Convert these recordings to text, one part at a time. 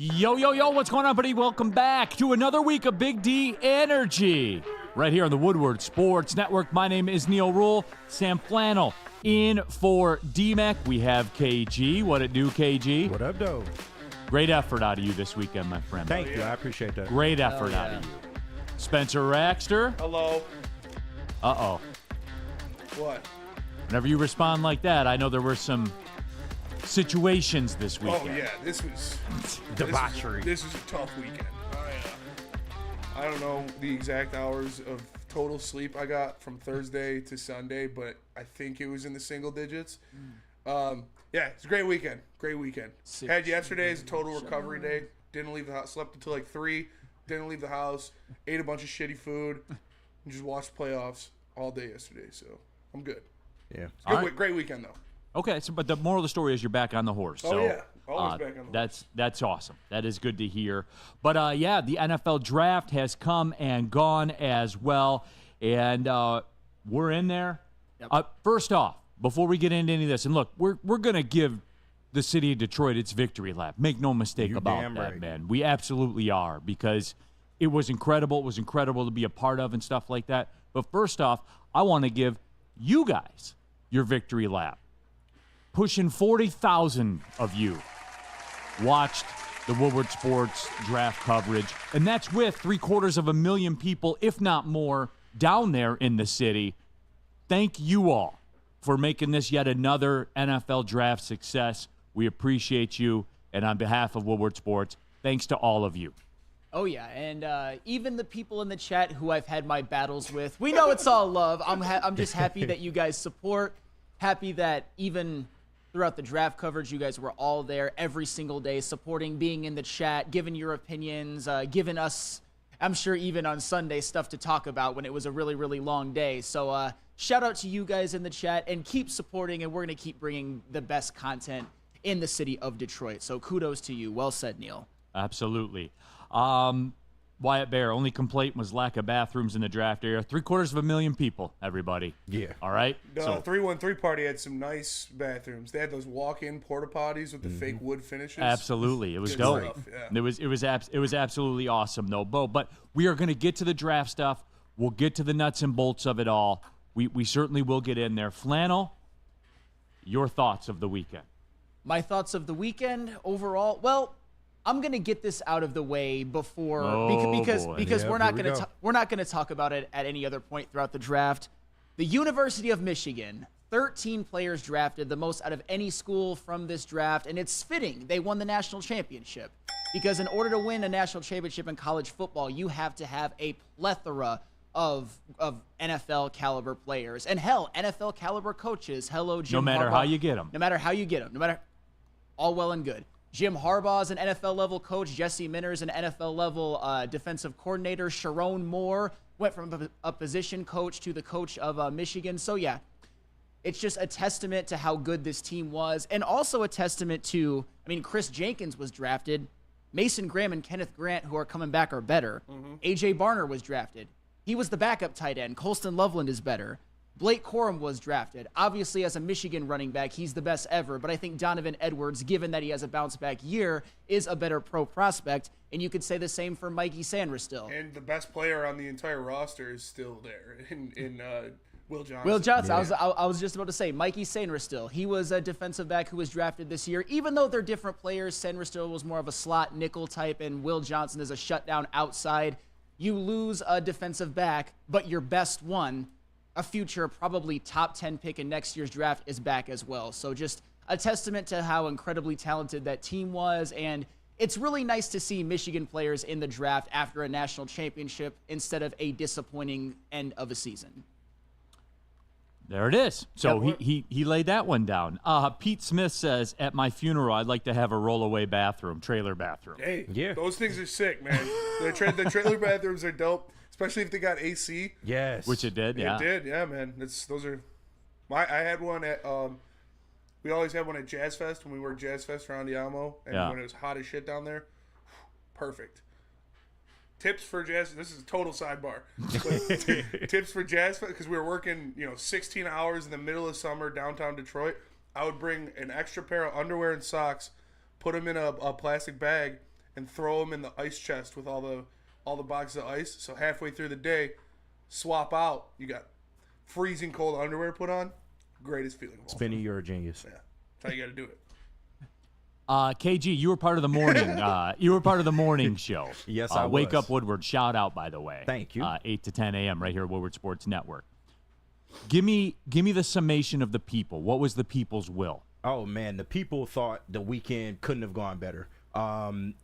Yo, yo, yo, what's going on, buddy? Welcome back to another week of Big D Energy right here on the Woodward Sports Network. My name is Neal Ruhl. Sam Flannel in for D-Mac. We have KG. What it do, KG? What up, though? Great effort out of you this weekend, my friend. Thank you. I appreciate that. Great effort out of you. Spencer Raxter. Hello. Uh-oh. What? Whenever you respond like that, I know there were some situations this weekend. Oh, yeah. This was Debauchery. This was a tough weekend. I don't know the exact hours of total sleep I got from Thursday to Sunday, but I think it was in the single digits. Yeah, it's a great weekend. Great weekend. Had yesterday as a total recovery day. Didn't leave the house. Slept until like 3. Didn't leave the house. Ate a bunch of shitty food. And just watched playoffs all day yesterday. So I'm good. Yeah. Great weekend, though. Okay, but the moral of the story is you're back on the horse. Oh, so, yeah. Always back on the horse. That's awesome. That is good to hear. But, yeah, the NFL draft has come and gone as well. And we're in there. Yep. First off, before we get into any of this, and look, we're going to give the city of Detroit its victory lap. Make no mistake about that, right. man. We absolutely are, because it was incredible. It was incredible to be a part of and stuff like that. But first off, I want to give you guys your victory lap. Pushing 40,000 of you watched the Woodward Sports draft coverage, and that's with 750,000 people, if not more, down there in the city. Thank you all for making this yet another NFL draft success. We appreciate you, and on behalf of Woodward Sports, thanks to all of you. Oh, yeah, and even the people in the chat who I've had my battles with, we know it's all love. I'm just happy that you guys support, happy that even throughout the draft coverage, you guys were all there every single day, supporting, being in the chat, giving your opinions, giving us, I'm sure even on Sunday, stuff to talk about when it was a really, really long day. So shout out to you guys in the chat, and keep supporting, and we're going to keep bringing the best content in the city of Detroit. So kudos to you. Well said, Neal. Absolutely. Wyatt Bear, only complaint was lack of bathrooms in the draft area. 750,000 people, everybody. Yeah. All right? The 313 party had some nice bathrooms. They had those walk-in porta potties with the fake wood finishes. Absolutely. It was Good dope. stuff, yeah. It was absolutely awesome, though, Bo. But we are going to get to the draft stuff. We'll get to the nuts and bolts of it all. We certainly will get in there. Flannel, your thoughts of the weekend. My thoughts of the weekend overall, well, I'm gonna get this out of the way before because Yeah, we're not gonna talk about it at any other point throughout the draft. The University of Michigan, 13 players drafted, the most out of any school from this draft, and it's fitting they won the national championship, because in order to win a national championship in college football, you have to have a plethora of NFL caliber players, and hell, NFL caliber coaches. Hello, Jim. No matter Harbaugh. how you get them. No matter how you get them. No matter, all well and good. Jim Harbaugh's an NFL-level coach. Jesse Minter's an NFL-level defensive coordinator. Sharon Moore went from a position coach to the coach of Michigan. So, yeah, it's just a testament to how good this team was, and also a testament to, Chris Jenkins was drafted. Mason Graham and Kenneth Grant, who are coming back, are better. A.J. Barner was drafted. He was the backup tight end. Colston Loveland is better. Blake Corum was drafted. Obviously, as a Michigan running back, he's the best ever, but I think Donovan Edwards, given that he has a bounce-back year, is a better pro prospect, and you could say the same for Mikey Sanders still. And the best player on the entire roster is still there in Will Johnson. Will Johnson. Yeah. I was just about to say, Mikey Sanders still. He was a defensive back who was drafted this year. Even though they're different players, Sanders still was more of a slot nickel type, and Will Johnson is a shutdown outside. You lose a defensive back, but your best one, a future probably top 10 pick in next year's draft, is back as well. So just a testament to how incredibly talented that team was. And it's really nice to see Michigan players in the draft after a national championship instead of a disappointing end of a season. There it is. So Yeah, he laid that one down. Pete Smith says, at my funeral, I'd like to have a rollaway bathroom, trailer bathroom. Hey, Yeah. those things are sick, man. The trailer bathrooms are dope, especially if they got AC. Yes. Which it did, yeah. It did, yeah, man. I had one at we always had one at Jazz Fest when we worked Jazz Fest around Yamo, and Yeah. when it was hot as shit down there. Perfect. Tips for Jazz. This is a total sidebar. But tips for Jazz Fest, because we were working, 16 hours in the middle of summer downtown Detroit. I would bring an extra pair of underwear and socks, put them in a plastic bag, and throw them in the ice chest with all the boxes of ice. So halfway through the day, swap out. You got freezing cold underwear put on. Greatest feeling of all. Spinny, you're a genius. Yeah, that's how you got to do it. KG, you were part of the morning. You were part of the morning show. Yes, I was. Wake Up Woodward. Shout out, by the way. Thank you. 8 to 10 a.m. right here at Woodward Sports Network. Give me the summation of the people. What was the people's will? Oh man, the people thought the weekend couldn't have gone better.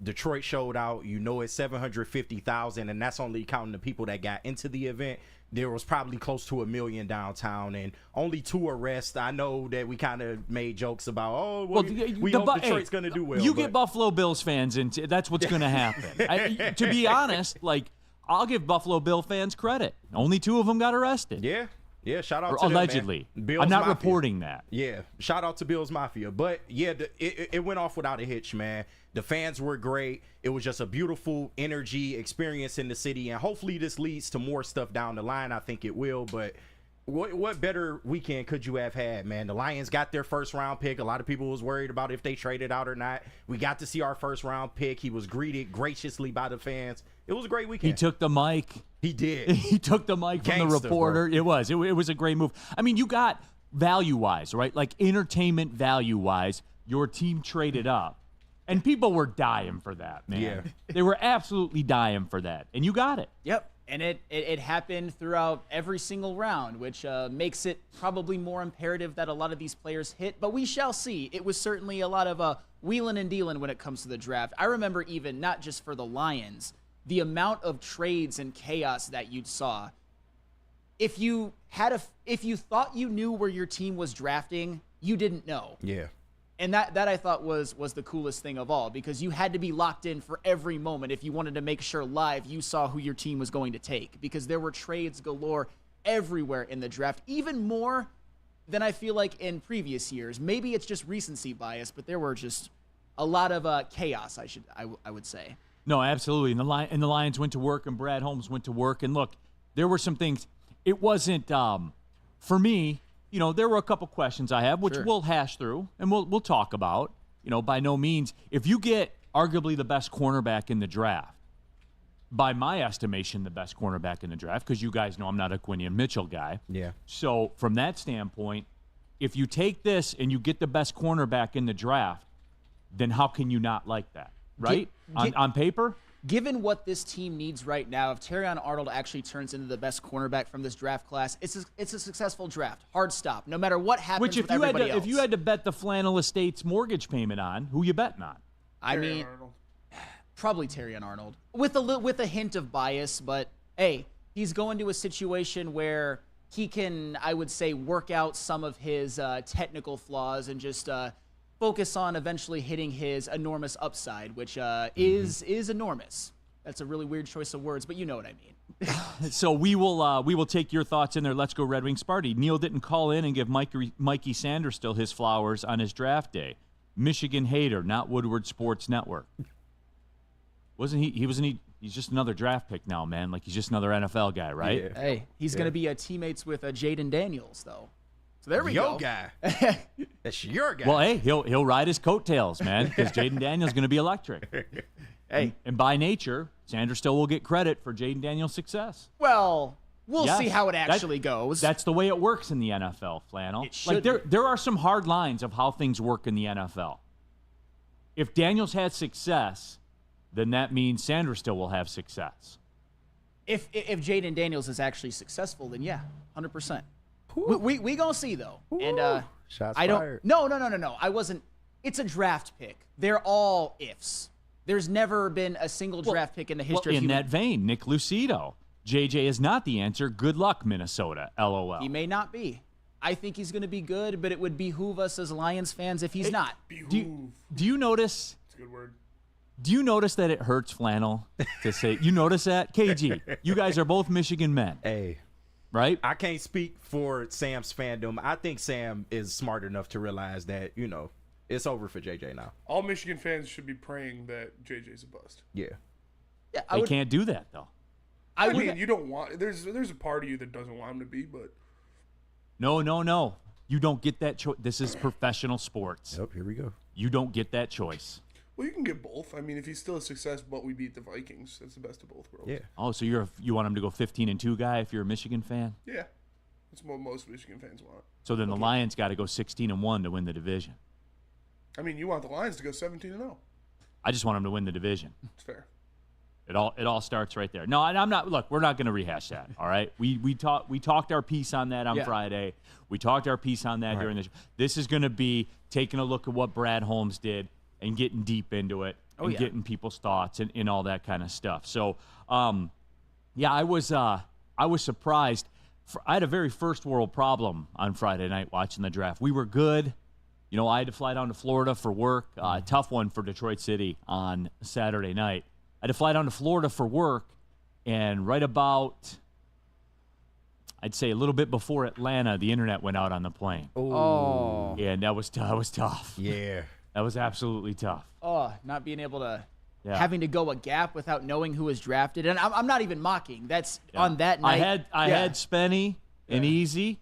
Detroit showed out. It's 750,000, and that's only counting the people that got into the event. There was probably close to 1 million downtown, and only 2 arrests. I know that we kind of made jokes about, we hope Detroit's going to do well. You get Buffalo Bills fans, and that's what's going to happen. To be honest, I'll give Buffalo Bill fans credit. Only 2 of them got arrested. Yeah, shout out or to them, allegedly. man. Bills I'm not Mafia. reporting that. Yeah, shout out to Bills Mafia. But yeah, it went off without a hitch, man. The fans were great. It was just a beautiful energy experience in the city, and hopefully this leads to more stuff down the line. I think it will, but what better weekend could you have had, man? The Lions got their first round pick. A lot of people was worried about if they traded out or not. We got to see our first round pick. He was greeted graciously by the fans. It was a great weekend. He took the mic. He did. He took the mic from the reporter. Bro. It was a great move. I mean, you got value-wise, right? Like entertainment value-wise, your team traded up. And people were dying for that, man. Yeah. They were absolutely dying for that. And you got it. Yep. And it happened throughout every single round, which makes it probably more imperative that a lot of these players hit. But we shall see. It was certainly a lot of wheeling and dealing when it comes to the draft. I remember even, not just for the Lions, the amount of trades and chaos that you saw. If you thought you knew where your team was drafting, you didn't know. Yeah. And that I thought was the coolest thing of all, because you had to be locked in for every moment if you wanted to make sure live you saw who your team was going to take, because there were trades galore everywhere in the draft, even more than I feel like in previous years. Maybe it's just recency bias, but there were just a lot of chaos, I would say. No, absolutely. And the Lions went to work, and Brad Holmes went to work. And look, there were some things. It wasn't for me. There were a couple questions I have, which we'll hash through and we'll talk about. By no means, if you get arguably the best cornerback in the draft, by my estimation, the best cornerback in the draft, because you guys know I'm not a Quinion Mitchell guy. Yeah. So from that standpoint, if you take this and you get the best cornerback in the draft, then how can you not like that, right? On paper? Given what this team needs right now, if Terrion Arnold actually turns into the best cornerback from this draft class, it's a successful draft. Hard stop. No matter what happens with everybody else. If you had to bet the Flannel Estates mortgage payment on, who you betting on? Probably Terrion Arnold. With a hint of bias, but hey, he's going to a situation where he can, I would say, work out some of his technical flaws and just focus on eventually hitting his enormous upside, which is enormous. That's a really weird choice of words, but you know what I mean. So we will take your thoughts in there. Let's go Red Wings Sparty. Neal didn't call in and give Mikey Sanders still his flowers on his draft day. Michigan hater, not Woodward Sports Network. Wasn't he? He's just another draft pick now, man. Like he's just another NFL guy, right? Yeah. Hey, he's gonna be teammates with Jaden Daniels, though. So there we go. Your guy. That's your guy. Well, hey, he'll ride his coattails, man, because Jaden Daniels going to be electric. Hey, and by nature, Sanders still will get credit for Jaden Daniels' success. Well, we'll see how it actually goes. That's the way it works in the NFL, Flannel. It should there are some hard lines of how things work in the NFL. If Daniels had success, then that means Sanders still will have success. If Jaden Daniels is actually successful, then yeah, 100%. We gonna see though. Ooh. And Shots I don't. fired. No. I wasn't. It's a draft pick. They're all ifs. There's never been a single draft pick in the history of in human. that vein, Nick Lucido. JJ is not the answer. Good luck, Minnesota. LOL. He may not be. I think he's going to be good, but it would behoove us as Lions fans if he's not. Behoove. Do you notice? That's a good word. Do you notice that it hurts Flannel to say? You notice that? KG, you guys are both Michigan men. Hey. Right? I can't speak for Sam's fandom. I think Sam is smart enough to realize that, it's over for JJ now. All Michigan fans should be praying that JJ's a bust. Yeah. Yeah, They can't do that, though. I mean, you don't want. There's a part of you that doesn't want him to be, but No. You don't get that choice. This is professional sports. Yep, here we go. You don't get that choice. Well, you can get both. I mean, if he's still a success, but we beat the Vikings, that's the best of both worlds. Yeah. Oh, so you want him to go 15-2 guy if you're a Michigan fan? Yeah. That's what most Michigan fans want. So then the Lions got to go 16-1 to win the division. I mean, you want the Lions to go 17-0. I just want them to win the division. It's fair. It all starts right there. No, and I'm not. Look, we're not going to rehash that. All right, we talked our piece on that on Friday. We talked our piece on that during the show. This is going to be taking a look at what Brad Holmes did and getting deep into it and getting people's thoughts and all that kind of stuff. So, I was surprised. I had a very first world problem on Friday night watching the draft. We were good. You know, I had to fly down to Florida for work. Tough one for Detroit City on Saturday night. I had to fly down to Florida for work, and right about, I'd say a little bit before Atlanta, the internet went out on the plane. Oh. And that was tough. Yeah. That was absolutely tough. Oh, not being able to, having to go a gap without knowing who was drafted. And I'm not even mocking. That's on that night. I had Spenny and Easy,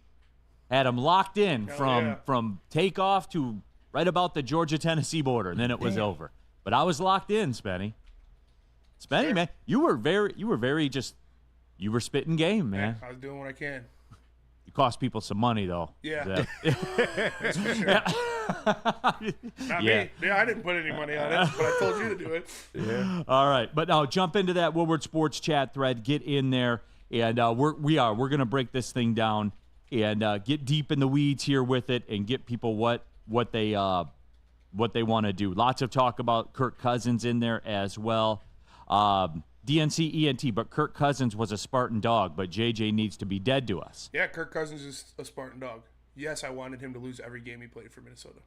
had them locked in from takeoff to right about the Georgia-Tennessee border, and then it was over. But I was locked in, Spenny. Spenny, man, you were spitting game, man. I was doing what I can. You cost people some money, though. Yeah. That's for sure. Not me. Yeah, I didn't put any money on it, but I told you to do it. Yeah. All right, but now jump into that Woodward Sports chat thread. Get in there, and we're going to break this thing down and get deep in the weeds here with it and get people what they want to do. Lots of talk about Kirk Cousins in there as well. DNC ENT, but Kirk Cousins was a Spartan dog, but JJ needs to be dead to us. Yeah, Kirk Cousins is a Spartan dog. Yes, I wanted him to lose every game he played for Minnesota.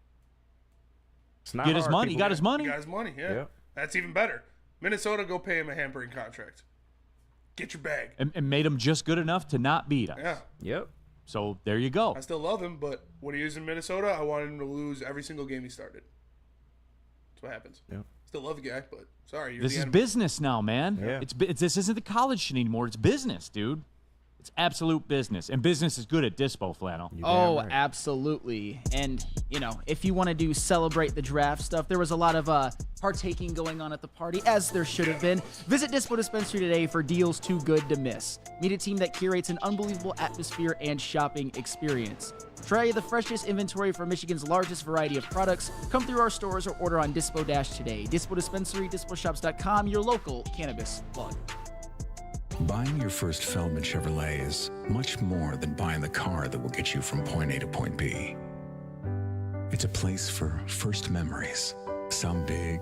It's not Get his hard, money. He got his money. He got his money, yeah. That's even better. Minnesota, go pay him a hampering contract. Get your bag. And made him just good enough to not beat us. Yeah. Yep. So there you go. I still love him, but when he was in Minnesota, I wanted him to lose every single game he started. That's what happens. Yep. Still love the guy, but sorry. This is business now, man. Yeah. This isn't the college shit anymore. It's business, dude. It's absolute business. And business is good at Dispo, Flannel. Oh, right. Absolutely. And, you know, if you want to do celebrate the draft stuff, there was a lot of partaking going on at the party, as there should have been. Visit Dispo Dispensary today for deals too good to miss. Meet a team that curates an unbelievable atmosphere and shopping experience. Try the freshest inventory for Michigan's largest variety of products. Come through our stores or order on Dispo Dash today. Dispo Dispensary, disposhops.com, your local cannabis plug. Buying your first Feldman Chevrolet is much more than buying the car that will get you from point A to point B. It's a place for first memories, some big,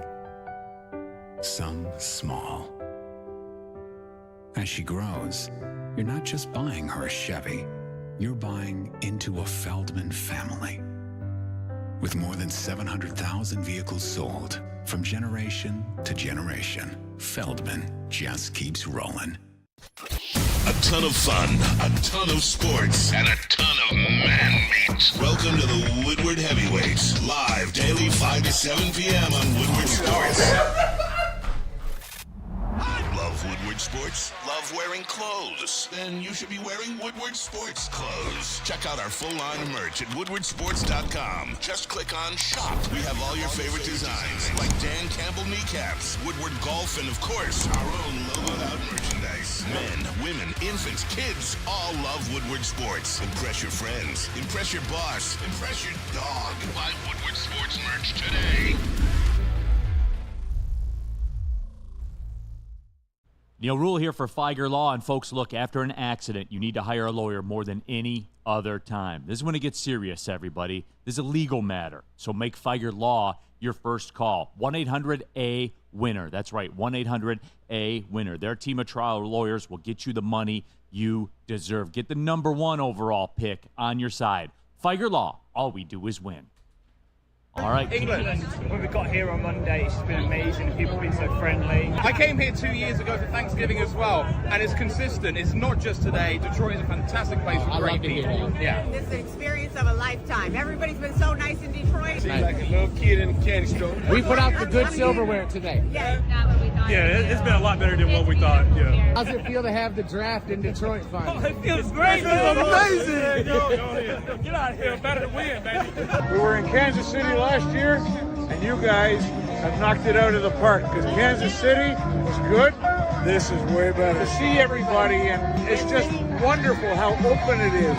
some small. As she grows, you're not just buying her a Chevy, you're buying into a Feldman family. With more than 700,000 vehicles sold, from generation to generation, Feldman just keeps rolling. A ton of fun, a ton of sports, and a ton of man-meat. Welcome to the Woodward Heavyweights, live daily 5 to 7 p.m. on Woodward Sports. Love Woodward Sports? Love wearing clothes? Then you should be wearing Woodward Sports clothes. Check out our full line of merch at woodwardsports.com. Just click on shop. We have all your favorite designs, like Dan Campbell kneecaps, Woodward golf, and of course, our own logoed out merchandise. Men, women, infants, kids all love Woodward Sports. Impress your friends. Impress your boss. Impress your dog. Buy Woodward Sports merch today. Neal Ruhl here for Feiger Law. And folks, look, after an accident, you need to hire a lawyer more than any other time. This is when it gets serious, everybody. This is a legal matter. So make Feiger Law your first call. 1-800-A-WINNER. That's right, 1-800-A-WINNER. Their team of trial lawyers will get you the money you deserve. Get the number one overall pick on your side. Feiger Law. All we do is win. All right. England, when we got here on Monday, it's been amazing. People have been so friendly. I came here 2 years ago for Thanksgiving as well, and it's consistent. It's not just today. Detroit is a fantastic place with great people. Yeah. It's the experience of a lifetime. Everybody's been so nice in Detroit. Seems like a little kid in a candy store. We put out the good silverware today. Yeah, not what we thought. Yeah, it's been a lot better than what we thought. Yeah. How's it feel to have the draft in Detroit finally? It feels great. It's amazing. Get out of here. Better to win, baby. We were in Kansas City last year, and you guys have knocked it out of the park because Kansas City was good. This is way better. To see everybody, and it's just wonderful how open it is.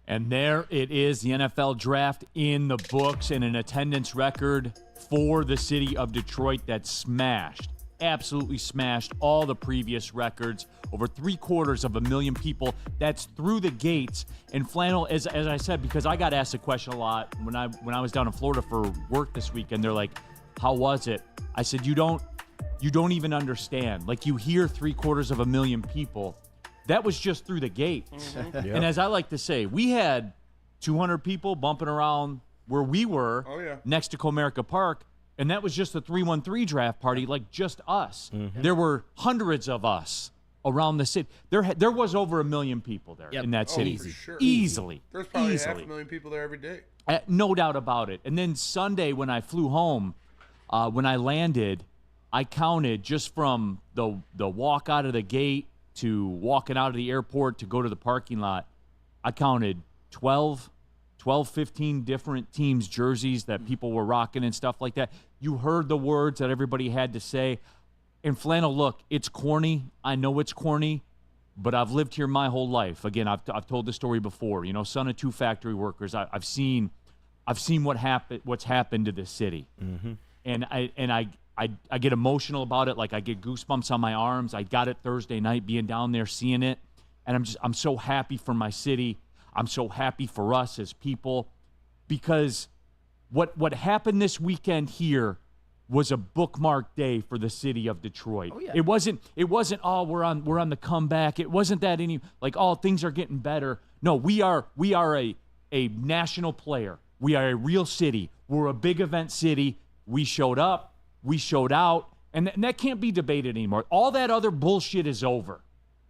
And there it is, the NFL draft in the books, and an attendance record for the city of Detroit that smashed, absolutely smashed all the previous records. Over 750,000 people. That's through the gates. And Flannel, as I said, because I got asked a question a lot when I was down in Florida for work this weekend, they're like, how was it? I said, you don't even understand. Like, you hear 750,000 people. That was just through the gate. Yep. And as I like to say, we had 200 people bumping around where we were next to Comerica Park, and that was just the 313 draft party, like just us. There were hundreds of us around the city. There was over 1 million people there in that city. For sure. Easily. There's probably 500,000 people there every day. No doubt about it. And then Sunday when I flew home, when I landed, I counted just from the walk out of the gate to walking out of the airport to go to the parking lot, I counted 12, 15 different teams' jerseys that people were rocking and stuff like that. You heard the words that everybody had to say. And Flannel, look, it's corny. I know it's corny, but I've lived here my whole life. Again, I've told the story before. You know, son of 2 factory workers. I've seen what's happened to this city, and I get emotional about it. Like, I get goosebumps on my arms. I got it Thursday night being down there seeing it, and I'm so happy for my city. I'm so happy for us as people, because what happened this weekend here was a bookmark day for the city of Detroit. Oh, yeah. It wasn't oh, we're on the comeback. It wasn't that things are getting better. No, we are a national player. We are a real city. We're a big event city. We showed up. We showed out, and that can't be debated anymore. All that other bullshit is over.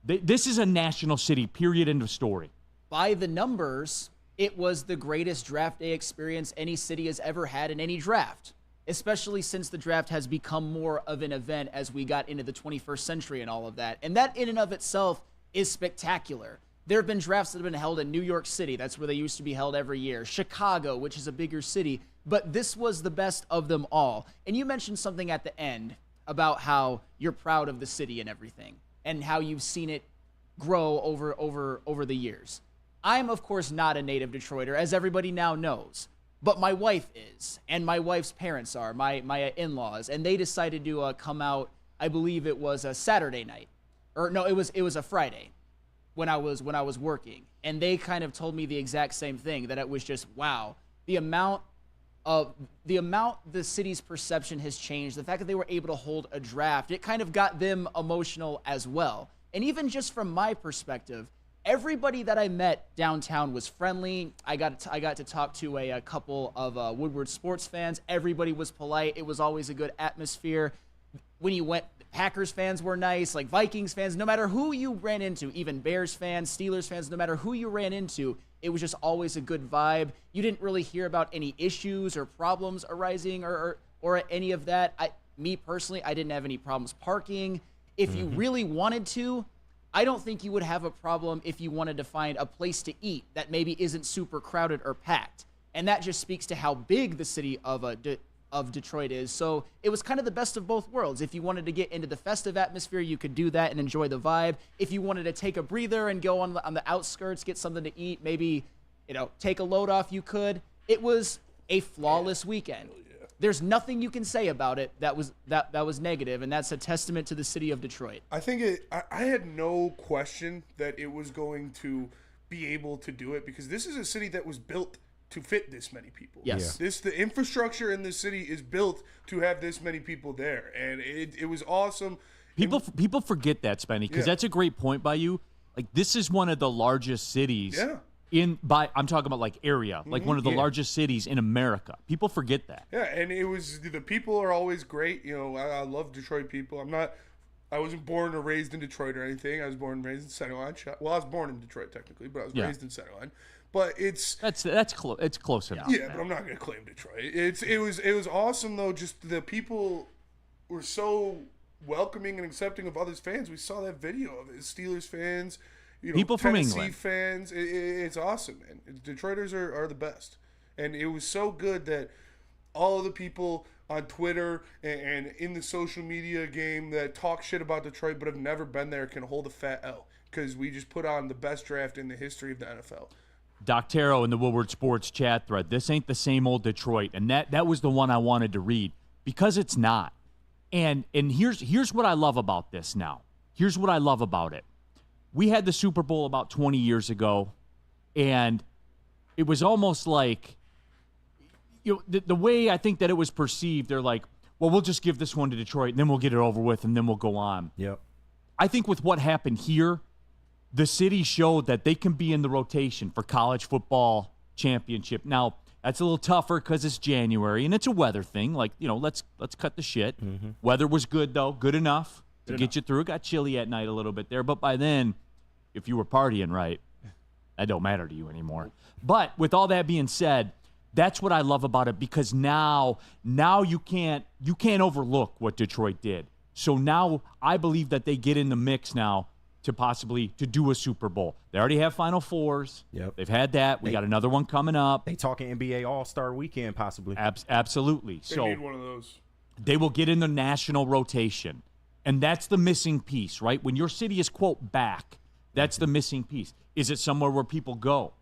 This is a national city, period, end of story. By the numbers, it was the greatest draft day experience any city has ever had in any draft, especially since the draft has become more of an event as we got into the 21st century and all of that. And that in and of itself is spectacular. There have been drafts that have been held in New York City. That's where they used to be held every year. Chicago, which is a bigger city. But this was the best of them all. And you mentioned something at the end about how you're proud of the city and everything, and how you've seen it grow over the years. I'm, of course, not a native Detroiter, as everybody now knows. But my wife is, and my wife's parents are, my in-laws, and they decided to come out. I believe it was a Saturday night, or no, it was a Friday when I was working, and they kind of told me the exact same thing, that it was just wow, the amount the city's perception has changed. The fact that they were able to hold a draft, it kind of got them emotional as well. And even just from my perspective, everybody that I met downtown was friendly. I got to talk to a couple of Woodward sports fans. Everybody was polite. It was always a good atmosphere. When you went, Packers fans were nice, like Vikings fans. No matter who you ran into, even Bears fans, Steelers fans, no matter who you ran into, it was just always a good vibe. You didn't really hear about any issues or problems arising or any of that. Me personally, I didn't have any problems parking. If you really wanted to, I don't think you would have a problem if you wanted to find a place to eat that maybe isn't super crowded or packed. And that just speaks to how big the city of Detroit is. So it was kind of the best of both worlds. If you wanted to get into the festive atmosphere, you could do that and enjoy the vibe. If you wanted to take a breather and go on the outskirts, get something to eat, maybe, take a load off, you could. It was a flawless weekend. There's nothing you can say about it that was negative, and that's a testament to the city of Detroit. I think I had no question that it was going to be able to do it, because this is a city that was built to fit this many people. Yes. The infrastructure in this city is built to have this many people there, and it was awesome. People forget that, Spenny, because that's a great point by you. Like, this is one of the largest cities. Yeah. I'm talking about like area, like one of the largest cities in America. People forget that. Yeah, and the people are always great. I love Detroit people. I wasn't born or raised in Detroit or anything. I was born and raised in Center Line. Well, I was born in Detroit technically, but I was raised in Center Line. But it's close. It's close enough. Yeah, but I'm not gonna claim Detroit. It was awesome though. Just the people were so welcoming and accepting of others' fans. We saw that video of it. Steelers fans, people from Tennessee England fans. It's awesome, man. Detroiters are the best, and it was so good that all of the people on Twitter and in the social media game that talk shit about Detroit but have never been there can hold a fat L, because we just put on the best draft in the history of the NFL. Doctero in the Woodward Sports chat thread, this ain't the same old Detroit. And that was the one I wanted to read, because it's not. And here's what I love about this now. Here's what I love about it. We had the Super Bowl about 20 years ago, and it was almost like, the way I think that it was perceived, they're like, well, we'll just give this one to Detroit, and then we'll get it over with, and then we'll go on. Yep. I think with what happened here, the city showed that they can be in the rotation for college football championship. Now, that's a little tougher because it's January, and it's a weather thing. Like, let's cut the shit. Mm-hmm. Weather was good, though, good enough to get you through. It got chilly at night a little bit there, but by then, if you were partying right, that don't matter to you anymore. But with all that being said, that's what I love about it, because now you can't overlook what Detroit did. So now I believe that they get in the mix now to possibly to do a Super Bowl. They already have Final Fours. Yep. They've had that. We got another one coming up. They talking NBA All-Star Weekend possibly. Absolutely. They need one of those. They will get in the national rotation. And that's the missing piece, right? When your city is, quote, back, that's the missing piece. Is it somewhere where people go?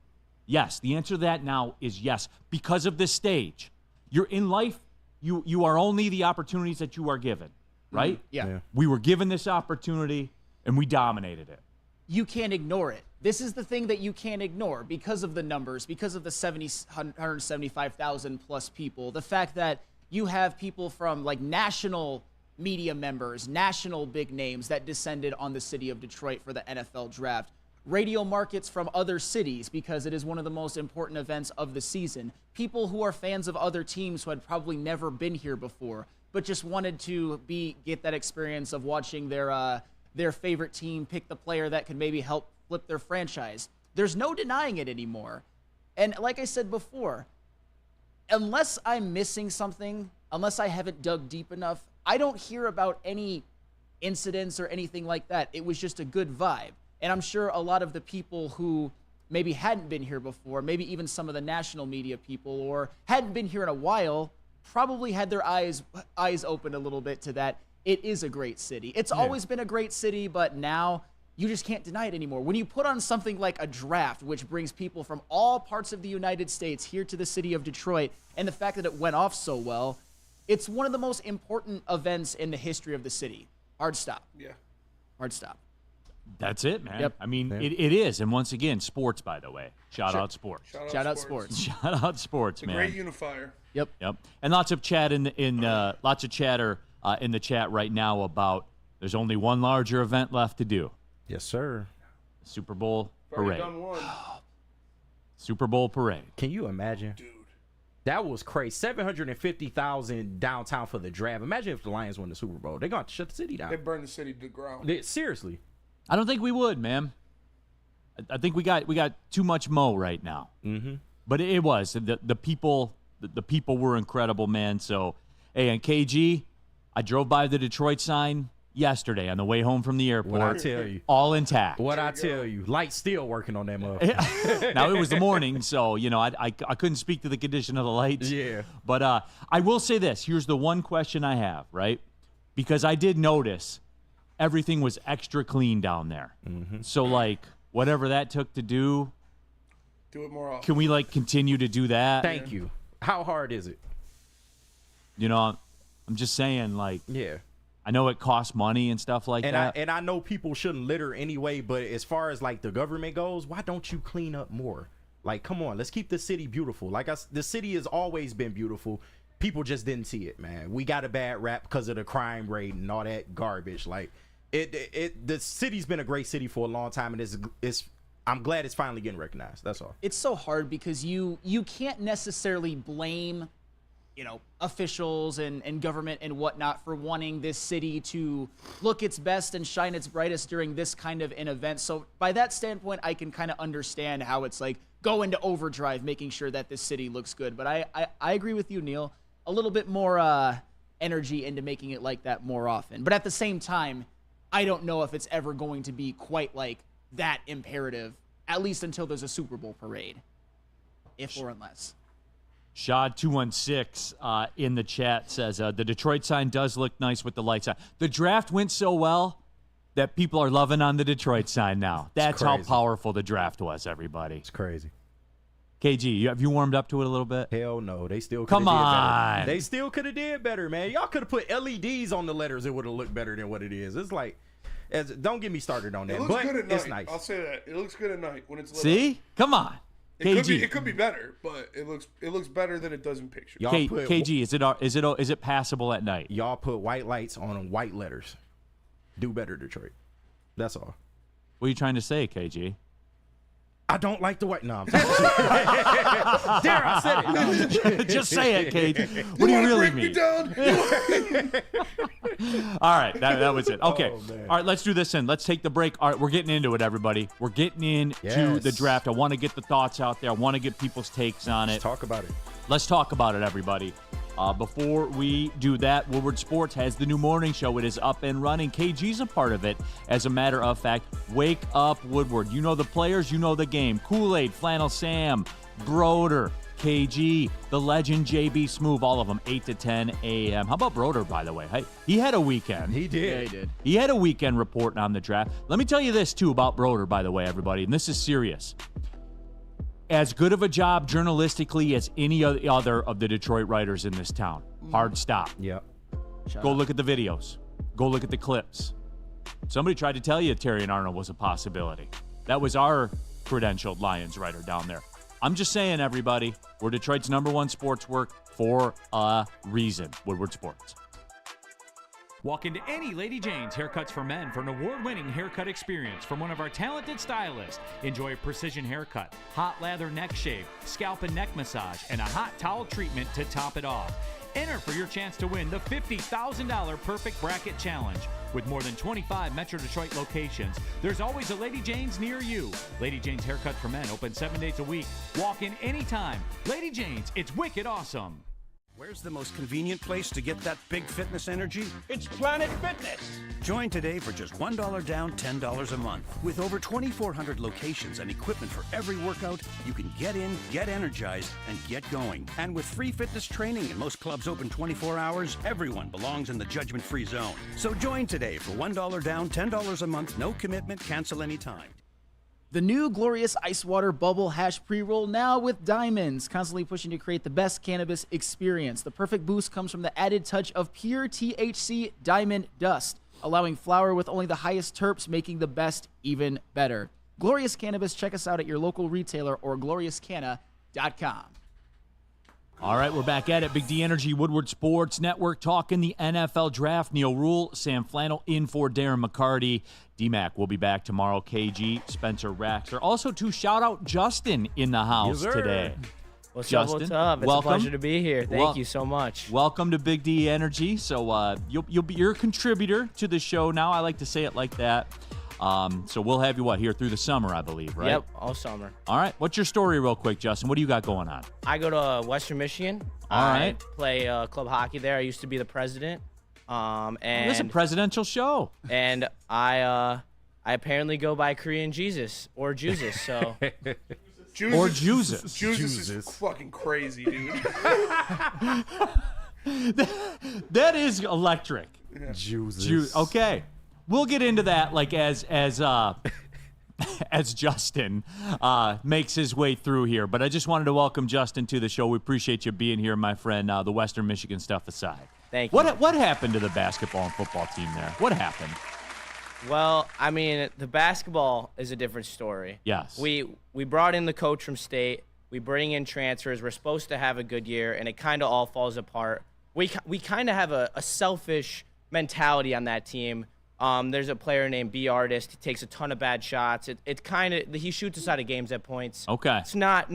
Yes. The answer to that now is yes. Because of this stage. You're in life, you are only the opportunities that you are given, right? Yeah. We were given this opportunity, and we dominated it. You can't ignore it. This is the thing that you can't ignore because of the numbers, because of the 175,000 plus people. The fact that you have people from like national media members, national big names that descended on the city of Detroit for the NFL draft. Radio markets from other cities because it is one of the most important events of the season. People who are fans of other teams who had probably never been here before, but just wanted to get that experience of watching their favorite team pick the player that could maybe help flip their franchise. There's no denying it anymore. And like I said before, unless I'm missing something, unless I haven't dug deep enough, I don't hear about any incidents or anything like that. It was just a good vibe. And I'm sure a lot of the people who maybe hadn't been here before, maybe even some of the national media people or hadn't been here in a while, probably had their eyes open a little bit to that. It is a great city. It's always been a great city, but now you just can't deny it anymore. When you put on something like a draft, which brings people from all parts of the United States here to the city of Detroit, and the fact that it went off so well, it's one of the most important events in the history of the city. Hard stop. Yeah. Hard stop. That's it, man. Yep. I mean, it is. And once again, sports, by the way. Shout out sports. Shout out sports. Shout out sports, It's a man. great unifier. Yep. And lots of chatter in the chat right now about there's only one larger event left to do. Yes, sir. Super Bowl Already parade. done one. Super Bowl parade. Can you imagine? Dude. That was crazy. 750,000 downtown for the draft. Imagine if the Lions won the Super Bowl. They're going to shut the city down. They burned the city to the ground. Seriously. I don't think we would, man. I think we got too much mo right now. Mm-hmm. But it was the people were incredible, man. So, hey, and KG, I drove by the Detroit sign yesterday on the way home from the airport. What I tell you. All intact. What I tell you. Light's still working on that motherfucker. Now, it was the morning, so, I couldn't speak to the condition of the lights. Yeah. But I will say this. Here's the one question I have, right? Because I did notice everything was extra clean down there. Mm-hmm. So, whatever that took to do it more often. Can we, continue to do that? Thank you. How hard is it? I'm just saying, yeah. I know it costs money and stuff like that. And I know people shouldn't litter anyway, but as far as the government goes, why don't you clean up more? Come on, let's keep the city beautiful. The city has always been beautiful. People just didn't see it, man. We got a bad rap because of the crime rate and all that garbage. The city's been a great city for a long time, and I'm glad it's finally getting recognized. That's all. It's so hard because you can't necessarily blame officials and government and whatnot for wanting this city to look its best and shine its brightest during this kind of an event. So by that standpoint, I can kind of understand how it's go into overdrive, making sure that this city looks good. But I agree with you, Neal. A little bit more energy into making it like that more often. But at the same time, I don't know if it's ever going to be quite that imperative, at least until there's a Super Bowl parade, if or unless. Shad 216 in the chat says the Detroit sign does look nice with the lights on. The draft went so well that people are loving on the Detroit sign now. That's how powerful the draft was, everybody. It's crazy. KG, have you warmed up to it a little bit? Hell no. They still could have did better. They still could have did better, man. Y'all could have put LEDs on the letters. It would have looked better than what it is. It's like, don't get me started on that. It looks but good at night. it's nice. I'll say that. It looks good at night when it's lit See? up. Come on. It could be better, but it looks better than it does in pictures. KG, is it passable at night? Y'all put white lights on white letters. Do better, Detroit. That's all. What are you trying to say, KG? I don't like the white. No, I'm sorry. There, I said it. Just say it, KG. What do you really mean? All right, that was it. Okay. All right, let's do this in. Let's take the break. All right, we're getting into it, everybody. We're getting into the draft. I want to get the thoughts out there. I want to get people's takes on it. Let's talk about it. Let's talk about it, everybody. Before we do that, Woodward Sports has the new morning show. It is up and running. KG's a part of it. As a matter of fact, wake up, Woodward. You know the players, you know the game. Kool-Aid, Flannel Sam, Broder, KG, the legend JB Smoove, all of them, 8 to 10 a.m. How about Broder, by the way? Hey, he had a weekend. He did. Yeah, he did. He had a weekend reporting on the draft. Let me tell you this, too, about Broder, by the way, everybody, and this is serious. As good of a job journalistically as any other of the Detroit writers in this town. Hard stop. Yep. Go look at the videos. Go look at the clips. Somebody tried to tell you Terry and Arnold was a possibility. That was our credentialed Lions writer down there. I'm just saying, everybody, we're Detroit's #1 sports work for a reason. Woodward Sports. Walk into any Lady Jane's Haircuts for Men for an award-winning haircut experience from one of our talented stylists. Enjoy a precision haircut, hot lather neck shave, scalp and neck massage, and a hot towel treatment to top it off. Enter for your chance to win the $50,000 Perfect Bracket Challenge. With more than 25 Metro Detroit locations, there's always a Lady Jane's near you. Lady Jane's Haircut for Men, open 7 days a week. Walk in anytime. Lady Jane's, it's wicked awesome. Where's the most convenient place to get that big fitness energy? It's Planet Fitness. Join today for just $1 down, $10 a month. With over 2,400 locations and equipment for every workout, you can get in, get energized, and get going. And with free fitness training and most clubs open 24 hours, everyone belongs in the judgment-free zone. So join today for $1 down, $10 a month, no commitment, cancel anytime. The new Glorious Ice Water Bubble Hash Pre-Roll, now with diamonds, constantly pushing to create the best cannabis experience. The perfect boost comes from the added touch of pure THC diamond dust, allowing flower with only the highest terps, making the best even better. Glorious Cannabis, check us out at your local retailer or gloriouscanna.com. All right, we're back at it. Big D Energy, Woodward Sports Network, talking the NFL Draft. Neal Ruhl, Sam Flannel in for Darren McCarty. D-Mac will be back tomorrow. KG, Spencer Raxler. Also, to shout out Justin in the house today. What's Justin, up? What's up? It's welcome. a pleasure to be here. Thank you so much. Welcome to Big D Energy. So you're a contributor to the show now. I like to say it like that. So we'll have you here through the summer, I believe, right? Yep, all summer. All right. What's your story, real quick, Justin? What do you got going on? I go to Western Michigan. All right. I play club hockey there. I used to be the president. And this is a presidential show. And I apparently go by Korean Jesus or Jesus. So. Or Jesus. Jesus is fucking crazy, dude. That is electric. Yeah. Jesus. Okay. We'll get into that as Justin makes his way through here. But I just wanted to welcome Justin to the show. We appreciate you being here, my friend, the Western Michigan stuff aside. Thank you. What happened to the basketball and football team there? What happened? Well, I mean, the basketball is a different story. Yes. We brought in the coach from state. We bring in transfers. We're supposed to have a good year, and it kind of all falls apart. We kind of have a selfish mentality on that team. There's a player named B. Artist. He takes a ton of bad shots. He shoots us out of games at points. Okay. It's not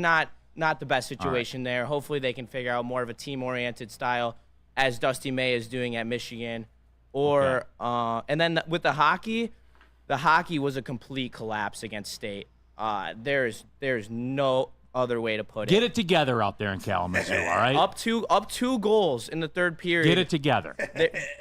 the best situation there. Hopefully they can figure out more of a team-oriented style, as Dusty May is doing at Michigan. Or and then with the hockey was a complete collapse against State. There's no other way to put it. Get it together out there in Kalamazoo, all right? Up two goals in the third period. Get it together.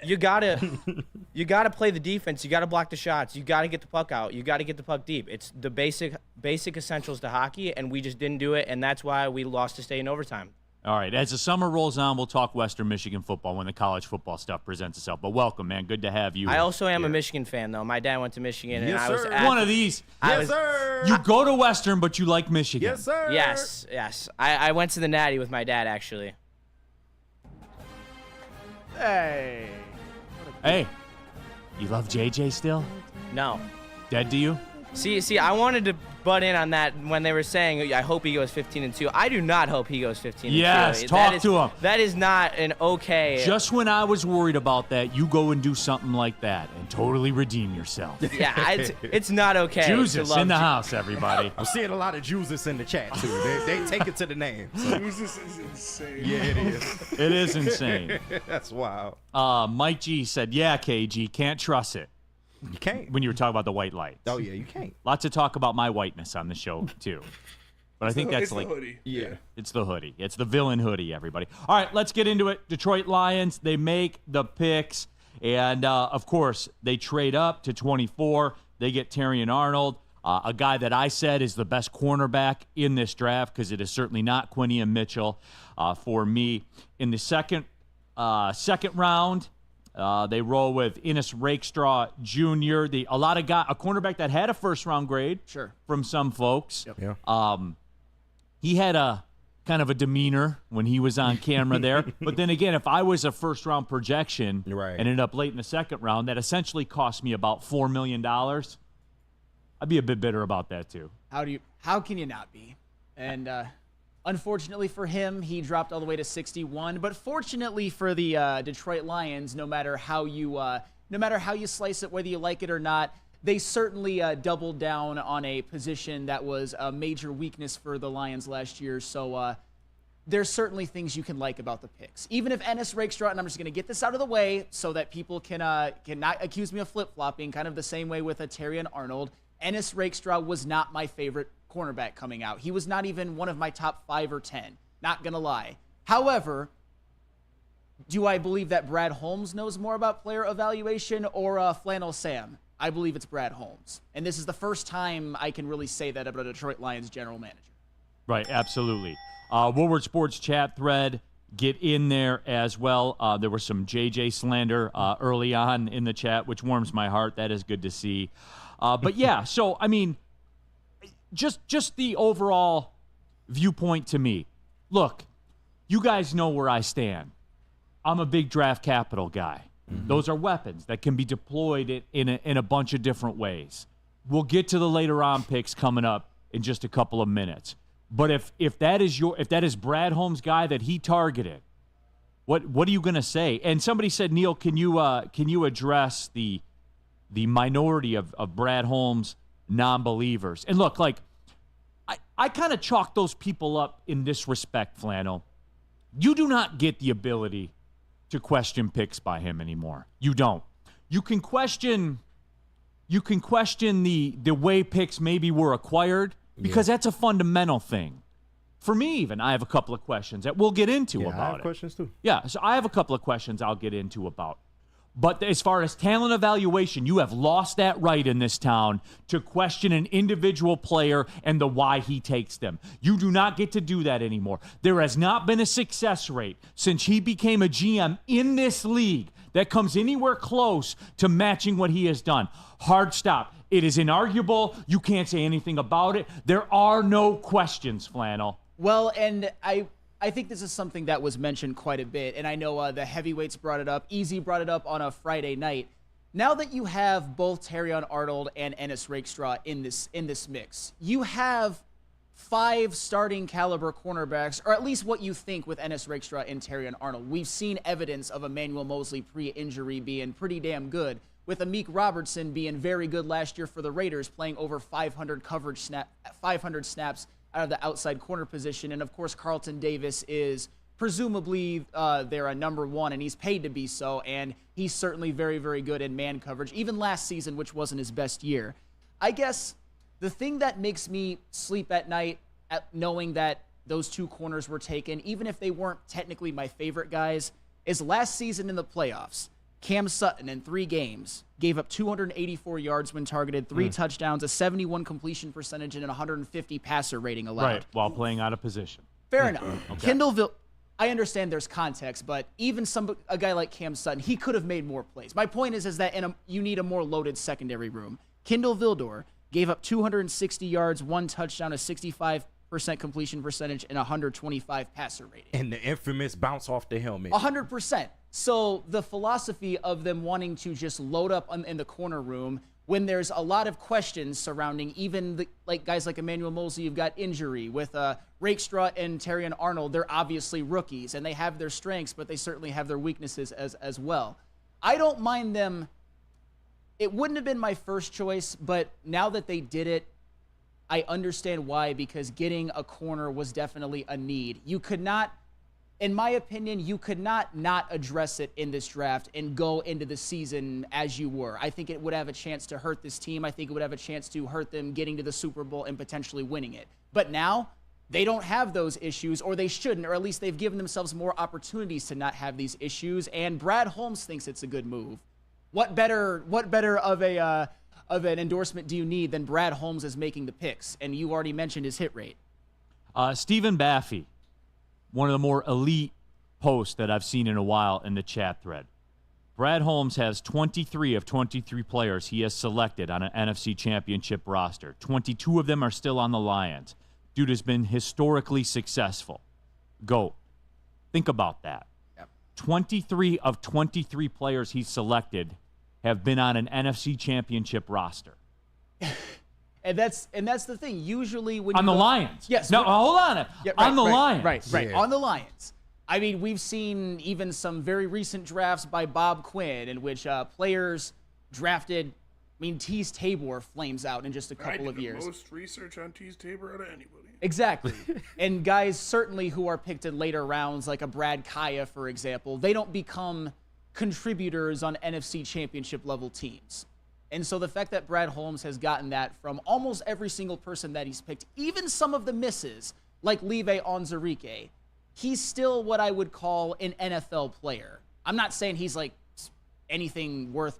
You gotta play the defense. You gotta block the shots. You gotta get the puck out. You gotta get the puck deep. It's the basic essentials to hockey, and we just didn't do it, and that's why we lost to State in overtime. All right. As the summer rolls on, we'll talk Western Michigan football when the college football stuff presents itself. But welcome, man. Good to have you. I also am a Michigan fan, though. My dad went to Michigan, and I was sir. at One of these. Yes, sir. You go to Western, but you like Michigan. Yes, sir. Yes. I went to the Natty with my dad, actually. Hey. Hey, you love JJ still? No. Dead to you? See, I wanted to butt in on that when they were saying, I hope he goes 15-2. I do not hope he goes 15-2. Yes, talk to him. That is not an okay. Just when I was worried about that, you go and do something like that and totally redeem yourself. Yeah, it's not okay. Jesus in the house, everybody. I'm seeing a lot of Jesus in the chat, too. They take it to the name. So. Jesus is insane. Yeah, it is. It is insane. That's wild. Mike G said, yeah, KG, can't trust it. You can't. When you were talking about the white lights. Oh, yeah, you can't. Lots of talk about my whiteness on the show, too. But I think that's like. The hoodie. Yeah. It's the hoodie. It's the villain hoodie, everybody. All right, let's get into it. Detroit Lions, they make the picks. And, of course, they trade up to 24. They get Terrion Arnold, a guy that I said is the best cornerback in this draft because it is certainly not Quinion Mitchell for me. In the second round, they roll with Ennis Rakestraw Jr., a cornerback that had a first-round grade from some folks. Yep. Yeah. He had a kind of a demeanor when he was on camera there. But then again, if I was a first-round projection and ended up late in the second round, that essentially cost me about $4 million. I'd be a bit bitter about that, too. How can you not be? And unfortunately for him, he dropped all the way to 61. But fortunately for the Detroit Lions, no matter how you slice it, whether you like it or not, they certainly doubled down on a position that was a major weakness for the Lions last year. So there's certainly things you can like about the picks. Even if Ennis Rakestraw, and I'm just going to get this out of the way so that people can not accuse me of flip-flopping, kind of the same way with Terrion Arnold. Ennis Rakestraw was not my favorite cornerback coming out. He was not even one of my top 5 or 10. Not going to lie. However, do I believe that Brad Holmes knows more about player evaluation or Flannel Sam? I believe it's Brad Holmes. And this is the first time I can really say that about a Detroit Lions general manager. Right, absolutely. Woodward Sports chat thread, get in there as well. There was some JJ slander early on in the chat, which warms my heart. That is good to see. But yeah, so, I mean, just the overall viewpoint to me. Look, you guys know where I stand. I'm a big draft capital guy. Mm-hmm. Those are weapons that can be deployed in a bunch of different ways. We'll get to the later on picks coming up in just a couple of minutes. But if that is Brad Holmes' guy that he targeted, what are you going to say? And somebody said, Neal, can you address the minority of Brad Holmes non-believers? And look, like I kind of chalk those people up in this respect, Flannel. You do not get the ability to question picks by him anymore. You don't. You can question the way picks maybe were acquired because that's a fundamental thing. For me, even, I have a couple of questions that we'll get into about it. I have questions too. Yeah, so I have a couple of questions I'll get into about. But as far as talent evaluation, you have lost that right in this town to question an individual player and the why he takes them. You do not get to do that anymore. There has not been a success rate since he became a GM in this league that comes anywhere close to matching what he has done. Hard stop. It is inarguable. You can't say anything about it. There are no questions, Flannel. Well, and I think this is something that was mentioned quite a bit, and I know the heavyweights brought it up. Easy brought it up on a Friday night. Now that you have both Terrion Arnold and Ennis Rakestraw in this mix, you have 5 starting caliber cornerbacks, or at least what you think with Ennis Rakestraw and Terrion Arnold. We've seen evidence of Emmanuel Mosley pre-injury being pretty damn good, with Amik Robertson being very good last year for the Raiders, playing over 500 snaps out of the outside corner position. And of course, Carlton Davis is presumably their number 1, and he's paid to be so, and he's certainly very, very good in man coverage, even last season, which wasn't his best year. I guess the thing that makes me sleep at night at knowing that those 2 corners were taken, even if they weren't technically my favorite guys, is last season in the playoffs, Cam Sutton in 3 games gave up 284 yards when targeted, 3 touchdowns, a 71 completion percentage, and an 150 passer rating allowed. Right, while playing out of position. Fair enough. Okay. I understand there's context, but even a guy like Cam Sutton, he could have made more plays. My point is that you need a more loaded secondary room. Kindle Vildor gave up 260 yards, 1 touchdown, a 65% completion percentage, and 125 passer rating. And the infamous bounce off the helmet. 100%. So the philosophy of them wanting to just load up in the corner room when there's a lot of questions surrounding even like guys like Emmanuel Mosley, you've got injury. With Rakestraw and Terrion Arnold, they're obviously rookies, and they have their strengths, but they certainly have their weaknesses as well. I don't mind them. It wouldn't have been my first choice, but now that they did it, I understand why, because getting a corner was definitely a need. You could not, in my opinion, you could not address it in this draft and go into the season as you were. I think it would have a chance to hurt this team. I think it would have a chance to hurt them getting to the Super Bowl and potentially winning it. But now, they don't have those issues, or they shouldn't, or at least they've given themselves more opportunities to not have these issues, and Brad Holmes thinks it's a good move. What better of an endorsement do you need than Brad Holmes is making the picks? And you already mentioned his hit rate. Stephen Baffey, one of the more elite posts that I've seen in a while in the chat thread. Brad Holmes has 23 of 23 players he has selected on an NFC Championship roster. 22 of them are still on the Lions. Dude has been historically successful. GOAT. Think about that. 23 of 23 players he's selected have been on an NFC Championship roster. And that's the thing. Usually when on the Lions. Yes. No, hold on. Yeah, on the Lions. Right. On the Lions. I mean, we've seen even some very recent drafts by Bob Quinn in which players drafted. I mean, Tease Tabor flames out in just a couple of years. Most research on Tease Tabor out of anybody. Exactly. And guys certainly who are picked in later rounds, like a Brad Kaya, for example, they don't become contributors on NFC Championship level teams. And so the fact that Brad Holmes has gotten that from almost every single person that he's picked, even some of the misses, like Live Onzarike, he's still what I would call an NFL player. I'm not saying he's like anything worth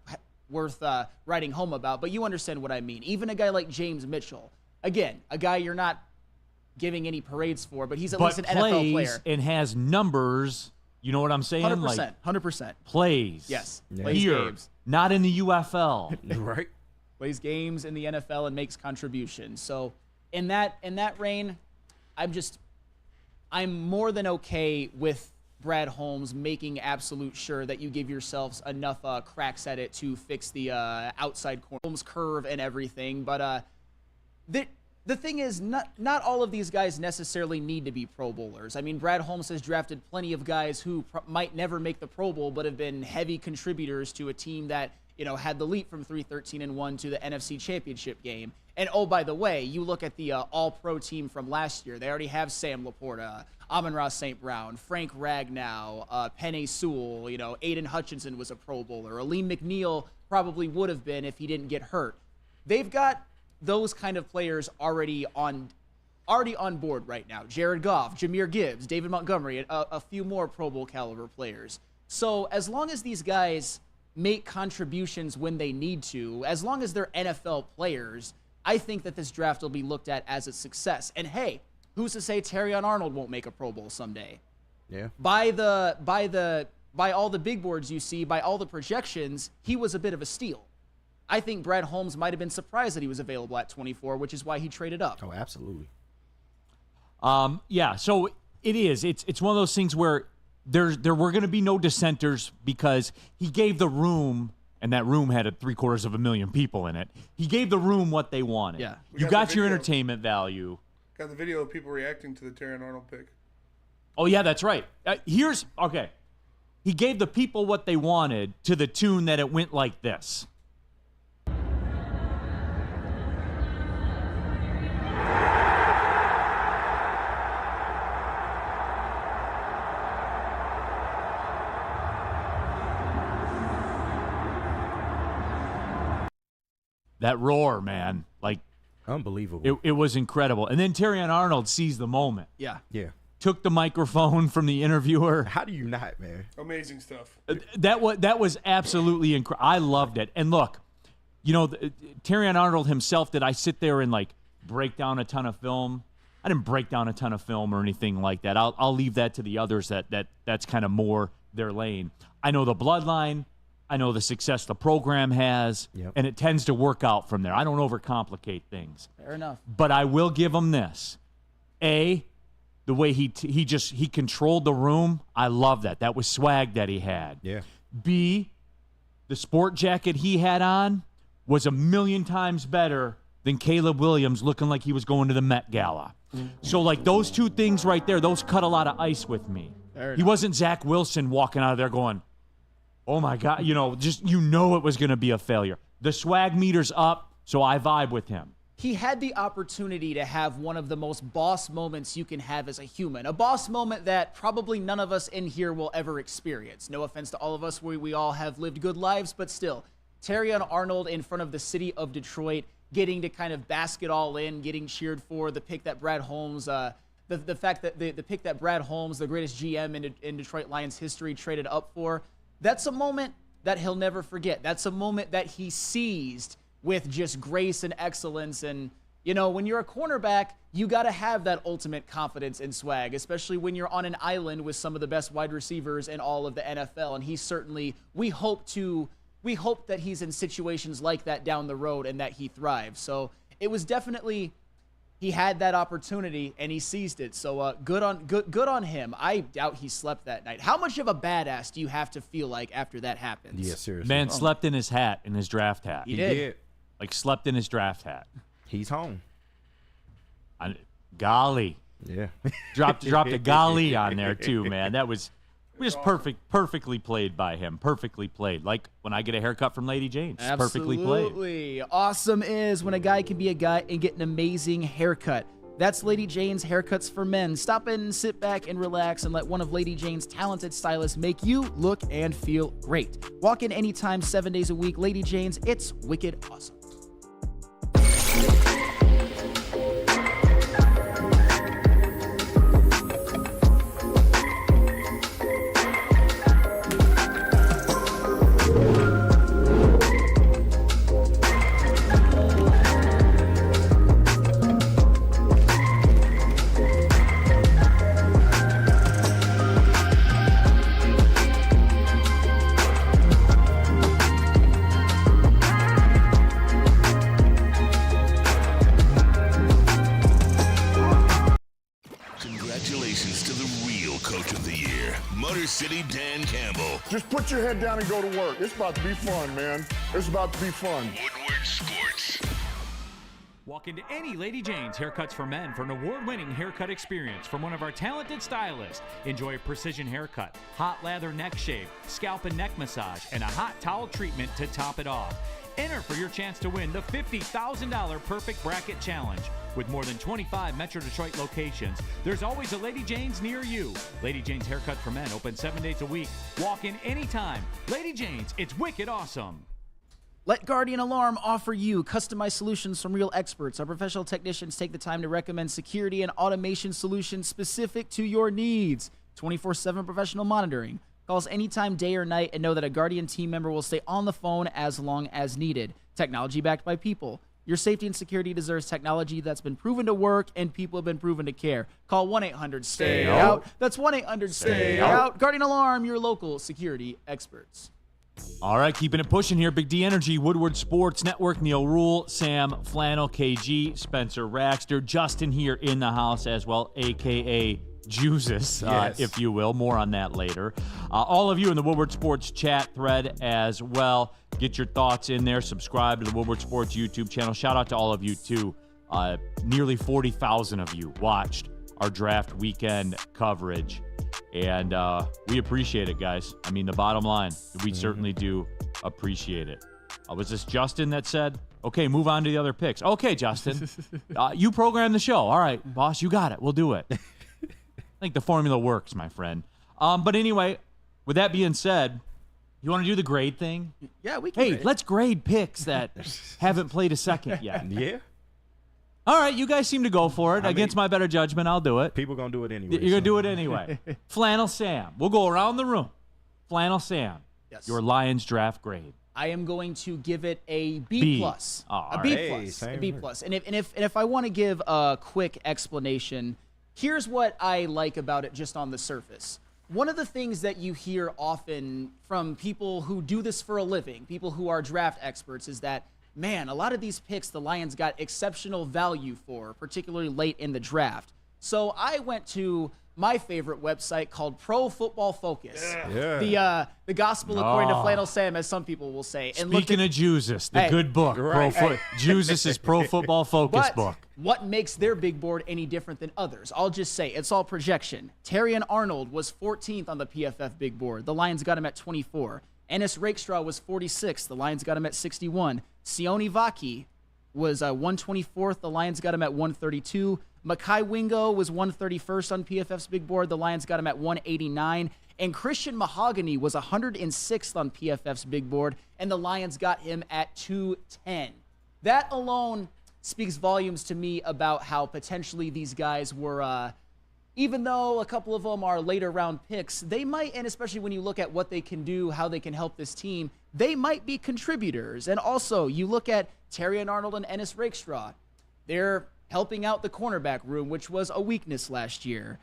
writing home about, but you understand what I mean. Even a guy like James Mitchell, again, a guy you're not giving any parades for, but he's at least an NFL player. And has numbers, you know what I'm saying? 100%. Like 100%. Plays. Yes. Yeah. Plays Here, games. not in the UFL. Right. Plays games in the NFL and makes contributions. So in that reign, I'm more than okay with Brad Holmes making absolute sure that you give yourselves enough cracks at it to fix the outside corner Holmes curve and everything. But the thing is, not all of these guys necessarily need to be Pro Bowlers. I mean, Brad Holmes has drafted plenty of guys who might never make the Pro Bowl, but have been heavy contributors to a team that, you know, had the leap from 3-13-1 to the NFC Championship game. And oh, by the way, you look at the All-Pro team from last year. They already have Sam Laporta, Amon-Ra St. Brown, Frank Ragnow, Penei Sewell. You know, Aiden Hutchinson was a Pro Bowler. Aleem McNeil probably would have been if he didn't get hurt. They've got those kind of players already on board right now. Jared Goff, Jahmyr Gibbs, David Montgomery, a few more Pro Bowl caliber players. So as long as these guys make contributions when they need to, as long as they're NFL players, I think that this draft will be looked at as a success. And hey, who's to say Terrion Arnold won't make a Pro Bowl someday? Yeah. By all the big boards you see, by all the projections, he was a bit of a steal. I think Brad Holmes might have been surprised that he was available at 24, which is why he traded up. Oh, absolutely. Yeah, so it is. It's one of those things where there were going to be no dissenters because he gave the room, and that room had 750,000 people in it. He gave the room what they wanted. Yeah. You got your entertainment value. Got the video of people reacting to the Terrion Arnold pick. Oh, yeah, that's right. Okay. He gave the people what they wanted to the tune that it went like this. That roar, man, like unbelievable. It was incredible. And then Terrion Arnold seized the moment. Yeah. Yeah. Took the microphone from the interviewer. How do you not, man? Amazing stuff. That was absolutely incredible. I loved it. And look, you know, Terrion Arnold himself, did I sit there and like break down a ton of film? I didn't break down a ton of film or anything like that. I'll leave that to the others that's kind of more their lane. I know the bloodline. I know the success the program has, and it tends to work out from there. I don't overcomplicate things. Fair enough. But I will give him this. A, the way he controlled the room, I love that. That was swag that he had. Yeah. B, the sport jacket he had on was a million times better than Caleb Williams looking like he was going to the Met Gala. So, like, those two things right there, those cut a lot of ice with me. He wasn't Zach Wilson walking out of there going, oh, my God, it was going to be a failure. The swag meter's up, so I vibe with him. He had the opportunity to have one of the most boss moments you can have as a human. A boss moment that probably none of us in here will ever experience. No offense to all of us, we all have lived good lives, but still. Terrion Arnold in front of the city of Detroit, getting to kind of bask it all in, getting cheered for the pick that Brad Holmes, the fact that the pick that Brad Holmes, the greatest GM in Detroit Lions history, traded up for. That's a moment that he'll never forget. That's a moment that he seized with just grace and excellence. And, when you're a cornerback, you got to have that ultimate confidence and swag, especially when you're on an island with some of the best wide receivers in all of the NFL. And he's certainly, we hope that he's in situations like that down the road and that he thrives. So it was definitely, he had that opportunity and he seized it. So good on him. I doubt he slept that night. How much of a badass do you have to feel like after that happens? Yeah, seriously. Man slept in his hat, in his draft hat. He did. Like, slept in his draft hat. He's home. Golly. Yeah. Dropped a golly on there, too, man. That was just perfectly played by him. Perfectly played. Like when I get a haircut from Lady Jane. Perfectly played. Absolutely. Awesome is when a guy can be a guy and get an amazing haircut. That's Lady Jane's Haircuts for Men. Stop in, sit back, and relax, and let one of Lady Jane's talented stylists make you look and feel great. Walk in anytime, 7 days a week. Lady Jane's, it's wicked awesome. City Dan Campbell. Just put your head down and go to work. It's about to be fun, man. It's about to be fun. Woodward Sports. Walk into any Lady Jane's Haircuts for Men for an award-winning haircut experience from one of our talented stylists. Enjoy a precision haircut, hot lather neck shave, scalp and neck massage, and a hot towel treatment to top it off. Enter for your chance to win the $50,000 Perfect Bracket Challenge. With more than 25 Metro Detroit locations, there's always a Lady Jane's near you. Lady Jane's Haircut for Men, open 7 days a week. Walk in anytime. Lady Jane's, it's wicked awesome. Let Guardian Alarm offer you customized solutions from real experts. Our professional technicians take the time to recommend security and automation solutions specific to your needs. 24/7 professional monitoring. Call us anytime, day or night, and know that a Guardian team member will stay on the phone as long as needed. Technology backed by people. Your safety and security deserves technology that's been proven to work and people have been proven to care. Call 1-800-STAY-OUT. That's 1-800-STAY-OUT. Guardian Alarm, your local security experts. All right, keeping it pushing here. Big D Energy, Woodward Sports Network, Neal, Ruhl, Sam, Flannel, KG, Spencer, Raxter, Justin here in the house as well, a.k.a. Jesus, Yes. if you will. More on that later. All of you in the Woodward Sports chat thread as well. Get your thoughts in there. Subscribe to the Woodward Sports YouTube channel. Shout out to all of you, too. Nearly 40,000 of you watched our draft weekend coverage. And we appreciate it, guys. I mean, the bottom line, we certainly do appreciate it. Was this Justin that said, okay, move on to the other picks? Okay, Justin. You program the show. All right, boss, you got it. We'll do it. I think the formula works, my friend. But anyway, with that being said, you want to do the grade thing? Yeah, we can. Hey, let's grade picks that haven't played a second yet. Yeah. All right, you guys seem to go for it. Against my better judgment, I'll do it. People going to do it anyway. You're going to do it anyway. Flannel Sam. We'll go around the room. Flannel Sam. Yes. Your Lions draft grade. I am going to give it a B+. A B+. And if I want to give a quick explanation, here's what I like about it just on the surface. One of the things that you hear often from people who do this for a living, people who are draft experts, is that, man, a lot of these picks the Lions got exceptional value for, particularly late in the draft. So I went to my favorite website called Pro Football Focus. The gospel according to Flannel Sam, as some people will say. And Speaking of Jesus, the good book. Jesus' Pro Football Focus book. What makes their big board any different than others? I'll just say, it's all projection. Terrion Arnold was 14th on the PFF big board. The Lions got him at 24. Ennis Rakestraw was 46th. The Lions got him at 61. Sione Vaki was 124th. The Lions got him at 132. Mekhi Wingo was 131st on PFF's big board. The Lions got him at 189. And Christian Mahogany was 106th on PFF's big board, and the Lions got him at 210. That alone speaks volumes to me about how potentially these guys were, even though a couple of them are later round picks, they might, and especially when you look at what they can do, how they can help this team, they might be contributors. And also, you look at Terrion Arnold and Ennis Rakestraw. They're helping out the cornerback room, which was a weakness last year.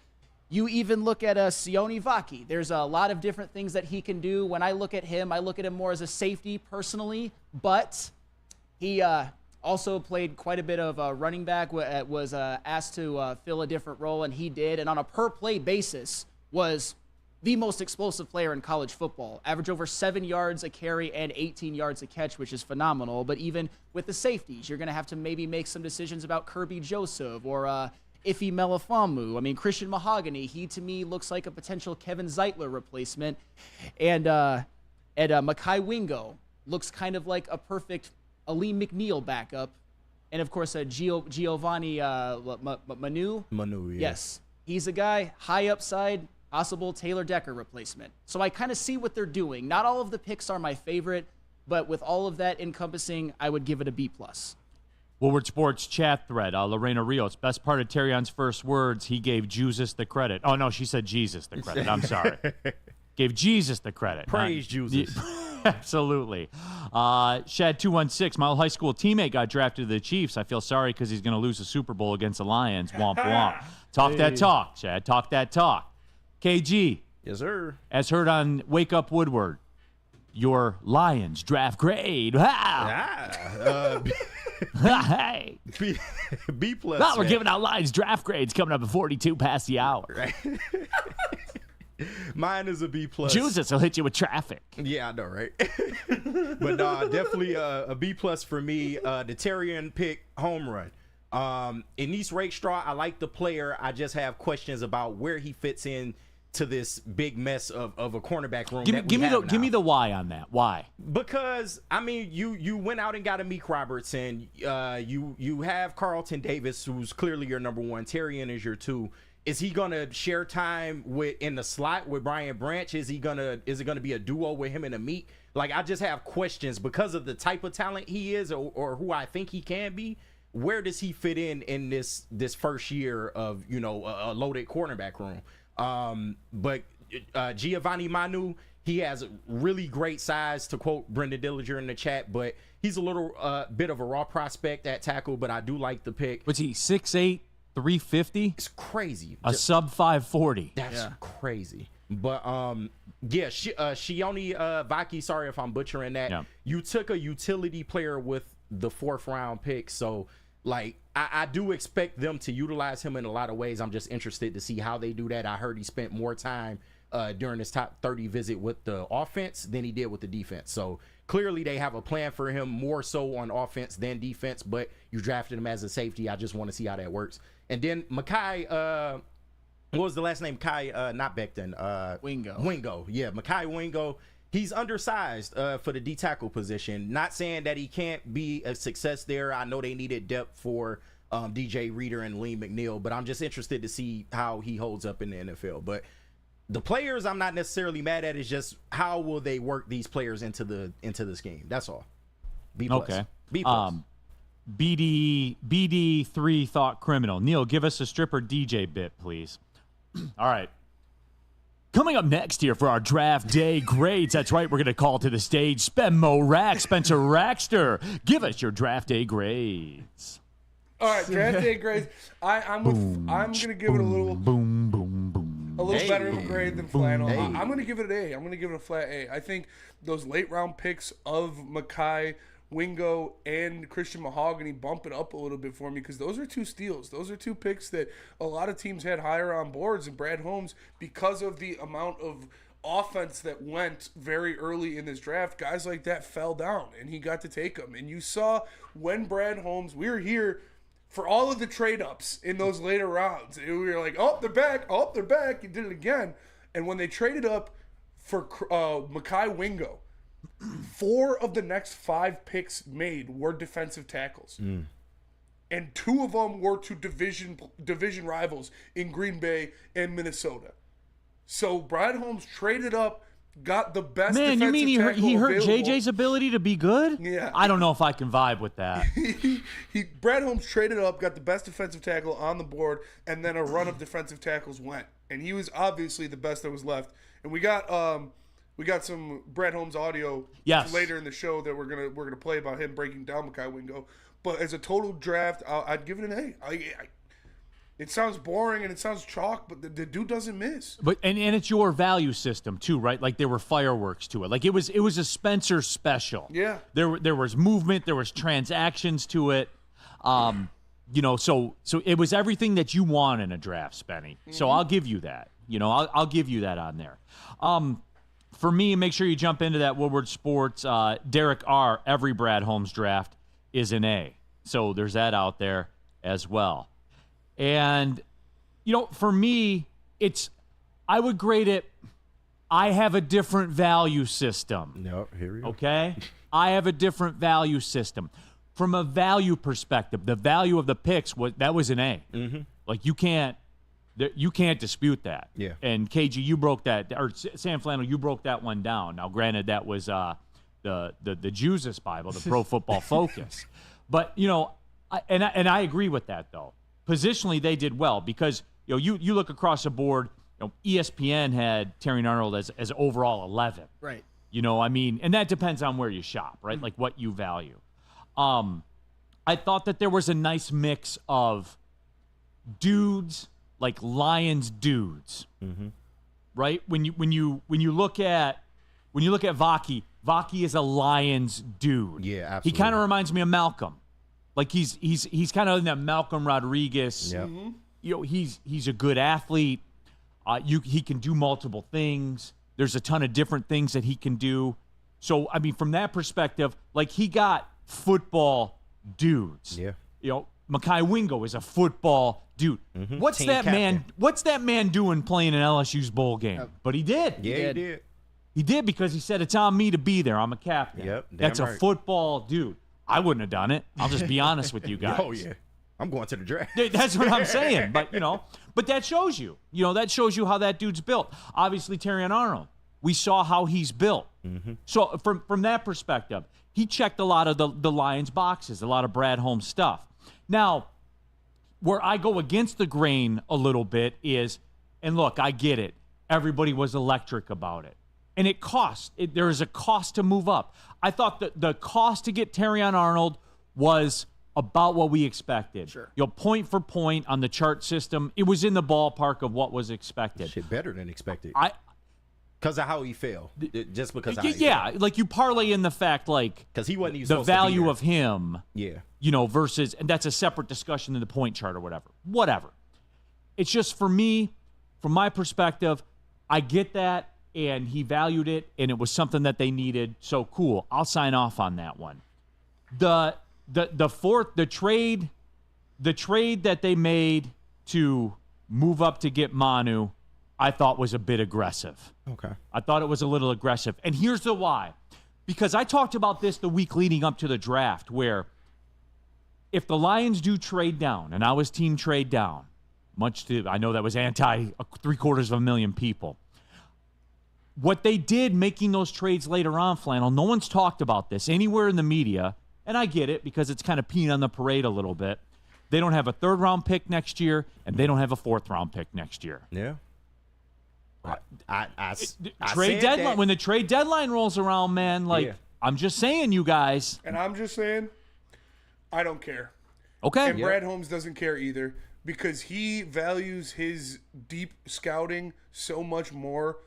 You even look at Sione Vaki. There's a lot of different things that he can do. When I look at him more as a safety personally, but he also played quite a bit of running back, was asked to fill a different role, and he did. And on a per-play basis was the most explosive player in college football. Average over 7 yards a carry and 18 yards a catch, which is phenomenal. But even with the safeties, you're going to have to maybe make some decisions about Kirby Joseph or Ife Melifonwu. I mean, Christian Mahogany, he to me looks like a potential Kevin Zeitler replacement. And Mekhi Wingo looks kind of like a perfect Aleem McNeil backup. And, of course, Giovanni Manu. Manu, yeah. Yes. He's a guy, high upside, possible Taylor Decker replacement. So I kind of see what they're doing. Not all of the picks are my favorite, but with all of that encompassing, I would give it a B+. Woodward Sports chat thread. Lorena Rios, best part of Terrion's first words, he gave Jesus the credit. Oh, no, she said Jesus the credit. I'm sorry. Gave Jesus the credit. Praise Jesus. Absolutely. Shad216, my old high school teammate got drafted to the Chiefs. I feel sorry because he's going to lose a Super Bowl against the Lions. Womp womp. Talk that talk, Shad. Talk that talk. KG. Yes, sir. As heard on Wake Up Woodward, your Lions draft grade. Hey. B+. Now we're giving out Lions draft grades coming up at 42 past the hour. Right. Mine is a B+. Jesus will hit you with traffic. Yeah, I know, right? But definitely a B+ for me. The Terrion pick, home run. Ennis Rakestraw, I like the player. I just have questions about where he fits in to this big mess of a cornerback room. Give me the why on that. Why? Because I mean, you went out and got a Meek Robertson. You have Carlton Davis, who's clearly your number one. Terrion is your two. Is he gonna share time in the slot with Brian Branch? Is it gonna be a duo with him and a Meek? Like, I just have questions because of the type of talent he is, or who I think he can be. Where does he fit in this first year of a loaded cornerback room? But Giovanni Manu, he has really great size, to quote Brendan Dillinger in the chat, but he's a little bit of a raw prospect at tackle, but I do like the pick. What's he, 6'8", 350? It's crazy. A sub 540. That's crazy. But Shione Vaki, sorry if I'm butchering that. Yeah. You took a utility player with the 4th round pick, so like I do expect them to utilize him in a lot of ways. I'm just interested to see how they do that. I heard he spent more time during his top 30 visit with the offense than he did with the defense. So clearly they have a plan for him, more so on offense than defense, but you drafted him as a safety. I just want to see how that works. And then Mekhi, what was the last name? Not Becton. Wingo. Yeah, Mekhi Wingo. He's undersized for the D-tackle position. Not saying that he can't be a success there. I know they needed depth for DJ Reader and Aleem McNeil, but I'm just interested to see how he holds up in the NFL. But the players I'm not necessarily mad at. Is just how will they work these players into the scheme. That's all. B+. Okay. B+. BD3 thought criminal. Neal, give us a stripper DJ bit, please. All right. Coming up next here for our draft day grades. That's right, we're going to call to the stage Spencer Rackster. Give us your draft day grades. All right, draft day grades. I'm going to give it a little better of a grade than Flannel. I'm going to give it an A. I'm going to give it a flat A. I think those late round picks of Mekhi Wingo and Christian Mahogany bump it up a little bit for me because those are two steals. Those are two picks that a lot of teams had higher on boards than Brad Holmes because of the amount of offense that went very early in this draft. Guys like that fell down, and he got to take them. And you saw when Brad Holmes, we were here for all of the trade-ups in those later rounds. And we were like, oh, they're back. Oh, they're back. He did it again. And when they traded up for Mekhi Wingo, 4 of the next 5 picks made were defensive tackles. And 2 of them were to division rivals in Green Bay and Minnesota. So Brad Holmes traded up, got the best defensive tackle he hurt available. JJ's ability to be good? Yeah. I don't know if I can vibe with that. Brad Holmes traded up, got the best defensive tackle on the board, and then a run of defensive tackles went. And he was obviously the best that was left. And we got some Brad Holmes audio later in the show that we're gonna play about him breaking down Mekhi Wingo. But as a total draft, I'd give it an A. It sounds boring and it sounds chalk, but the dude doesn't miss. But and it's your value system too, right? Like there were fireworks to it. Like it was a Spencer special. Yeah. There was movement, there was transactions to it. So it was everything that you want in a draft, Spenny. So I'll give you that. I'll give you that on there. For me, make sure you jump into that Woodward Sports. Derek R., every Brad Holmes draft is an A. So there's that out there as well. And, for me, I would grade it, I have a different value system. No, here we go. Okay? I have a different value system. From a value perspective, the value of the picks, was an A. Mm-hmm. Like, you can't dispute that. Yeah. And KG, you broke that, or Sam Flannel, you broke that one down. Now, granted, that was the Jesus Bible, the Pro Football Focus. But, I agree with that, though. Positionally, they did well because, you look across the board, ESPN had Terry Arnold as overall 11. Right. And that depends on where you shop, right? Like what you value. I thought that there was a nice mix of dudes, like Lions dudes, right? When you look at Vaki is a Lions dude. Yeah, absolutely. He kind of reminds me of Malcolm. Like he's kind of in that Malcolm Rodriguez. Yep. He's a good athlete. He can do multiple things. There's a ton of different things that he can do. So from that perspective, like he got football dudes. Yeah. Mekhi Wingo is a football dude. Mm-hmm. What's Team that captain. man? What's that man doing playing in LSU's bowl game? But he did. Yeah, he did. He did because he said it's on me to be there. I'm a captain. Yep. Damn That's a right. football dude. I wouldn't have done it. I'll just be honest with you guys. Oh yeah. I'm going to the draft. That's what I'm saying. But but that shows you. That shows you how that dude's built. Obviously, Terry Arnold. We saw how he's built. Mm-hmm. So from that perspective, he checked a lot of the Lions boxes, a lot of Brad Holmes stuff. Now, where I go against the grain a little bit is, and look, I get it. Everybody was electric about it. And it cost. There is a cost to move up. I thought that the cost to get Terrion Arnold was about what we expected. Sure. Point for point on the chart system, it was in the ballpark of what was expected. Shit, better than expected. Because of how he fell. Just because of how he Yeah, fell. like you parlay in the fact, like, because he wasn't even the supposed to be value there. of him, Yeah. versus, and that's a separate discussion than the point chart or whatever. It's just for me, from my perspective, I get that, and he valued it, and it was something that they needed. So cool, I'll sign off on that one. The trade that they made to move up to get Manu, I thought was a bit aggressive. Okay. I thought it was a little aggressive. And here's the why. Because I talked about this the week leading up to the draft, where if the Lions do trade down, and I was team trade down, I know that was anti 750,000 people. What they did making those trades later on, Flannel, no one's talked about this anywhere in the media, and I get it because it's kind of peeing on the parade a little bit. They don't have a 3rd-round pick next year, and they don't have a 4th-round pick next year. Yeah. Trade deadline. When the trade deadline rolls around, man, I'm just saying, you guys. And I'm just saying, I don't care. Okay. And Brad Holmes doesn't care either because he values his deep scouting so much more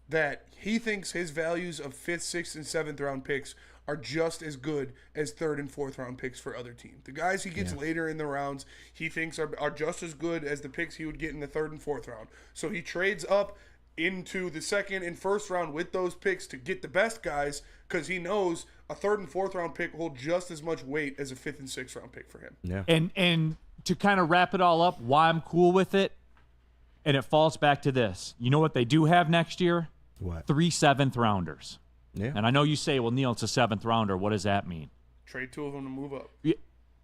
that he thinks his values of 5th, 6th, and 7th round picks are just as good as 3rd and 4th round picks for other teams. The guys he gets later in the rounds, he thinks are just as good as the picks he would get in the 3rd and 4th round. So he trades up into the 2nd and 1st round with those picks to get the best guys because he knows a 3rd and 4th round pick hold just as much weight as a 5th and 6th round pick for him. Yeah. And to kind of wrap it all up, why I'm cool with it, and it falls back to this. You know what they do have next year? What? 3 7th rounders. Yeah. And I know you say, well, Neal, it's a 7th rounder. What does that mean? Trade 2 of them to move up.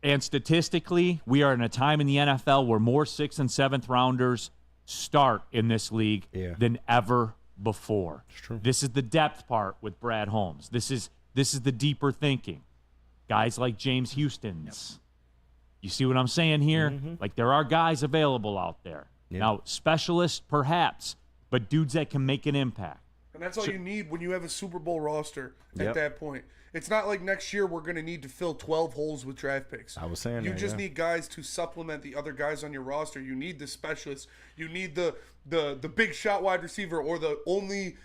And statistically, we are in a time in the NFL where more 6th and 7th rounders start in this league than ever before. It's true. This is the depth part with Brad Holmes. This is the deeper thinking. Guys like James Houston's. You see what I'm saying here? Mm-hmm. Like, there are guys available out there. Yep. Now, specialists perhaps, but dudes that can make an impact. And that's all you need when you have a Super Bowl roster at that point. It's not like next year we're going to need to fill 12 holes with draft picks. I was saying you that, just need guys to supplement the other guys on your roster. You need the specialists. You need the big shot wide receiver or the only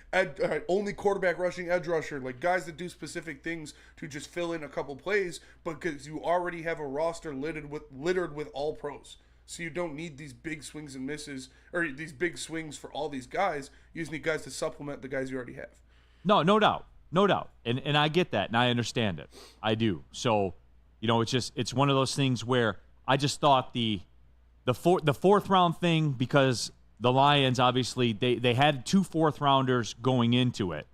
quarterback rushing edge rusher, like guys that do specific things to just fill in a couple plays, because you already have a roster littered with all pros. So you don't need these big swings and misses or these big swings for all these guys. You just need guys to supplement the guys you already have. No doubt. No doubt. And I get that, and I understand it. I do. So, it's one of those things where I just thought the 4th round thing, because the Lions, obviously, they had 2 4th rounders going into it,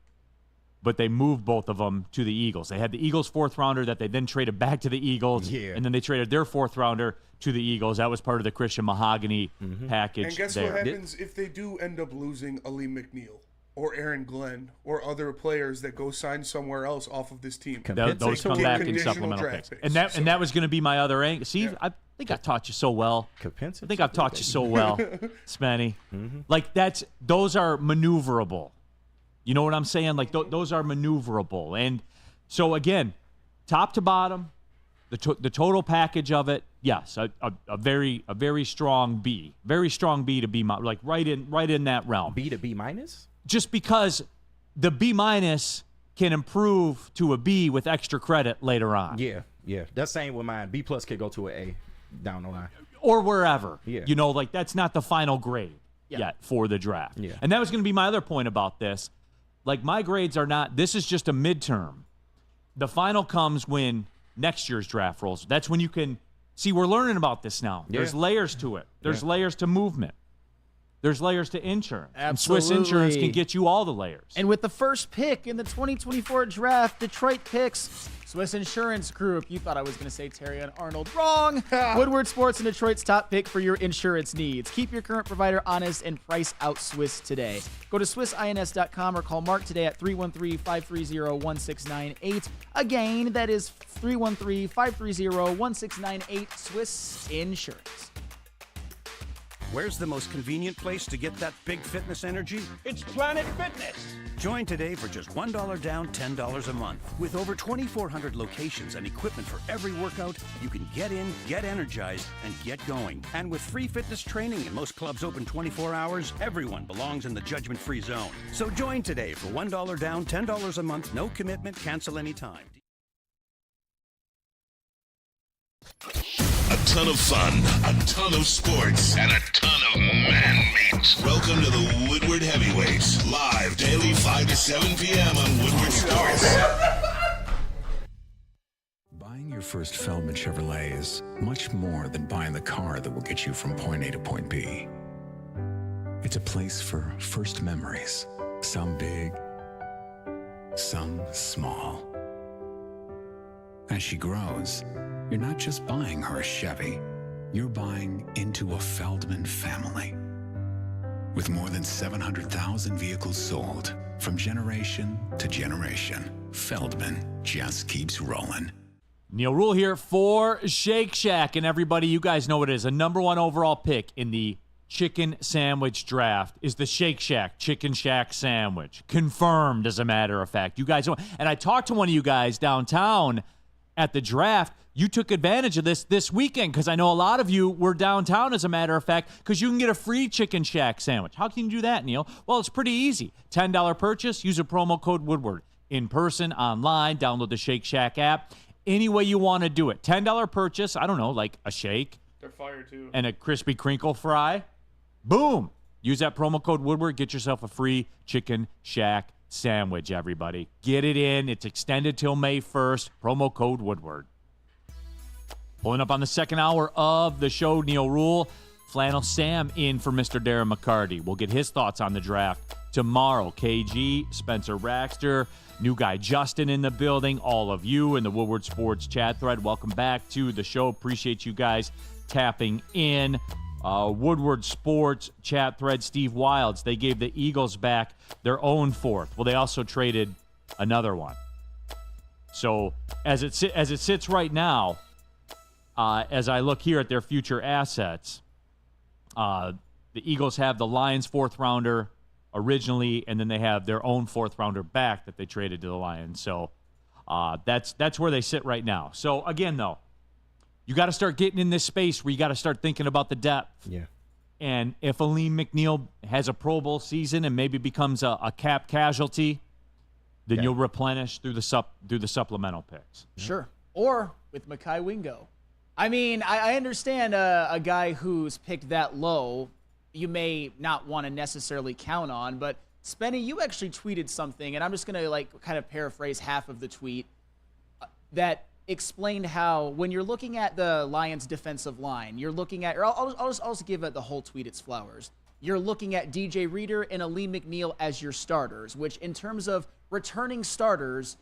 but they moved both of them to the Eagles. They had the Eagles' 4th rounder that they then traded back to the Eagles, and then they traded their 4th rounder to the Eagles. That was part of the Christian Mahogany package. And guess there. what happens if they do end up losing Ali McNeil or Aaron Glenn or other players that go sign somewhere else off of this team? Those come back in supplemental picks. And that was going to be my other angle. See, I think I taught you so well. I think I've taught you so well, Spenny. Like, those are maneuverable. You know what I'm saying? Like, those are maneuverable. And so, again, top to bottom, the total package of it, yes, a very strong B. Very strong B to B, like right in that realm. B to B minus? Just because the B minus can improve to a B with extra credit later on. Yeah. That's same with mine. B plus could go to an A down the line. Or wherever. Yeah. Like, that's not the final grade yet for the draft. Yeah. And that was going to be my other point about this. Like, my grades are not, this is just a midterm. The final comes when next year's draft rolls. That's when you can see, we're learning about this now. Yeah. There's layers to it. There's layers to movement. There's layers to insurance. Absolutely. And Swiss Insurance can get you all the layers. And with the first pick in the 2024 draft, Detroit picks Swiss Insurance Group. You thought I was going to say Terry and Arnold. Wrong. Woodward Sports and Detroit's top pick for your insurance needs. Keep your current provider honest and price out Swiss today. Go to SwissINS.com or call Mark today at 313-530-1698. Again, that is 313-530-1698. Swiss Insurance. Where's the most convenient place to get that big fitness energy? It's Planet Fitness. Join today for just $1 down, $10 a month. With over 2,400 locations and equipment for every workout, you can get in, get energized, and get going. And with free fitness training and most clubs open 24 hours, everyone belongs in the judgment-free zone. So join today for $1 down, $10 a month, no commitment, cancel anytime. A ton of fun, a ton of sports, and a ton of man meat. Welcome to the Woodward Heavyweights, live daily 5 to 7 p.m. on Woodward Sports. Buying your first Feldman Chevrolet is much more than buying the car that will get you from point A to point B. It's a place for first memories, some big, some small. As she grows, you're not just buying her a Chevy, you're buying into a Feldman family. With more than 700,000 vehicles sold, from generation to generation, Feldman just keeps rolling. Neal Ruhl here for Shake Shack. And everybody, you guys know what it is. A #1 overall pick in the chicken sandwich draft is the Shake Shack Chicken Shack sandwich. Confirmed, as a matter of fact. You guys, and I talked to one of you guys downtown at the draft. You took advantage of this weekend because I know a lot of you were downtown, as a matter of fact, because you can get a free Chicken Shack sandwich. How can you do that, Neal? Well, it's pretty easy. $10 purchase, use a promo code Woodward. In person, online, download the Shake Shack app. Any way you want to do it. $10 purchase, I don't know, like a shake. They're fire, too. And a crispy crinkle fry. Boom. Use that promo code Woodward. Get yourself a free Chicken Shack sandwich, everybody. Get it in. It's extended till May 1st. Promo code Woodward. Pulling up on the second hour of the show, Neal Ruhl. Flannel Sam in for Mr. Darren McCarty. We'll get his thoughts on the draft tomorrow. KG, Spencer Raxter, new guy Justin in the building, all of you in the Woodward Sports chat thread. Welcome back to the show. Appreciate you guys tapping in. Woodward Sports chat thread, Steve Wilds, they gave the Eagles back their own fourth. Well, they also traded another one. So as it sits right now, as I look here at their future assets, the Eagles have the Lions' fourth rounder originally, and then they have their own fourth rounder back that they traded to the Lions. So that's where they sit right now. So again, though, you got to start getting in this space where you got to start thinking about the depth. Yeah. And if Aleem McNeil has a Pro Bowl season and maybe becomes a cap casualty, then you'll replenish through the supplemental picks. Sure. Or with Mekhi Wingo. I mean, I understand a guy who's picked that low, you may not want to necessarily count on, but Spenny, you actually tweeted something, and I'm just going to kind of paraphrase half of the tweet that explained how when you're looking at the Lions defensive line, you're looking at, or I'll just give it the whole tweet its flowers. You're looking at DJ Reader and Aleem McNeil as your starters, which in terms of returning starters,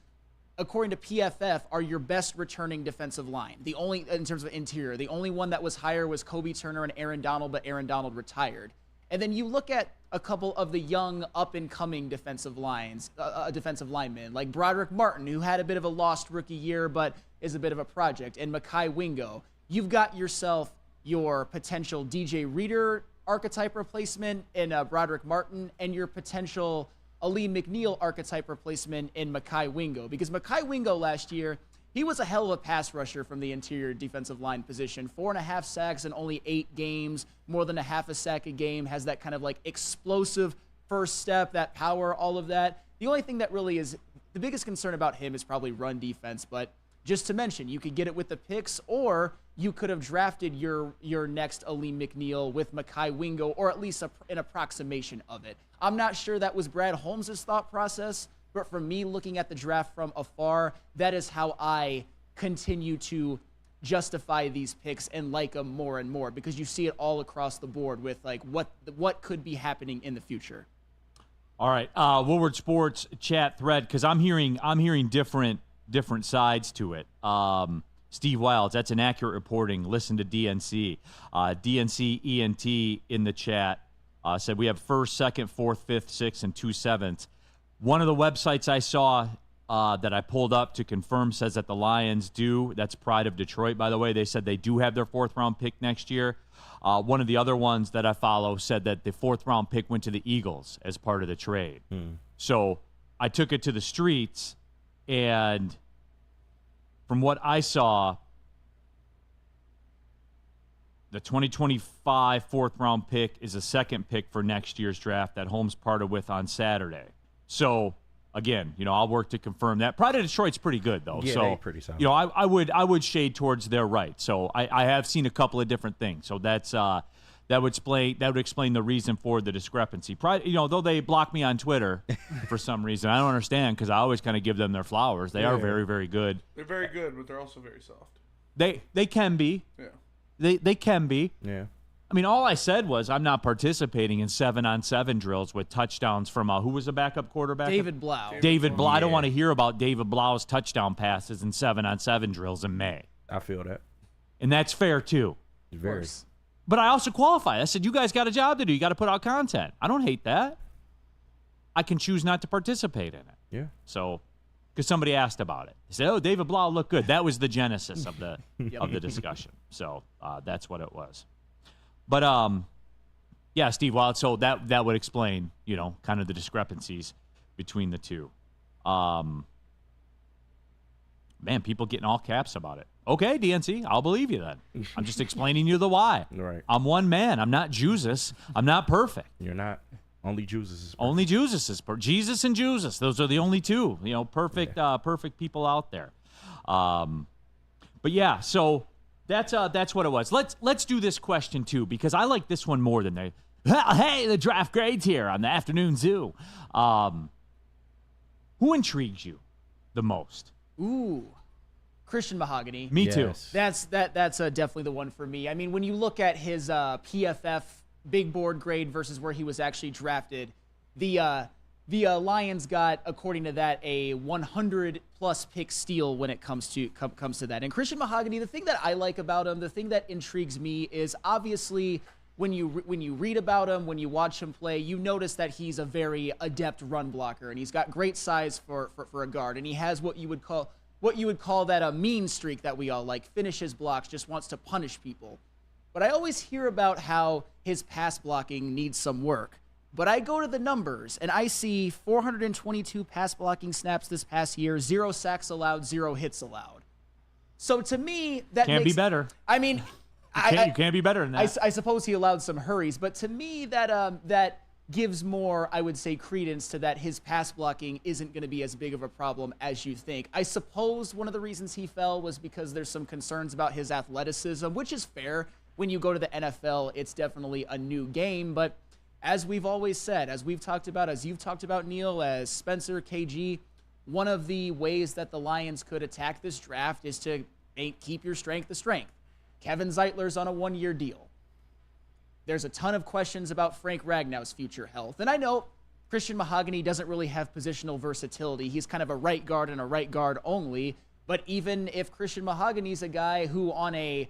according to PFF, are your best returning defensive line. The only, in terms of interior, the only one that was higher was Kobe Turner and Aaron Donald, but Aaron Donald retired. And then you look at a couple of the young up-and-coming defensive linemen, like Broderick Martin, who had a bit of a lost rookie year, but is a bit of a project, and Mekhi Wingo. You've got yourself your potential DJ Reader archetype replacement in Broderick Martin, and your potential Aleem McNeil archetype replacement in Mekhi Wingo. Because Mekhi Wingo last year, he was a hell of a pass rusher from the interior defensive line position. 4.5 sacks in only 8 games, more than a half a sack a game, has that kind of explosive first step, that power, all of that. The only thing that really is the biggest concern about him is probably run defense, but just to mention, you could get it with the picks, or you could have drafted your next Aleem McNeil with Mekhi Wingo, or at least an approximation of it. I'm not sure that was Brad Holmes' thought process, but for me, looking at the draft from afar, that is how I continue to justify these picks and like them more and more, because you see it all across the board with what could be happening in the future. All right, Woodward Sports chat thread, because I'm hearing different sides to it. Steve Wilds, that's an accurate reporting. Listen to DNC. DNC ENT in the chat said we have first, second, fourth, fifth, sixth, and 2 7ths. One of the websites I saw that I pulled up to confirm says that the Lions do. That's Pride of Detroit, by the way. They said they do have their 4th-round pick next year. One of the other ones that I follow said that the 4th-round pick went to the Eagles as part of the trade. So I took it to the streets, and from what I saw, the 2025 4th-round pick is a second pick for next year's draft that Holmes parted with on Saturday. So, again, I'll work to confirm that. Pride of Detroit's pretty good, though. Yeah, so, pretty solid. I would shade towards their right. So I have seen a couple of different things. So that's that would explain the reason for the discrepancy. Pride, though they block me on Twitter for some reason, I don't understand, because I always kind of give them their flowers. They are very, very good. They're very good, but they're also very soft. They can be. Yeah. They can be. Yeah. I mean, all I said was I'm not participating in 7-on-7 drills with touchdowns from who was the backup quarterback? David Blau. David Blau. I don't want to hear about David Blau's touchdown passes in 7-on-7 drills in May. I feel that. And that's fair, too. Very. But I also qualified. I said, you guys got a job to do. You got to put out content. I don't hate that. I can choose not to participate in it. Yeah. So, because somebody asked about it. They said, David Blau looked good. That was the genesis of the of the discussion. So, that's what it was. But Yeah, Steve Wild. So that would explain, kind of the discrepancies between the two. Man, people getting all caps about it. Okay, DNC, I'll believe you then. I'm just explaining you the why. Right. I'm one man. I'm not Jesus. I'm not perfect. You're not. Only Jesus is perfect. Only Jesus is perfect. Jesus and Jesus. Those are the only two, perfect people out there. But yeah, so that's what it was. Let's do this question too, because I like this one more than they. Hey, the draft grades here on the afternoon zoo. Who intrigues you the most? Ooh, Christian Mahogany. Me too. That's definitely the one for me. I mean, when you look at his PFF big board grade versus where he was actually drafted, the Lions got, according to that, a 100-plus pick steal when it comes to that. And Christian Mahogany, the thing that I like about him, the thing that intrigues me is obviously when you read about him, when you watch him play, you notice that he's a very adept run blocker, and he's got great size for a guard, and he has what you would call that a mean streak that we all like, finishes blocks, just wants to punish people. But I always hear about how his pass blocking needs some work. But I go to the numbers, and I see 422 pass blocking snaps this past year, 0 sacks allowed, 0 hits allowed. So to me, that can't be better. I mean, you can't be better than that. I suppose he allowed some hurries, but to me, that gives more, I would say, credence to that his pass blocking isn't going to be as big of a problem as you think. I suppose one of the reasons he fell was because there's some concerns about his athleticism, which is fair. When you go to the NFL, it's definitely a new game, but as we've always said, as we've talked about, as you've talked about, Neal, as Spencer, KG, one of the ways that the Lions could attack this draft is to keep your strength the strength. Kevin Zeitler's on a 1-year deal. There's a ton of questions about Frank Ragnow's future health. And I know Christian Mahogany doesn't really have positional versatility. He's kind of a right guard and a right guard only. But even if Christian Mahogany's a guy who on a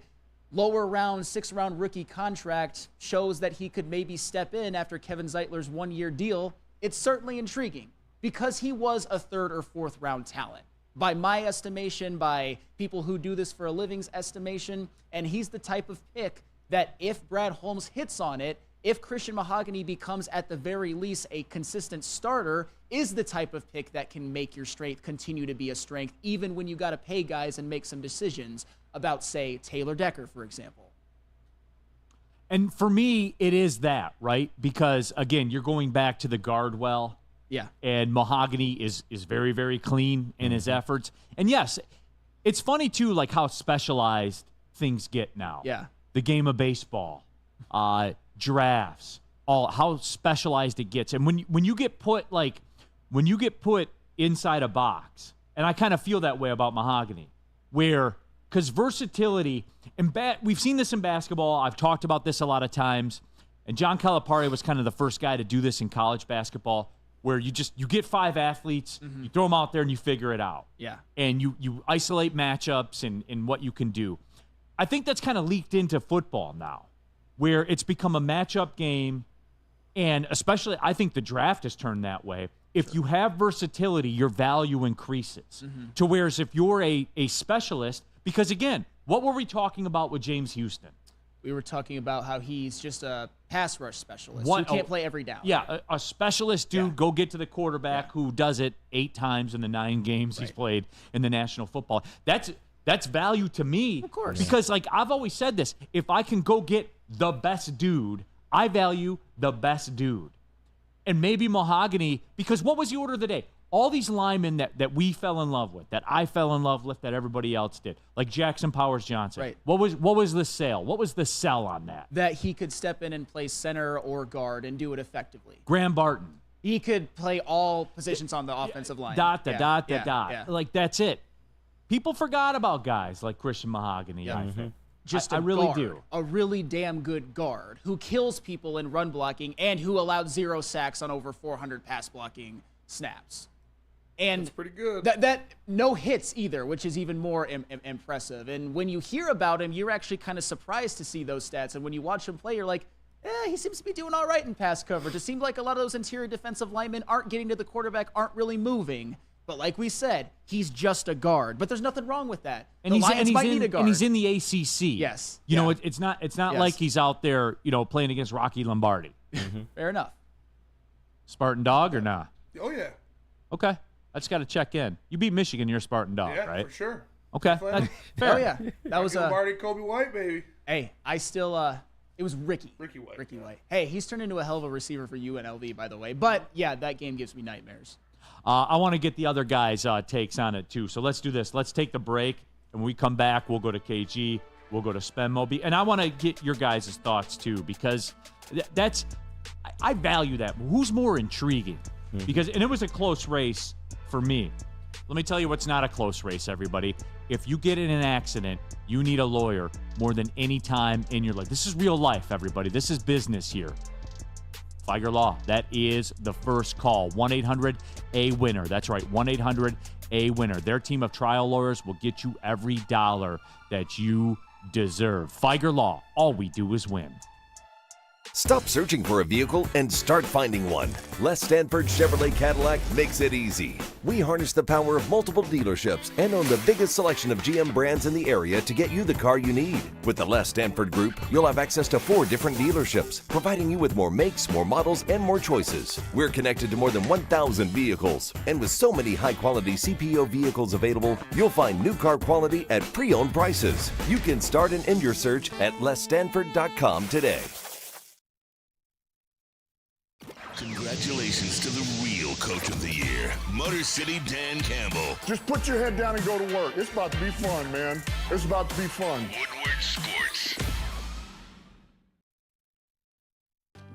lower round, 6th-round rookie contract shows that he could maybe step in after Kevin Zeitler's 1-year deal, it's certainly intriguing because he was a 3rd or 4th round talent. By my estimation, by people who do this for a living's estimation, and he's the type of pick that if Brad Holmes hits on it, if Christian Mahogany becomes at the very least a consistent starter, is the type of pick that can make your strength continue to be a strength, even when you got to pay guys and make some decisions about, say, Taylor Decker, for example. And for me, it is that, right? Because, again, you're going back to the guard well. Yeah. And Mahogany is very, very clean in his efforts. And, yes, it's funny, too, like how specialized things get now. Yeah. The game of baseball, drafts, how specialized it gets. And when you get put inside a box, and I kind of feel that way about Mahogany, because versatility, and we've seen this in basketball. I've talked about this a lot of times. And John Calipari was kind of the first guy to do this in college basketball, where you get 5 athletes, you throw them out there, and you figure it out. Yeah. And you isolate matchups and what you can do. I think that's kind of leaked into football now, where it's become a matchup game, and especially I think the draft has turned that way. If you have versatility, your value increases. To whereas if you're a specialist, because again, what were we talking about with James Houston? We were talking about how he's just a pass rush specialist who can't play every down. Yeah, a specialist dude, go get to the quarterback who does it 8 times in the 9 games he's played in the National Football. That's value to me. Of course. Because, like, I've always said this. If I can go get the best dude, I value the best dude. And maybe Mahogany, because what was the order of the day? All these linemen that we fell in love with, that I fell in love with, that everybody else did, like Jackson Powers Johnson. Right. What was the sale? What was the sell on that? That he could step in and play center or guard and do it effectively. Graham Barton. He could play all positions on the offensive line. Dot. Yeah. Like, that's it. People forgot about guys like Christian Mahogany, I think. Just I really guard, do. A really damn good guard who kills people in run blocking and who allowed 0 sacks on over 400 pass blocking snaps. And that's pretty good. That no hits either, which is even more impressive. And when you hear about him, you're actually kind of surprised to see those stats. And when you watch him play, you're like, he seems to be doing all right in pass coverage. It seems like a lot of those interior defensive linemen aren't getting to the quarterback, aren't really moving. But like we said, he's just a guard. But there's nothing wrong with that. And the Lions might need a guard. And he's in the ACC. Yes. You know, it's not like he's out there, playing against Rocky Lombardi. Fair enough. Spartan Dog or nah? Oh, yeah. Okay. I just got to check in. You beat Michigan, you're a Spartan Dog, Yeah, right? for sure. Okay. Fair. Oh, yeah. That was Lombardi, Kobe White, baby. Hey, I still it was Ricky White. Ricky White. Hey, he's turned into a hell of a receiver for UNLV, by the way. But yeah, that game gives me nightmares. I want to get the other guys' takes on it too. So let's do this. Let's take the break, and when we come back, we'll go to KG, we'll go to Spenmo, and I want to get your guys' thoughts too, because I value that. Who's more intriguing? Because it was a close race for me. Let me tell you what's not a close race, everybody. If you get in an accident, you need a lawyer more than any time in your life. This is real life, everybody. This is business here. Feiger Law, that is the first call. 1-800-A-WINNER. That's right, 1-800-A-WINNER. Their team of trial lawyers will get you every dollar that you deserve. Feiger Law, all we do is win. Stop searching for a vehicle and start finding one. Les Stanford Chevrolet Cadillac makes it easy. We harness the power of multiple dealerships and own the biggest selection of GM brands in the area to get you the car you need. With the Les Stanford Group, you'll have access to 4 different dealerships, providing you with more makes, more models, and more choices. We're connected to more than 1,000 vehicles. And with so many high-quality CPO vehicles available, you'll find new car quality at pre-owned prices. You can start and end your search at lesstanford.com today. Congratulations to the real Coach of the Year, Motor City Dan Campbell. Just put your head down and go to work. It's about to be fun, man. It's about to be fun. Woodward Sports.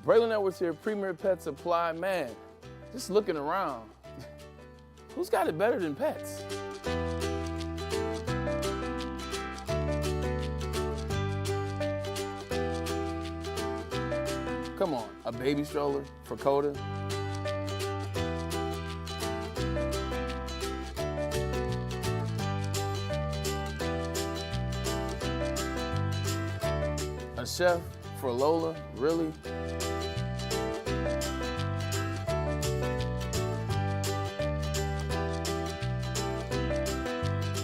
Braylon Edwards here, Premier Pet Supply. Man, just looking around, who's got it better than pets? Come on, a baby stroller for Coda? A chef for Lola? Really?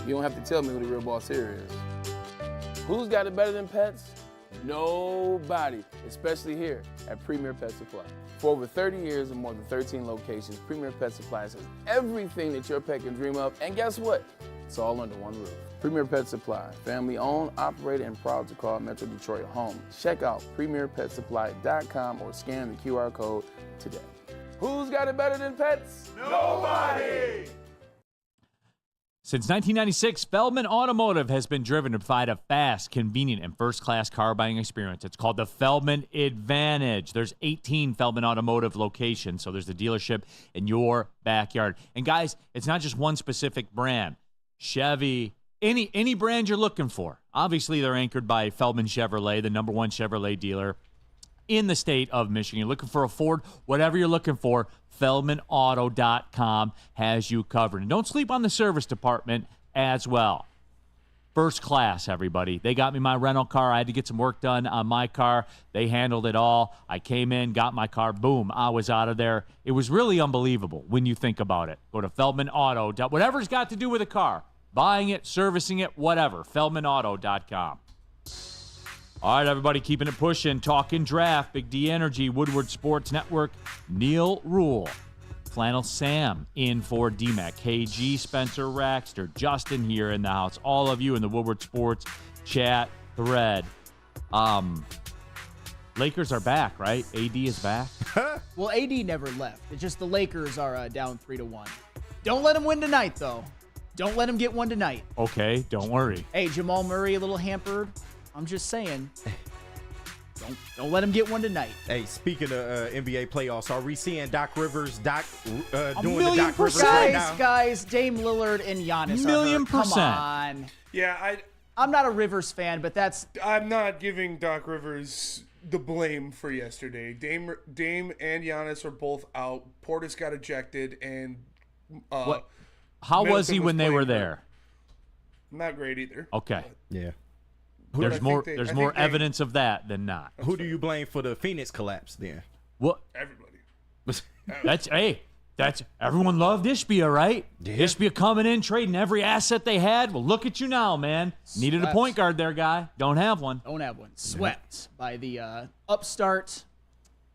You don't have to tell me who the real boss here is. Who's got it better than pets? Nobody, especially here at Premier Pet Supply. For over 30 years and more than 13 locations, Premier Pet Supply has everything that your pet can dream of, and guess what? It's all under one roof. Premier Pet Supply, family owned, operated, and proud to call Metro Detroit home. Check out premierpetsupply.com or scan the QR code today. Who's got it better than pets? Nobody! Since 1996, Feldman Automotive has been driven to provide a fast, convenient, and first-class car buying experience. It's called the Feldman Advantage. There's 18 Feldman Automotive locations, so there's the dealership in your backyard. And guys, it's not just one specific brand. Chevy, any brand you're looking for. Obviously, they're anchored by Feldman Chevrolet, the #1 Chevrolet dealer in the state of Michigan. You're looking for a Ford, whatever you're looking for, FeldmanAuto.com has you covered. And don't sleep on the service department as well. First class, everybody. They got me my rental car. I had to get some work done on my car. They handled it all. I came in, got my car, boom, I was out of there. It was really unbelievable when you think about it. Go to FeldmanAuto. Whatever's got to do with a car, buying it, servicing it, whatever, FeldmanAuto.com. All right, everybody, keeping it pushing. Talking draft, Big D Energy, Woodward Sports Network, Neal, Ruhl, Flannel Sam in for DMAC, KG, Spencer Raxter, Justin here in the house, all of you in the Woodward Sports chat thread. Lakers are back, right? AD is back. Well, AD never left. It's just the Lakers are down 3-1. Don't let them win tonight, though. Don't let them get one tonight. Okay, don't worry. Hey, Jamal Murray a little hampered. I'm just saying, don't let him get one tonight. Hey, speaking of NBA playoffs, are we seeing Doc Rivers doing the Doc Rivers right now? Guys, Dame Lillard and Giannis $1,000,000%. Come on. Yeah, I'm not a Rivers fan, but I'm not giving Doc Rivers the blame for yesterday. Dame and Giannis are both out. Portis got ejected, and how was he when they were there? Not great either. Okay. Yeah. There's more evidence of that than not. Who do you blame for the Phoenix collapse then? What? Everybody. That's Everyone loved Ishbia, right? Yeah. Ishbia coming in, trading every asset they had. Well, look at you now, man. Needed a point guard there, guy. Don't have one. Swept by the upstart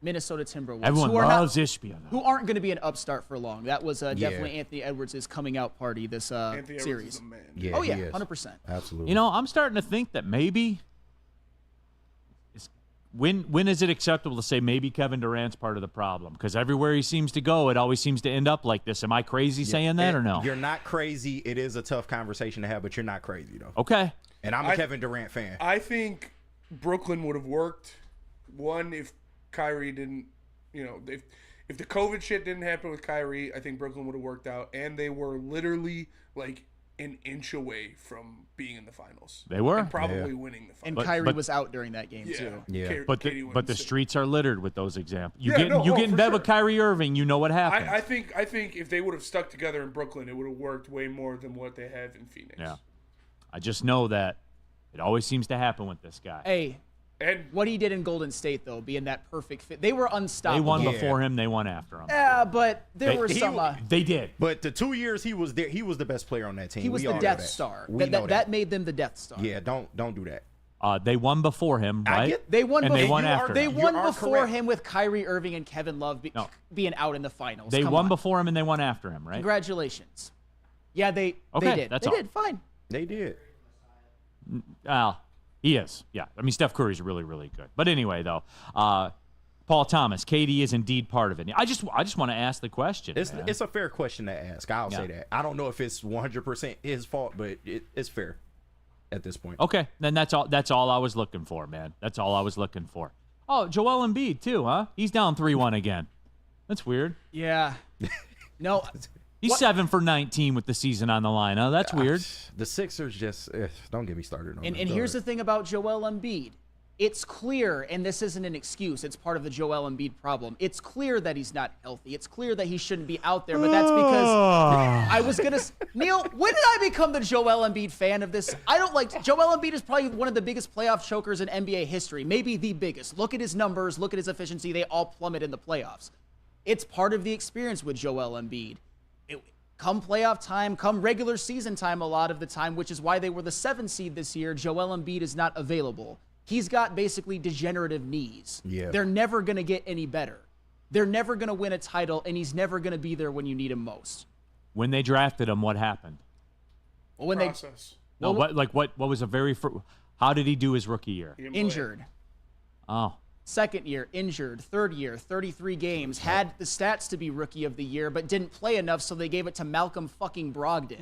Minnesota Timberwolves. Everyone loves Ishbia, though. Who aren't going to be an upstart for long. That was definitely Anthony Edwards' coming out party this series. Yeah, oh, yeah, he is. 100%. Absolutely. You know, I'm starting to think that maybe when is it acceptable to say maybe Kevin Durant's part of the problem? Because everywhere he seems to go, it always seems to end up like this. Am I crazy saying that or no? You're not crazy. It is a tough conversation to have, but you're not crazy, though. Okay. And I'm a Kevin Durant fan. I think Brooklyn would have worked, if Kyrie didn't, if the COVID shit didn't happen with Kyrie, I think Brooklyn would have worked out. And they were literally like an inch away from being in the finals. They were. And probably winning the finals. And Kyrie was out during that game, too. Yeah. But the streets are littered with those examples. You Yeah, get in bed with Kyrie Irving, you know what happens. I think if they would have stuck together in Brooklyn, it would have worked way more than what they have in Phoenix. Yeah. I just know that it always seems to happen with this guy. Hey, and what he did in Golden State, though, being that perfect fit, they were unstoppable. They won before him. They won after him. Yeah, but there were some. They did. But the 2 years he was there, he was the best player on that team. He was the Death Star. That made them the Death Star. Yeah, don't do that. They won before him, right? They won. They won after. They him. won before him with Kyrie Irving and Kevin Love being out in the finals. They won before him and they won after him, right? Congratulations. Yeah, they did. That's they all. did fine. They did. He is. Yeah. I mean, Steph Curry's really, really good. But anyway, though, Paul Thomas, KD is indeed part of it. I just want to ask the question. It's a fair question to ask. I'll say that. I don't know if it's 100% his fault, but it's fair at this point. Okay, then that's all I was looking for, man. That's all I was looking for. Oh, Joel Embiid too, huh? He's down 3-1 again. That's weird. Yeah. No. He's 7 for 19 with the season on the line. Huh? That's weird. The Sixers just don't get me started on And them. here's the thing about Joel Embiid. It's clear, and this isn't an excuse, it's part of the Joel Embiid problem. It's clear that he's not healthy. It's clear that he shouldn't be out there, but that's because I was going to... Neal, when did I become the Joel Embiid fan of this? I don't like... Joel Embiid is probably one of the biggest playoff chokers in NBA history, maybe the biggest. Look at his numbers, look at his efficiency. They all plummet in the playoffs. It's part of the experience with Joel Embiid. Come playoff time, come regular season time a lot of the time, which is why they were the 7th seed this year, Joel Embiid is not available. He's got basically degenerative knees. Yeah. They're never going to get any better. They're never going to win a title, and he's never going to be there when you need him most. When they drafted him, what happened? Well, when Process. No, what was a very how did he do his rookie year? Injured. Oh. Second year, injured. Third year, 33 games. Had the stats to be rookie of the year, but didn't play enough, so they gave it to Malcolm fucking Brogdon.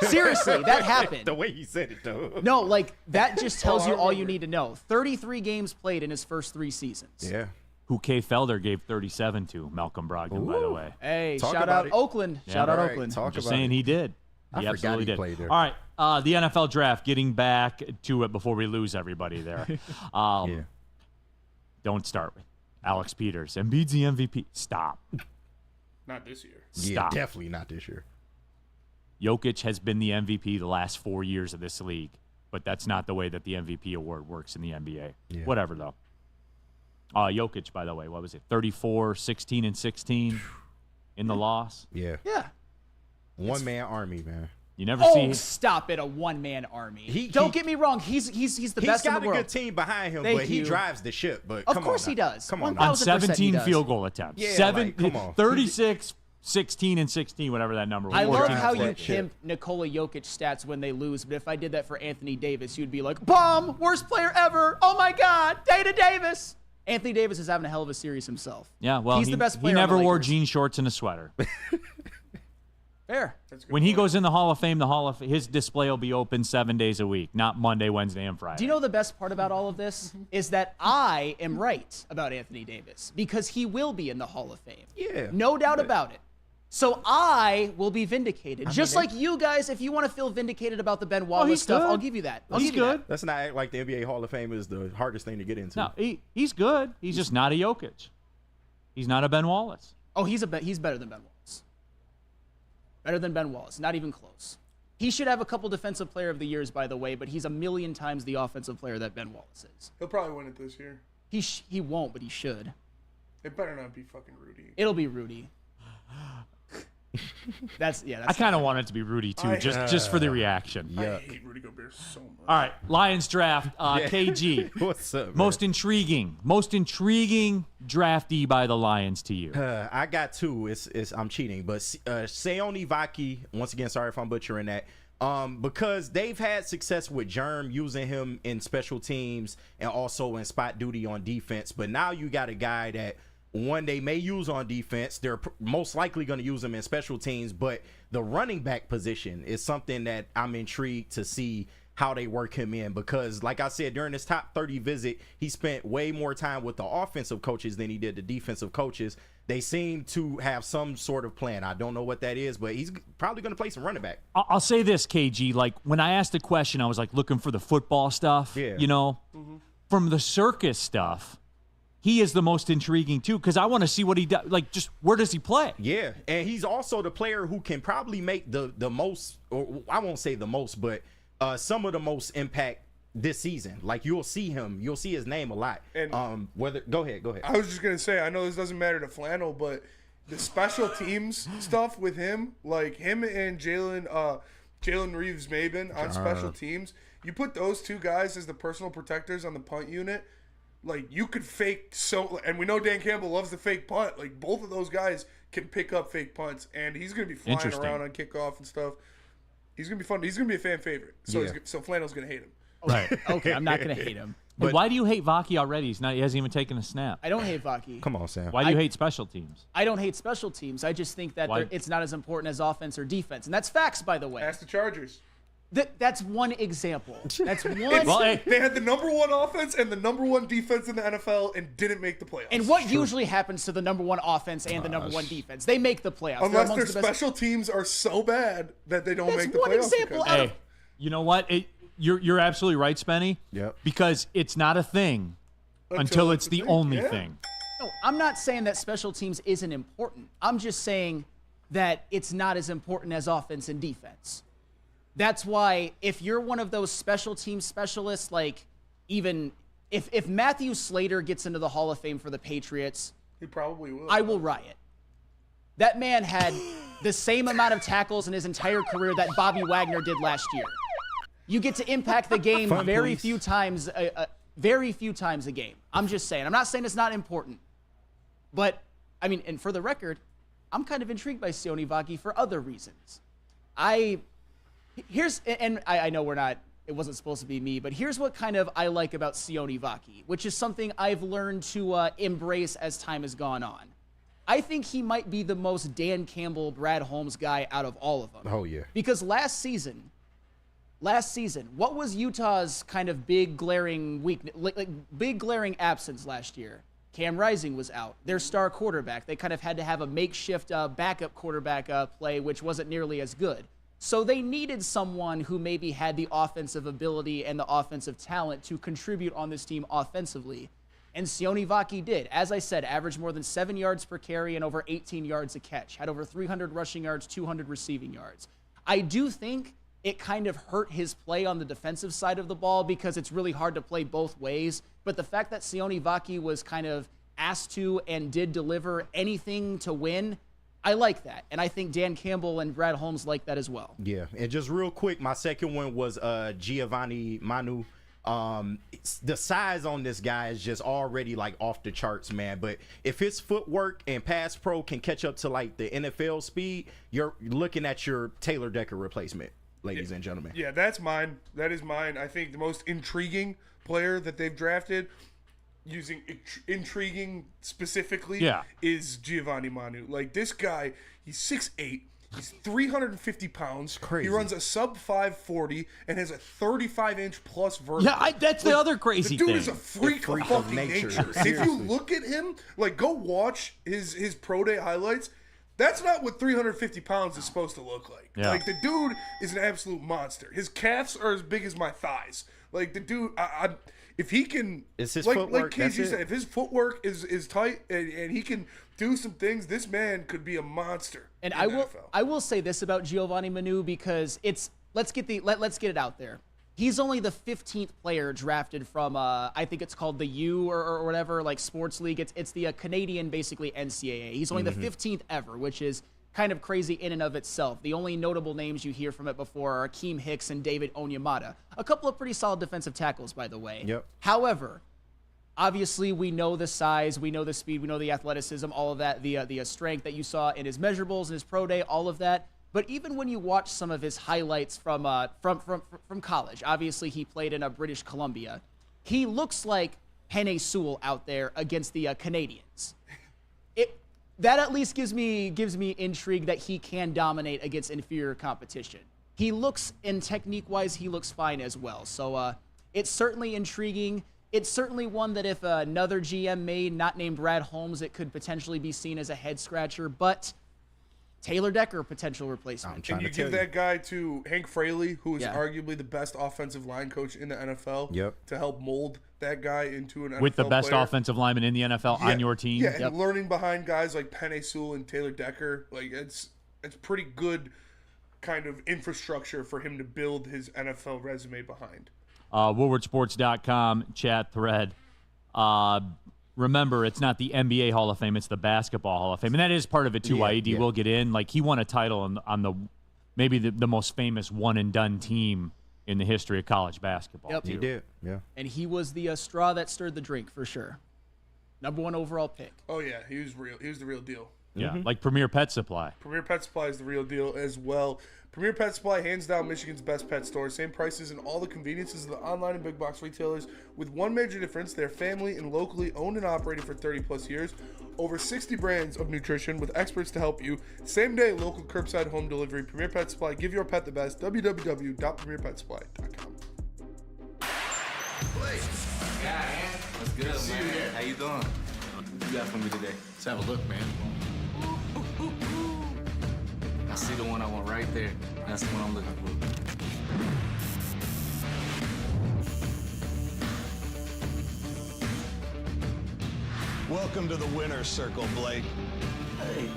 Seriously, that happened. The way he said it, though. No, like, that just tells you all you need to know. 33 games played in his first 3 seasons. Yeah. Who Kay Felder gave 37 to, Malcolm Brogdon, by the way. Hey, shout out Oakland. Shout out Oakland. I'm just saying he did. He absolutely did. Played there. All right, the NFL draft, getting back to it before we lose everybody there. Yeah. Don't start with Alex Peters. Embiid's the MVP. Stop. Not this year. Yeah, definitely not this year. Jokic has been the MVP the last 4 years of this league, but that's not the way that the MVP award works in the NBA. Yeah. Whatever, though. Jokic, by the way, what was it? 34, 16, and 16 in the loss? Yeah. Yeah. One-man army, man. You never Oh, see. stop it! A one-man army. Don't get me wrong. He's the best in the world. He's got a good team behind him, but he drives the ship. But of course he does. Come on, on 17 field goal attempts. Yeah, come on. 36, 16, and 16, whatever that number was. I love how you pimp Nikola Jokic stats when they lose, but if I did that for Anthony Davis, you'd be like, bomb, worst player ever. Oh my God, Data Davis. Anthony Davis is having a hell of a series himself. Yeah, well, he's the best player. He never on the wore Lakers. jean shorts and a sweater. Fair. When he goes in the Hall of Fame, his display will be open 7 days a week, not Monday, Wednesday, and Friday. Do you know the best part about all of this is that I am right about Anthony Davis because he will be in the Hall of Fame. Yeah. No doubt about it. So I will be vindicated. Just like you guys, if you want to feel vindicated about the Ben Wallace stuff, good. I'll give you that. He's good. Let's not act like the NBA Hall of Fame is the hardest thing to get into. No, he's good. He's just not a Jokic. He's not a Ben Wallace. Oh, he's better than Ben Wallace. Better than Ben Wallace. Not even close. He should have a couple Defensive Player of the Years, by the way, but he's a million times the offensive player that Ben Wallace is. He'll probably win it this year. He won't, but he should. It better not be fucking Rudy. It'll be Rudy. That's I kind of want it to be Rudy too, just for the reaction. I hate Rudy Gobert so much. All right, Lions draft. KG, what's up? Man? Most intriguing draftee by the Lions to you. I got two. I'm cheating, but Sione Vaki. Once again, sorry if I'm butchering that. Because they've had success with Germ using him in special teams and also in spot duty on defense. But now you got a guy that one they may use on defense. They're most likely going to use him in special teams. But the running back position is something that I'm intrigued to see how they work him in, because like I said, during his top 30 visit, he spent way more time with the offensive coaches than he did the defensive coaches. They seem to have some sort of plan. I don't know what that is, but he's probably going to play some running back. I'll say this, KG. Like, when I asked the question, I was like looking for the football stuff. Yeah. You know, from the circus stuff, he is the most intriguing too, because I want to see what he does. Like, just where does he play? Yeah, and he's also the player who can probably make the most, or I won't say the most, but some of the most impact this season. Like, you'll see his name a lot. And go ahead. I was just gonna say, I know this doesn't matter to Flannel, but the special teams stuff with him, like him and Jalen Reeves-Maybin on special teams, you put those two guys as the personal protectors on the punt unit, like, you could fake and we know Dan Campbell loves the fake punt. Like, both of those guys can pick up fake punts, and he's gonna be flying around on kickoff and stuff. He's gonna be fun. He's gonna be a fan favorite. So so Flannel's gonna hate him. Right. Okay, I'm not going to hate him. But why do you hate Vaki already? He hasn't even taken a snap. I don't hate Vaki. Come on, Sam. Why do you hate special teams? I don't hate special teams. I just think that it's not as important as offense or defense. And that's facts, by the way. Ask the Chargers. That's one example. That's one. They had the number one offense and the number one defense in the NFL and didn't make the playoffs. And what usually happens to the number one offense and the number one defense? They make the playoffs. Unless their special teams are so bad that they don't make the playoffs. That's one example. Hey, you know what? You're absolutely right, Spenny. Yep. Because it's not a thing until it's the only thing. No, I'm not saying that special teams isn't important. I'm just saying that it's not as important as offense and defense. That's why if you're one of those special team specialists, like even if Matthew Slater gets into the Hall of Fame for the Patriots, he probably will. I will riot. That man had the same amount of tackles in his entire career that Bobby Wagner did last year. You get to impact the game very few times a game. I'm just saying. I'm not saying it's not important. But, I mean, and for the record, I'm kind of intrigued by Sione Vaki for other reasons. I know it wasn't supposed to be me, but here's what kind of I like about Sione Vaki, which is something I've learned to embrace as time has gone on. I think he might be the most Dan Campbell, Brad Holmes guy out of all of them. Oh, yeah. Because last season, what was Utah's kind of big glaring big glaring absence last year? Cam Rising was out. Their star quarterback. They kind of had to have a makeshift backup quarterback play, which wasn't nearly as good. So they needed someone who maybe had the offensive ability and the offensive talent to contribute on this team offensively. And Sione Vaki did. As I said, averaged more than 7 yards per carry and over 18 yards a catch. Had over 300 rushing yards, 200 receiving yards. I do think it kind of hurt his play on the defensive side of the ball because it's really hard to play both ways. But the fact that Sione Vaki was kind of asked to and did deliver anything to win, I like that. And I think Dan Campbell and Brad Holmes like that as well. Yeah, and just real quick, my second one was Giovanni Manu. The size on this guy is just already like off the charts, man. But if his footwork and pass pro can catch up to like the NFL speed, you're looking at your Taylor Decker replacement, ladies and gentlemen. Yeah, that's mine. That is mine. I think the most intriguing player that they've drafted, using intriguing specifically, is Giovanni Manu. Like, this guy, he's 6'8". He's 350 pounds. Crazy. He runs a sub 540 and has a 35-inch plus vertical. Yeah, that's the other crazy thing. The dude thing. is a freak of fucking nature. If you look at him, like, go watch his pro day highlights. That's not what 350 pounds is supposed to look like. Yeah. Like, the dude is an absolute monster. His calves are as big as my thighs. Like, the dude, if he can, it's his footwork. Like KG said, if his footwork is tight and he can do some things, this man could be a monster. And I will say this about Giovanni Manu because let's get it out there. He's only the 15th player drafted from I think it's called the U or whatever, like sports league. It's the Canadian basically NCAA. He's only the 15th ever, which is kind of crazy in and of itself. The only notable names you hear from it before are Akeem Hicks and David Onyemata. A couple of pretty solid defensive tackles, by the way. Yep. However, obviously we know the size, we know the speed, we know the athleticism, all of that, the strength that you saw in his measurables, in his pro day, all of that. But even when you watch some of his highlights from college, obviously he played in British Columbia, he looks like Penei Sewell out there against the Canadians. That at least gives me intrigue that he can dominate against inferior competition. He looks, and technique-wise, he looks fine as well. So it's certainly intriguing. It's certainly one that if another GM made, not named Brad Holmes, it could potentially be seen as a head-scratcher. But Taylor Decker, potential replacement. And you give that guy to Hank Fraley, who is arguably the best offensive line coach in the NFL, to help mold that guy into an NFL with the best player. offensive lineman in the NFL on your team. Yeah, and learning behind guys like Penei Sewell and Taylor Decker, like it's pretty good kind of infrastructure for him to build his NFL resume behind. WoodwardSports.com chat thread. Remember, it's not the NBA Hall of Fame; it's the Basketball Hall of Fame, and that is part of it too. IED will get in. Like he won a title on the maybe the most famous one and done team in the history of college basketball. Yep. He did, yeah. And he was the straw that stirred the drink for sure. Number 1 overall pick. Oh yeah, he was real. He was the real deal. Yeah, like Premier Pet Supply. Premier Pet Supply is the real deal as well. Premier Pet Supply, hands down, Michigan's best pet store. Same prices and all the conveniences of the online and big box retailers. With one major difference, they're family and locally owned and operated for 30 plus years. Over 60 brands of nutrition with experts to help you. Same day, local curbside home delivery. Premier Pet Supply, give your pet the best. www.premierpetsupply.com. What's good, man? How you doing? What you got for me today? Let's have a look, man. I see the one I want right there. That's the one I'm looking for. Welcome to the winner's circle, Blake. Hey.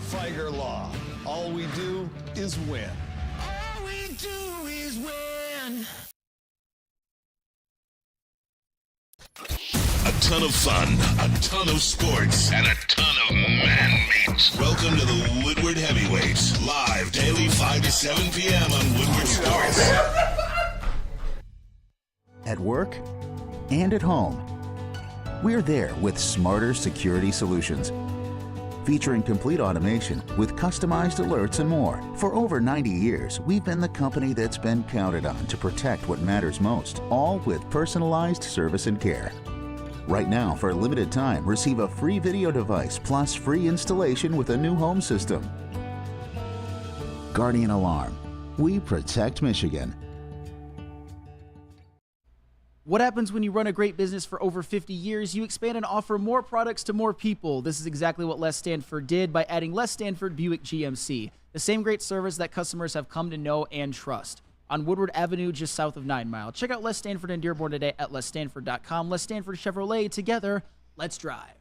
Feiger Law. All we do is win. All we do is win. A ton of fun, a ton of sports, and a ton of man-meat. Welcome to the Woodward Heavyweights, live daily 5 to 7 p.m. on Woodward Sports. At work and at home, we're there with smarter security solutions. Featuring complete automation with customized alerts and more. For over 90 years, we've been the company that's been counted on to protect what matters most, all with personalized service and care. Right now, for a limited time, receive a free video device plus free installation with a new home system. Guardian Alarm. We protect Michigan. What happens when you run a great business for over 50 years? You expand and offer more products to more people. This is exactly what Les Stanford did by adding Les Stanford Buick GMC, the same great service that customers have come to know and trust. On Woodward Avenue, just south of 9 Mile. Check out Les Stanford and Dearborn today at lesstanford.com. Les Stanford Chevrolet, together, let's drive.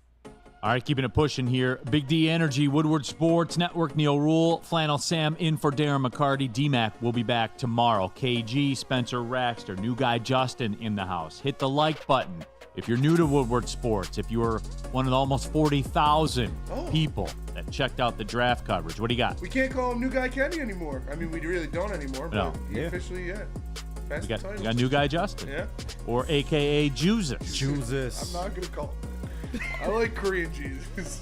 All right, keeping it pushing here. Big D Energy, Woodward Sports Network, Neal Ruhl, Flannel Sam in for Darren McCarty. D-Mac will be back tomorrow. KG, Spencer Raxter, new guy Justin in the house. Hit the like button if you're new to Woodward Sports, if you were one of the almost 40,000 people that checked out the draft coverage. What do you got? We can't call him New Guy Kenny anymore. I mean, we really don't anymore, but he officially, We got new guy Justin. Yeah. Or a.k.a. Jesus. Jesus. I'm not going to call him. I like Korean Jesus.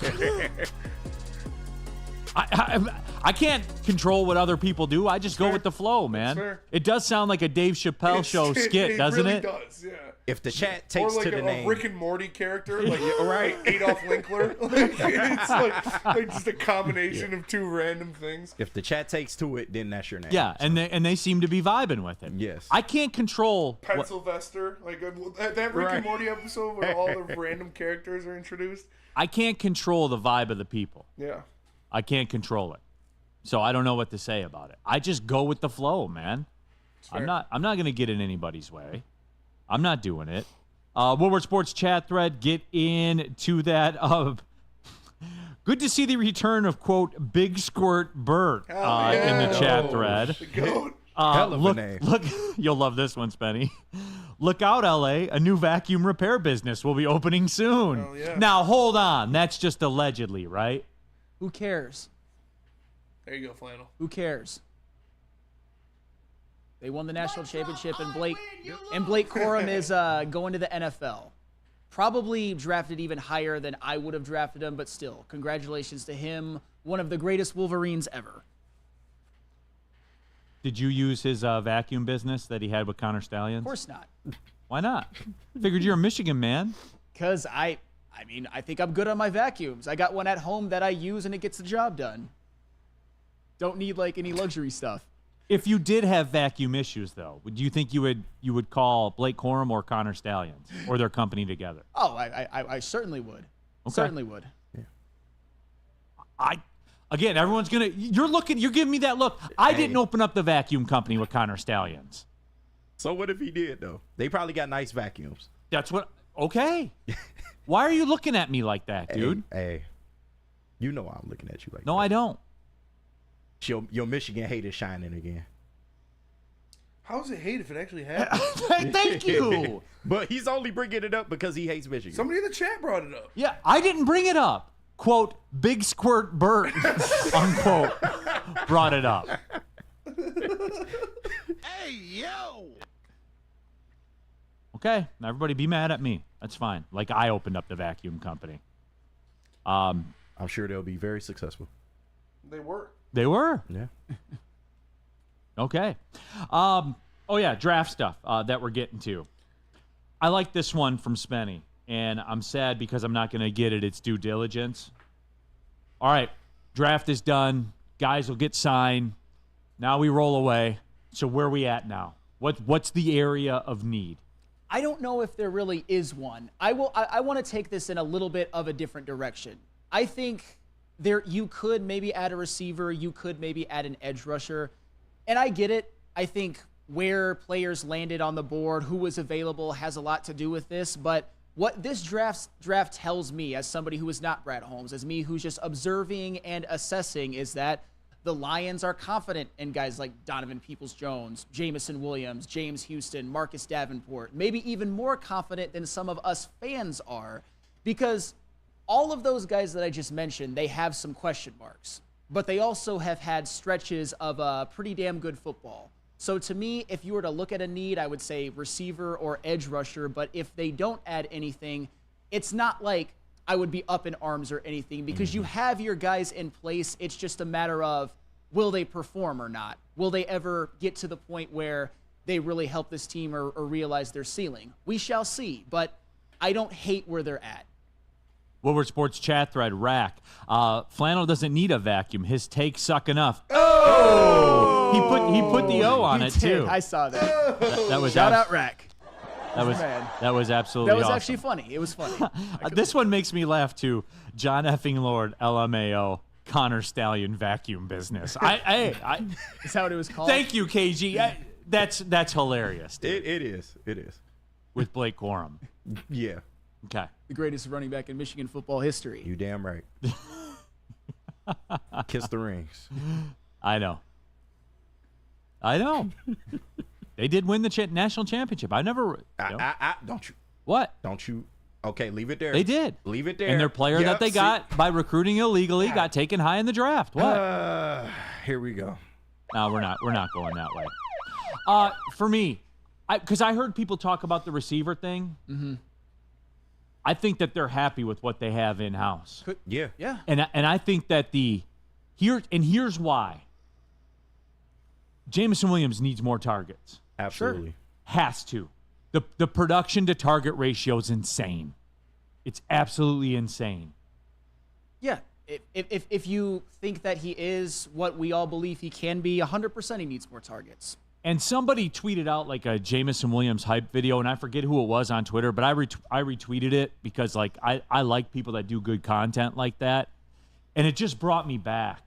I can't control what other people do. I just go with the flow, man. It does sound like a Dave Chappelle show skit, doesn't really it? Does, yeah. If the chat takes or like to the name, Rick and Morty character, like right, Adolf Winkler. Like, it's like just a combination of two random things. If the chat takes to it, then that's your name. Yeah, and they seem to be vibing with it. Yes. I can't control Pencilvester, like that Rick and Morty episode where all the random characters are introduced. I can't control the vibe of the people. Yeah. I can't control it. So I don't know what to say about it. I just go with the flow, man. I'm not going to get in anybody's way. I'm not doing it. Woodward Sports chat thread, get into that. Good to see the return of, quote, Big Squirt Burt in the chat thread. Hell of a name. Look, you'll love this one, Spenny. Look out, LA. A new vacuum repair business will be opening soon. Hell yeah. Now, hold on. That's just allegedly, right? Who cares? There you go, Flannel. Who cares? They won the national championship, and Blake Corum is going to the NFL. Probably drafted even higher than I would have drafted him, but still, congratulations to him. One of the greatest Wolverines ever. Did you use his vacuum business that he had with Connor Stallions? Of course not. Why not? Figured you're a Michigan man. Because I think I'm good on my vacuums. I got one at home that I use, and it gets the job done. Don't need like any luxury stuff. If you did have vacuum issues, though, would you think you would call Blake Corum or Connor Stallions or their company together? Oh, I certainly would. Okay. Certainly would. Yeah. Again, everyone's gonna. You're giving me that look. I didn't open up the vacuum company with Connor Stallions. So what if he did though? They probably got nice vacuums. That's what. Okay. Why are you looking at me like that, dude? Hey, you know I'm looking at you like that. No, I don't. Your Michigan hate is shining again. How's it hate if it actually happened? Thank you. But he's only bringing it up because he hates Michigan. Somebody in the chat brought it up. Yeah, I didn't bring it up. Quote, Big Squirt Bert, unquote, brought it up. Hey, yo! Okay, now everybody be mad at me. That's fine. Like I opened up the vacuum company. I'm sure they'll be very successful. They were. They were? Yeah. Okay. Oh, yeah, draft stuff that we're getting to. I like this one from Spenny, and I'm sad because I'm not going to get it. It's due diligence. All right, draft is done. Guys will get signed. Now we roll away. So where are we at now? What's the area of need? I don't know if there really is one. I want to take this in a little bit of a different direction. I think you could maybe add a receiver. You could maybe add an edge rusher. And I get it. I think where players landed on the board, who was available, has a lot to do with this. But what this draft tells me, as somebody who is not Brad Holmes, as me who's just observing and assessing, is that the Lions are confident in guys like Donovan Peoples-Jones, Jamison Williams, James Houston, Marcus Davenport, maybe even more confident than some of us fans are, because all of those guys that I just mentioned, they have some question marks, but they also have had stretches of pretty damn good football. So to me, if you were to look at a need, I would say receiver or edge rusher, but if they don't add anything, it's not like I would be up in arms or anything, because you have your guys in place. It's just a matter of, will they perform or not? Will they ever get to the point where they really help this team or realize their ceiling? We shall see, but I don't hate where they're at. Woodward Sports chat thread, Rack. Flannel doesn't need a vacuum. His takes suck enough. Oh! He put the O on it, too. I saw that. That was Shout out, Rack. That was absolutely That was awesome. actually funny. It was funny. This one makes me laugh too. John effing Lord, LMAO, Connor Stallion vacuum business. Is that what it was called? Thank you, KG. That's hilarious. Dude. It is. With Blake Corum. Yeah. Okay. The greatest running back in Michigan football history. You damn right. Kiss the rings. I know. They did win the national championship. I never. Don't you? What? Don't you? Okay, leave it there. They did. Leave it there. And their player that they got by recruiting illegally got taken high in the draft. What? Here we go. No, we're not going that way. For me, because I heard people talk about the receiver thing. Mm-hmm. I think that they're happy with what they have in house. Yeah. And I think that here's why. Jamison Williams needs more targets. Absolutely. Sure. Has to. The production to target ratio is insane. It's absolutely insane. Yeah. If you think that he is what we all believe he can be, 100% he needs more targets. And somebody tweeted out like a Jamison Williams hype video, and I forget who it was on Twitter, but I retweeted it because like I like people that do good content like that. And it just brought me back.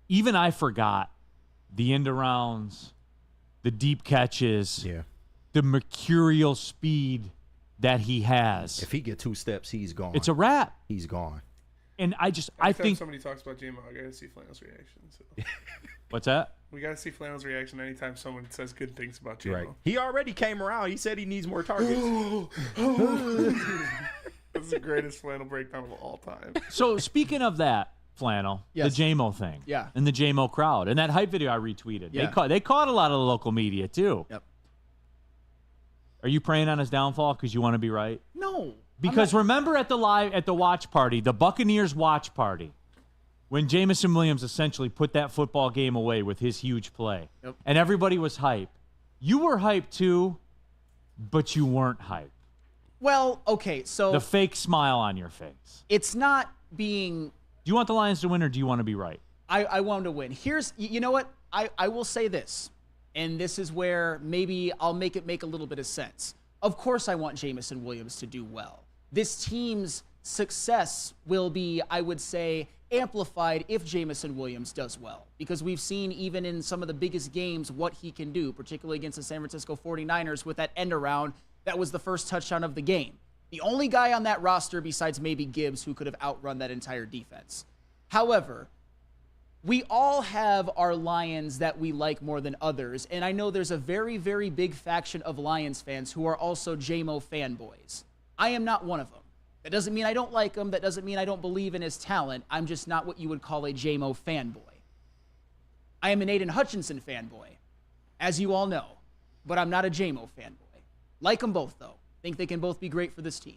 Even I forgot the end arounds, the deep catches, the mercurial speed that he has. If he get 2 steps, he's gone. It's a wrap. He's gone. And I think somebody talks about J-Mo, I gotta see Flannel's reaction. So. What's that? We gotta see Flannel's reaction anytime someone says good things about J-Mo. Right. He already came around. He said he needs more targets. That's the greatest Flannel breakdown of all time. So speaking of that, Flannel, Yes. the JMO thing. Yeah. And the JMO crowd. And that hype video I retweeted. Yeah. They caught a lot of the local media, too. Yep. Are you praying on his downfall because you want to be right? No. Because remember at the watch party, the Buccaneers watch party, when Jamison Williams essentially put that football game away with his huge play, and everybody was hype. You were hyped too, but you weren't hyped. Well, okay, so The fake smile on your face. it's not being. Do you want the Lions to win or do you want to be right? I want to win. You know what? I will say this, and this is where maybe I'll make it make a little bit of sense. Of course, I want Jamison Williams to do well. This team's success will be, I would say, amplified if Jamison Williams does well, because we've seen even in some of the biggest games what he can do, particularly against the San Francisco 49ers with that end around. That was the first touchdown of the game. The only guy on that roster besides maybe Gibbs who could have outrun that entire defense. However, we all have our Lions that we like more than others, and I know there's a very, very big faction of Lions fans who are also JMO fanboys. I am not one of them. That doesn't mean I don't like him. That doesn't mean I don't believe in his talent. I'm just not what you would call a JMO fanboy. I am an Aiden Hutchinson fanboy, as you all know, but I'm not a JMO fanboy. Like them both, though. Think they can both be great for this team.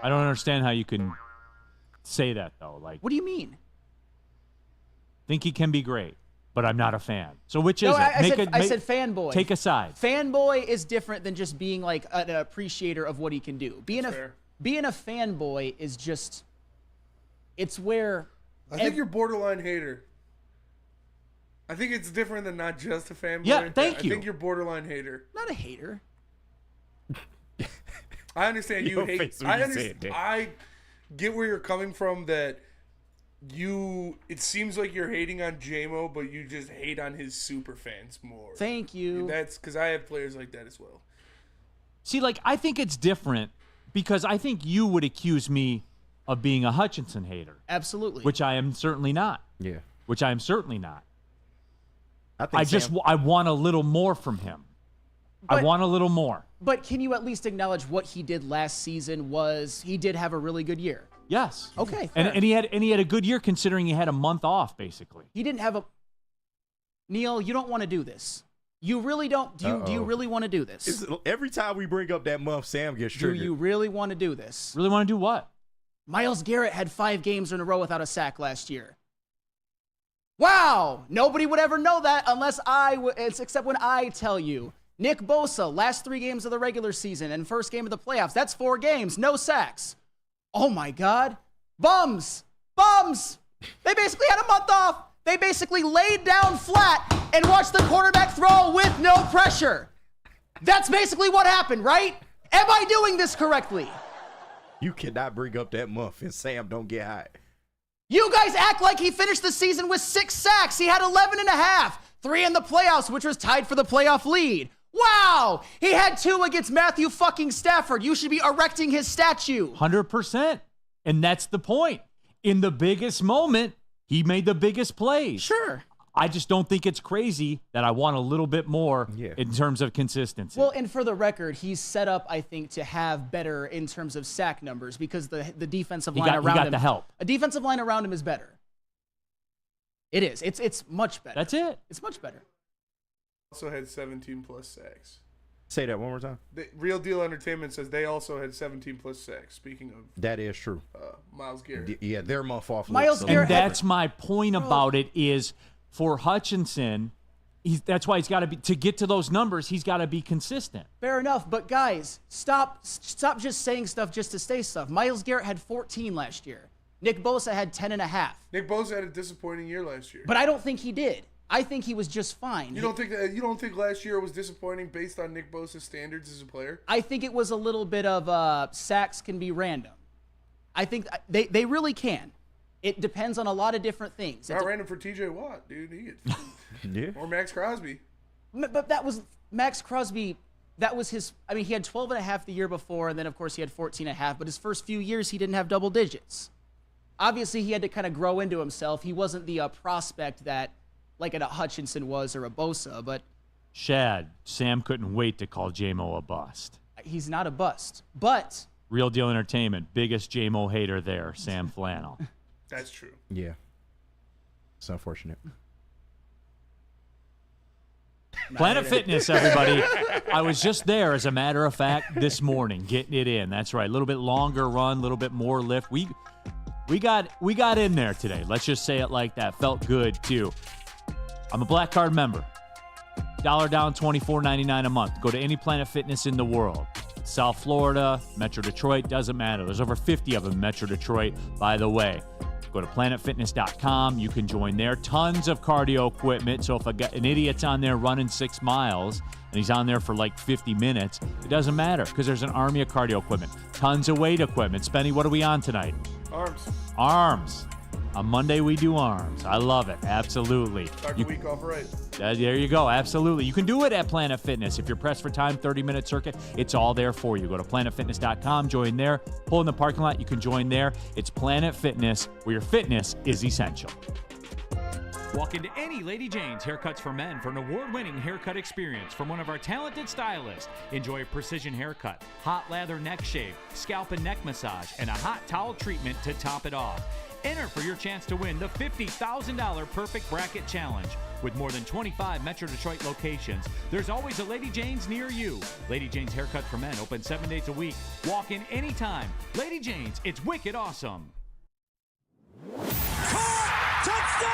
I don't understand how you can say that, though. Like, what do you mean? Think he can be great, but I'm not a fan. So which is No, it? I said fanboy. Take a side. Fanboy is different than just being like an appreciator of what he can do. Being a fanboy is just, it's where. I think you're borderline hater. I think it's different than not just a fanboy. Yeah, thank you. I think you're borderline hater. Not a hater. I understand you Your hate. face when I you say understand. it, Dick. I get where you're coming from. That it seems like you're hating on JMO, but you just hate on his super fans more. Thank you. That's because I have players like that as well. See, like, I think it's different because I think you would accuse me of being a Hutchinson hater. Absolutely. Which I am certainly not. Yeah. Which I am certainly not. I think I want a little more from him. I want a little more. But can you at least acknowledge what he did last season was he did have a really good year? Yes. Okay. And he had a good year considering he had a month off basically. He didn't have a. Neal, you don't want to do this. You really don't. Do you really want to do this? Every time we bring up that month, Sam gets triggered. Do you really want to do this? Really want to do what? Myles Garrett had 5 games in a row without a sack last year. Wow! Nobody would ever know that unless except when I tell you. Nick Bosa, last 3 games of the regular season and first game of the playoffs. That's 4 games, no sacks. Oh my God. Bums! They basically had a month off. They basically laid down flat and watched the quarterback throw with no pressure. That's basically what happened, right? Am I doing this correctly? You cannot bring up that month and Sam don't get hot. You guys act like he finished the season with 6 sacks. He had 11 and a half. 3 in the playoffs, which was tied for the playoff lead. Wow! He had 2 against Matthew fucking Stafford. You should be erecting his statue. 100%. And that's the point. In the biggest moment, he made the biggest plays. Sure. I just don't think it's crazy that I want a little bit more in terms of consistency. Well, and for the record, he's set up, I think, to have better in terms of sack numbers because the defensive line around him. He got the help. A defensive line around him is better. It is. It's much better. That's it. It's much better. Also had 17 plus sacks. Say that one more time. Real Deal Entertainment says they also had 17 plus sacks. Speaking of that is true. Myles Garrett. Yeah, their month off. Myles Garrett. And that's my point about it is for Hutchinson, that's why he's got to be, to get to those numbers, he's got to be consistent. Fair enough, but guys, stop just saying stuff just to say stuff. Myles Garrett had 14 last year. Nick Bosa had 10 and a half. Nick Bosa had a disappointing year last year. But I don't think he did. I think he was just fine. You don't think last year was disappointing based on Nick Bosa's standards as a player? I think it was a little bit of sacks can be random. I think they really can. It depends on a lot of different things. Not random for TJ Watt, dude. Yeah. Or Max Crosby. But that was Max Crosby. That was his. I mean, he had 12 and a half the year before, and then of course he had 14 and a half. But his first few years, he didn't have double digits. Obviously, he had to kind of grow into himself. He wasn't the prospect that like a Hutchinson was or a Bosa, but Shad, Sam couldn't wait to call JMO a bust. He's not a bust, but Real Deal Entertainment, biggest JMO hater there, Sam Flannel. That's true. Yeah. It's unfortunate. Planet Fitness, everybody. I was just there, as a matter of fact, this morning, getting it in. That's right. A little bit longer run, a little bit more lift. We got in there today. Let's just say it like that. Felt good, too. I'm a Black Card member. $1 down, $24.99 a month. Go to any Planet Fitness in the world. South Florida, Metro Detroit, doesn't matter. There's over 50 of them in Metro Detroit, by the way. Go to planetfitness.com. You can join there. Tons of cardio equipment. So if an idiot's on there running 6 miles and he's on there for like 50 minutes, it doesn't matter because there's an army of cardio equipment. Tons of weight equipment. Spenny, what are we on tonight? Arms. On Monday, we do arms. I love it. Absolutely. Start the week off right. There you go. Absolutely. You can do it at Planet Fitness. If you're pressed for time, 30-minute circuit, it's all there for you. Go to planetfitness.com, join there. Pull in the parking lot, you can join there. It's Planet Fitness, where your fitness is essential. Walk into any Lady Jane's Haircuts for Men for an award-winning haircut experience from one of our talented stylists. Enjoy a precision haircut, hot lather neck shave, scalp and neck massage, and a hot towel treatment to top it off. Enter for your chance to win the $50,000 Perfect Bracket Challenge. With more than 25 Metro Detroit locations, there's always a Lady Jane's near you. Lady Jane's Haircut for Men, open 7 days a week. Walk in anytime. Lady Jane's, it's wicked awesome.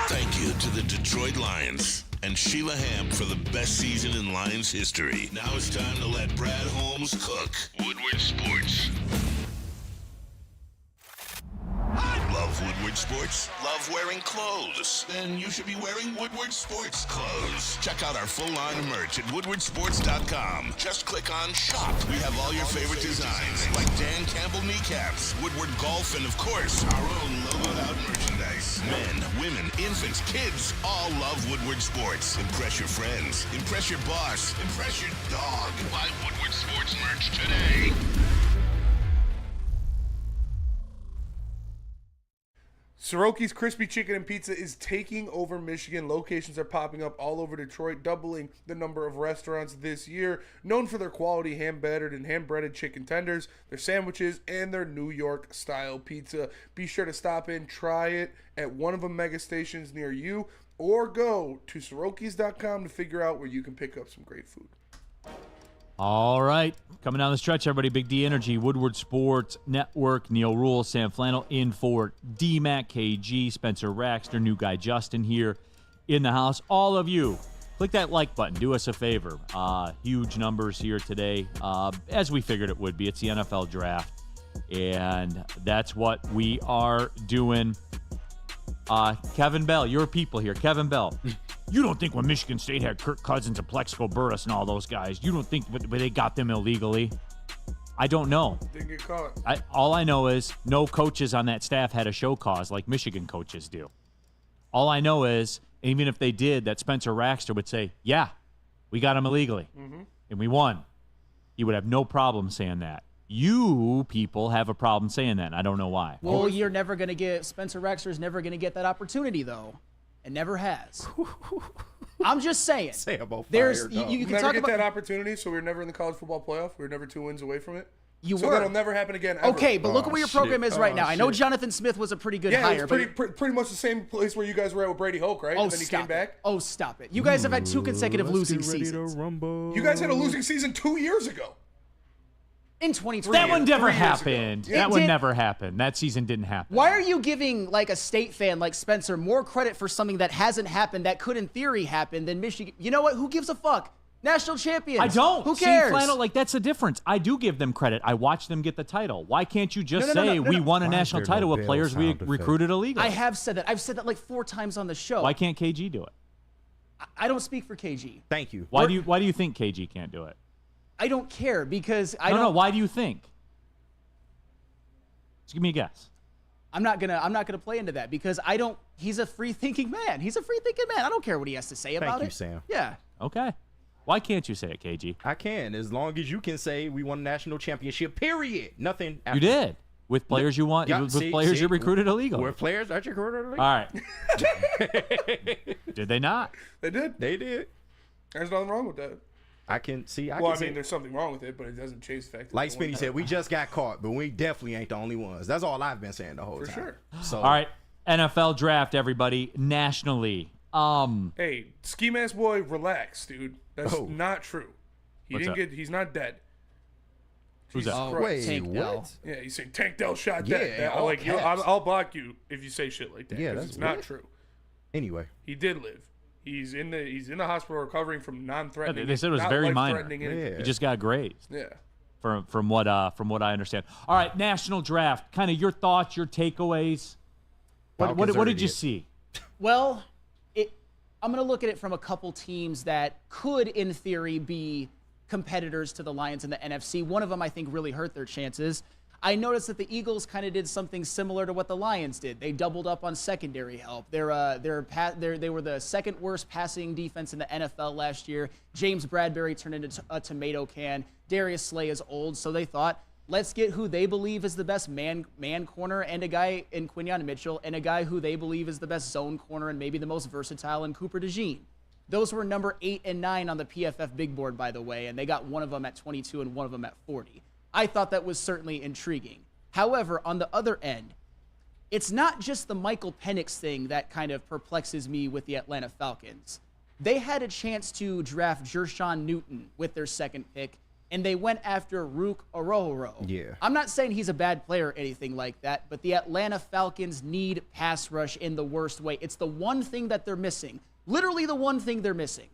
Thank you to the Detroit Lions and Sheila Ham for the best season in Lions history. Now it's time to let Brad Holmes cook. Woodward Sports. Love Woodward Sports? Love wearing clothes? Then you should be wearing Woodward Sports clothes. Check out our full line of merch at woodwardsports.com. Just click on shop. We have all your favorite designs, like Dan Campbell kneecaps, Woodward golf, and of course, our own logoed out merchandise. Men, women, infants, kids all love Woodward Sports. Impress your friends. Impress your boss. Impress your dog. Buy Woodward Sports merch today. Soroki's Crispy Chicken and Pizza is taking over Michigan. Locations are popping up all over Detroit, doubling the number of restaurants this year. Known for their quality hand-battered and hand-breaded chicken tenders, their sandwiches, and their New York-style pizza. Be sure to stop in, try it at one of the mega stations near you, or go to Sorokis.com to figure out where you can pick up some great food. All right. Coming down the stretch, everybody. Big D Energy, Woodward Sports Network, Neal, Ruhl, Sam Flannel in for D-Mac, KG, Spencer Raxter, new guy Justin here in the house. All of you, click that like button. Do us a favor. Huge numbers here today, as we figured it would be. It's the NFL draft, and that's what we are doing. Kevin Bell, your people here. Kevin Bell. You don't think when Michigan State had Kirk Cousins and Plexico Burress and all those guys, you don't think they got them illegally? I don't know. Didn't get caught. All I know is no coaches on that staff had a show cause like Michigan coaches do. All I know is, even if they did, that Spencer Raxter would say, yeah, we got him illegally, and we won. He would have no problem saying that. You people have a problem saying that, and I don't know why. Well, you're never going to get – Spencer Raxter's never going to get that opportunity, though, and never has. I'm just saying. Say about there's fire, you can never talk get about that opportunity, so we're never in the college football playoff. We're never 2 wins away from it. You so were. that'll never happen again. Ever. Okay, but look at where your program is right now. I know Jonathan Smith was a pretty good hire. Yeah, it was pretty much the same place where you guys were at with Brady Hoke, right? Oh, and then he came back. Oh, stop it. You guys have had 2 consecutive losing seasons. You guys had a losing season 2 years ago. In 2020. That one never happened. That one never happened. That season didn't happen. Why are you giving like a State fan like Spencer more credit for something that hasn't happened that could in theory happen than Michigan? You know what? Who gives a fuck? National champions. I don't. Who cares? See, Flannel, like that's the difference. I do give them credit. I watched them get the title. Why can't you just say we won a national title with players we recruited illegally? I have said that. I've said that like 4 times on the show. Why can't KG do it? I don't speak for KG. Thank you. Why do you think KG can't do it? I don't care because I don't. don't. No, why do you think? Just give me a guess. I'm not gonna play into that because I don't. He's a free thinking man. He's a free thinking man. I don't care what he has to say about it. Thank you, Sam. Yeah. Okay. Why can't you say it, KG? I can, as long as you can say we won a national championship. Period. Nothing. After. You did with players you want. Yeah, with players you recruited illegally. With players that you recruited illegally. All right. Did they not? They did. They did. There's nothing wrong with that. I can see. I mean, there's something wrong with it, but it doesn't change the fact. Like Spinny said, we just got caught, but we definitely ain't the only ones. That's all I've been saying the whole time. For sure. So, all right. NFL draft, everybody, nationally. Hey, Ski Mask Boy, relax, dude. That's not true. He's not dead. Who's that? Wait, Tank what? Dell. Yeah, he's saying Tank Dell shot Yeah, dead. all I'll block you if you say shit like that. Yeah, 'cause that's it's not weird. true. Anyway, He did live. He's in the hospital recovering from non-threatening. They said it was not very minor. life-threatening injury. He just got grazed. Yeah. From what I understand. All right, national draft. Kind of your thoughts, your takeaways. What did you see? Well, I'm going to look at it from a couple teams that could, in theory, be competitors to the Lions in the NFC. One of them, I think, really hurt their chances. I noticed that the Eagles kind of did something similar to what the Lions did. They doubled up on secondary help. They were the second worst passing defense in the NFL last year. James Bradbury turned into a tomato can. Darius Slay is old, so they thought, let's get who they believe is the best man corner and a guy in Quinyon Mitchell and a guy who they believe is the best zone corner and maybe the most versatile in Cooper DeJean. Those were number 8 and 9 on the PFF big board, by the way, and they got one of them at 22 and one of them at 40. I thought that was certainly intriguing. However, on the other end, it's not just the Michael Penix thing that kind of perplexes me with the Atlanta Falcons. They had a chance to draft Jershawn Newton with their second pick, and they went after Ruhl. Yeah. I'm not saying he's a bad player or anything like that, but the Atlanta Falcons need pass rush in the worst way. It's the one thing that they're missing. Literally the one thing they're missing.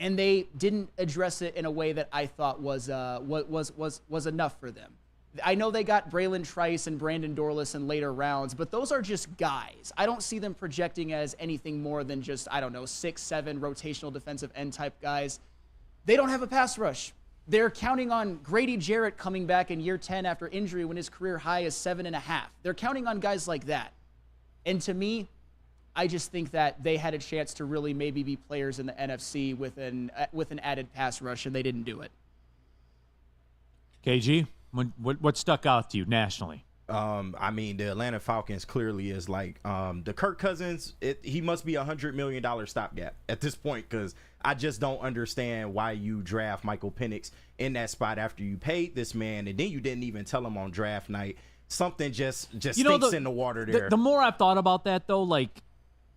And they didn't address it in a way that I thought was enough for them. I know they got Braylon Trice and Brandon Dorlus in later rounds, but those are just guys. I don't see them projecting as anything more than just, 6-7 rotational defensive end type guys. They don't have a pass rush. They're counting on Grady Jarrett coming back in year 10 after injury when his career high is 7.5. They're counting on guys like that. And to me, I just think that they had a chance to really maybe be players in the NFC with an added pass rush, and they didn't do it. KG, what stuck out to you nationally? The Atlanta Falcons clearly is like the Kirk Cousins. He must be $100 million stopgap at this point, because I just don't understand why you draft Michael Penix in that spot after you paid this man, and then you didn't even tell him on draft night. Something just stinks in the water there. The more I've thought about that, though, like,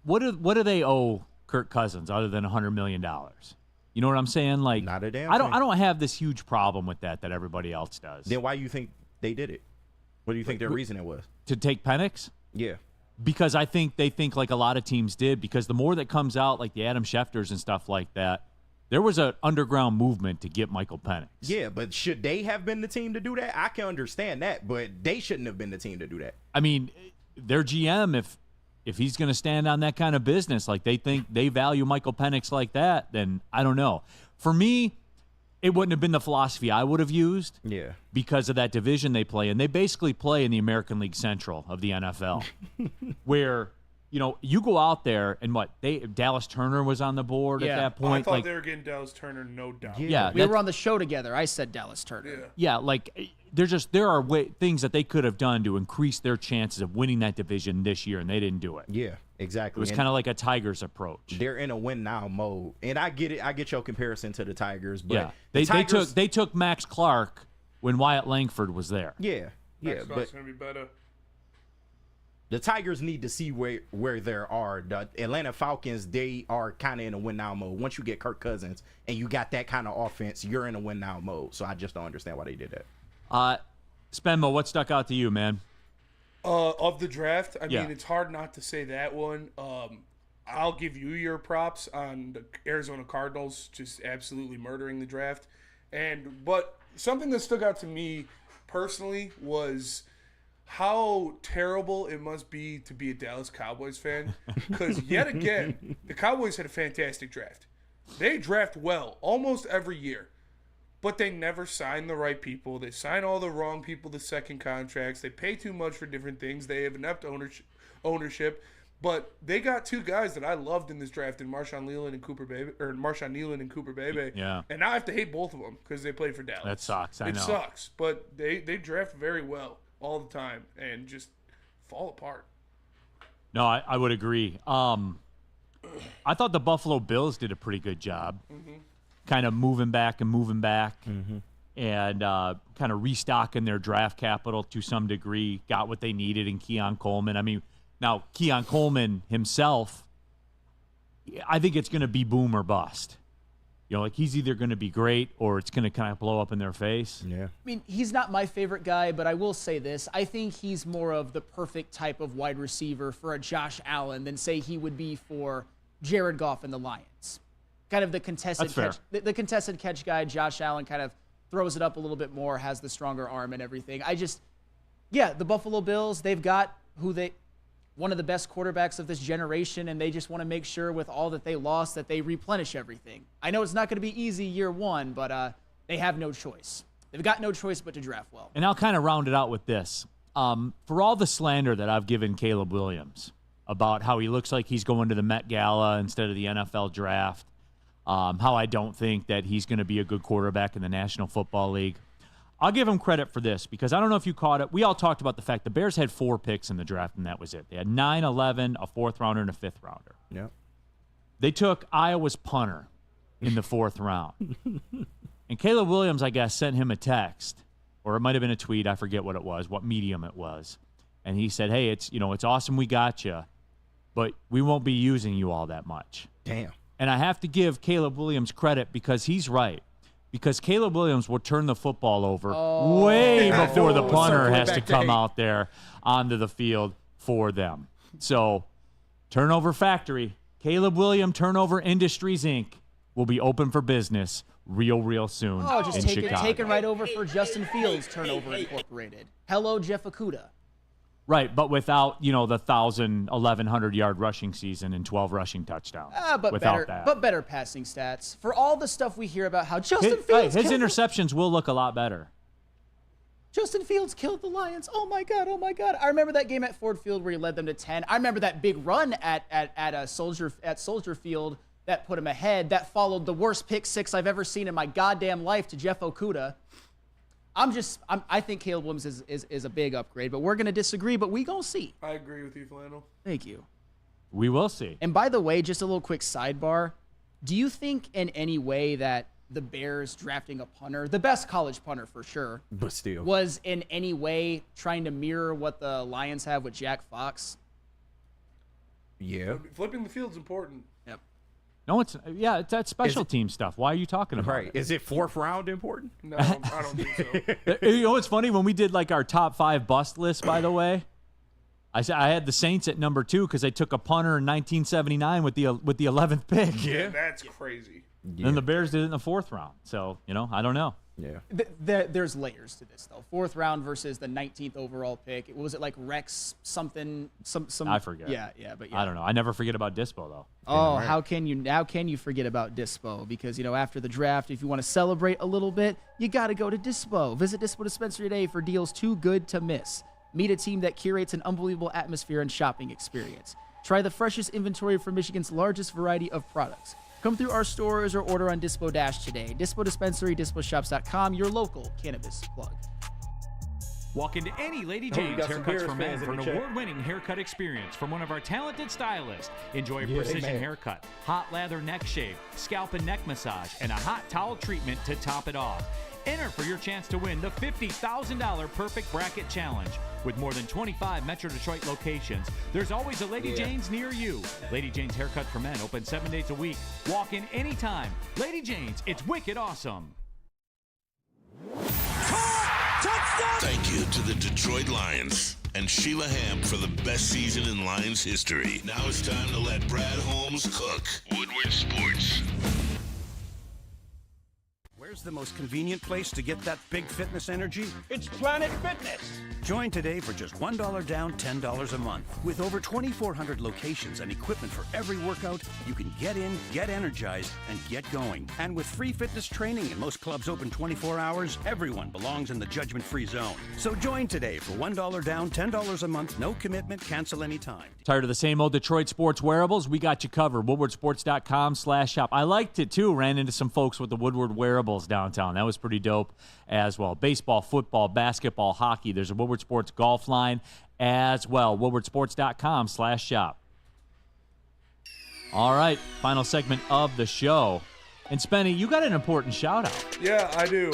what do they owe Kirk Cousins other than $100 million? You know what I'm saying? Like, not a damn I thing. don't have this huge problem with that everybody else does. Then why do you think they did it? What do you think their reasoning was? To take Penix? Yeah. Because I think they think like a lot of teams did, because the more that comes out, like the Adam Schefters and stuff like that, there was an underground movement to get Michael Penix. Yeah, but should they have been the team to do that? I can understand that, but they shouldn't have been the team to do that. I mean, their GM, if he's going to stand on that kind of business, like they think they value Michael Penix like that, then I don't know. For me, it wouldn't have been the philosophy I would have used. Yeah. Because of that division they play in. They basically play in the American League Central of the NFL, where, you go out there and Dallas Turner was on the board at that point. I thought they were getting Dallas Turner, no doubt. Yeah. We were on the show together. I said Dallas Turner. Yeah, like there are things that they could have done to increase their chances of winning that division this year, and they didn't do it. Yeah, exactly. It was kind of like a Tigers approach. They're in a win now mode, and I get it. I get your comparison to the Tigers, but yeah, Tigers, they took Max Clark when Wyatt Langford was there. Yeah, Max but Clark's gonna be better. The Tigers need to see where they are. The Atlanta Falcons, they are kind of in a win now mode. Once you get Kirk Cousins and you got that kind of offense, you're in a win now mode. So I just don't understand why they did that. Spenmo, what stuck out to you, man? Of the draft, I Yeah. mean, it's hard not to say that one. I'll give you your props on the Arizona Cardinals just absolutely murdering the draft. But something that stuck out to me personally was how terrible it must be to be a Dallas Cowboys fan, because yet again, the Cowboys had a fantastic draft. They draft well almost every year, but they never sign the right people. They sign all the wrong people to second contracts. They pay too much for different things. They have inept ownership. But they got two guys that I loved in this draft, in Marshawn Neal and Cooper Bebe. Yeah. And now I have to hate both of them because they played for Dallas. That sucks. I know. It sucks, but they draft very well all the time and just fall apart. No, I would agree. I thought the Buffalo Bills did a pretty good job, kind of moving back, and kind of restocking their draft capital to some degree. Got what they needed in Keon Coleman. I mean, Now, Keon Coleman himself, I think it's going to be boom or bust. Like he's either going to be great or it's going to kind of blow up in their face. Yeah. I mean, he's not my favorite guy, but I will say this. I think he's more of the perfect type of wide receiver for a Josh Allen than, say, he would be for Jared Goff and the Lions. Kind of the contested catch. The contested catch guy, Josh Allen, kind of throws it up a little bit more, has the stronger arm and everything. The Buffalo Bills, they've got one of the best quarterbacks of this generation, and they just want to make sure with all that they lost that they replenish everything. I know it's not going to be easy year one, but they have no choice. They've got no choice but to draft well. And I'll kind of round it out with this. For all the slander that I've given Caleb Williams about how he looks like he's going to the Met Gala instead of the NFL draft, how I don't think that he's going to be a good quarterback in the National Football League, I'll give him credit for this because I don't know if you caught it. We all talked about the fact the Bears had 4 picks in the draft, and that was it. They had 9, 11, a 4th rounder, and a 5th rounder. Yeah. They took Iowa's punter in the 4th round. And Caleb Williams, I guess, sent him a text, or it might have been a tweet. I forget what it was, what medium it was. And he said, hey, it's awesome we got you, but we won't be using you all that much. Damn. And I have to give Caleb Williams credit because he's right. Because Caleb Williams will turn the football over way before the punter has to come out there onto the field for them. So, Turnover Factory, Caleb Williams Turnover Industries, Inc. will be open for business real soon in Chicago. Taken right over for Justin Fields Turnover Incorporated. Hello, Jeff Okudah. Right, but without, the 1,000, 1,100-yard rushing season and 12 rushing touchdowns. But better passing stats. For all the stuff we hear about how Justin Fields his interceptions will look a lot better. Justin Fields killed the Lions. Oh, my God. I remember that game at Ford Field where he led them to 10. I remember that big run at Soldier Field that put him ahead. That followed the worst pick six I've ever seen in my goddamn life to Jeff Okudah. I think Caleb Williams is a big upgrade, but we're going to disagree, but we going to see. I agree with you, Flannel. Thank you. We will see. And by the way, just a little quick sidebar. Do you think in any way that the Bears drafting a punter, the best college punter for sure, but still, was in any way trying to mirror what the Lions have with Jack Fox? Yeah. Flipping the field's important. Yep. No, it's that special team stuff. Why are you talking about it? Is it 4th round important? No, I don't think so. It's funny when we did our top 5 bust list, by the way, I had the Saints at number 2 because they took a punter in 1979 with the 11th pick. Yeah, that's crazy. Yeah. And the Bears did it in the 4th round. So, I don't know. Yeah. There's layers to this, though. 4th round versus the 19th overall pick. Was it like Rex something? Some I forget. Yeah. I don't know. I never forget about Dispo, though. Oh, how can you forget about Dispo? Because, after the draft, if you want to celebrate a little bit, you got to go to Dispo. Visit Dispo Dispensary today for deals too good to miss. Meet a team that curates an unbelievable atmosphere and shopping experience. Try the freshest inventory from Michigan's largest variety of products. Come through our stores or order on Dispo Dash today. Dispo Dispensary, DispoShops.com, your local cannabis plug. Walk into any Lady Jane's Haircuts for Men for an award-winning haircut experience from one of our talented stylists. Enjoy a precision haircut, hot lather neck shave, scalp and neck massage, and a hot towel treatment to top it off. Enter for your chance to win the $50,000 Perfect Bracket Challenge. With more than 25 Metro Detroit locations, there's always a Lady Jane's near you. Lady Jane's Haircut for Men, open 7 days a week. Walk in anytime. Lady Jane's, it's wicked awesome. Thank you to the Detroit Lions and Sheila Hamp for the best season in Lions history. Now it's time to let Brad Holmes cook. Woodward Sports. Where's the most convenient place to get that big fitness energy? It's Planet Fitness. Join today for just $1 down, $10 a month. With over 2,400 locations and equipment for every workout, you can get in, get energized, and get going. And with free fitness training and most clubs open 24 hours, everyone belongs in the judgment-free zone. So join today for $1 down, $10 a month, no commitment, cancel anytime. Tired of the same old Detroit sports wearables? We got you covered. WoodwardSports.com/shop. I liked it, too. Ran into some folks with the Woodward wearables downtown. That was pretty dope as well. Baseball, football, basketball, hockey. There's a Woodward Sports golf line as well. WoodwardSports.com/shop. All right, final segment of the show. And Spenny, you got an important shout out. Yeah, I do.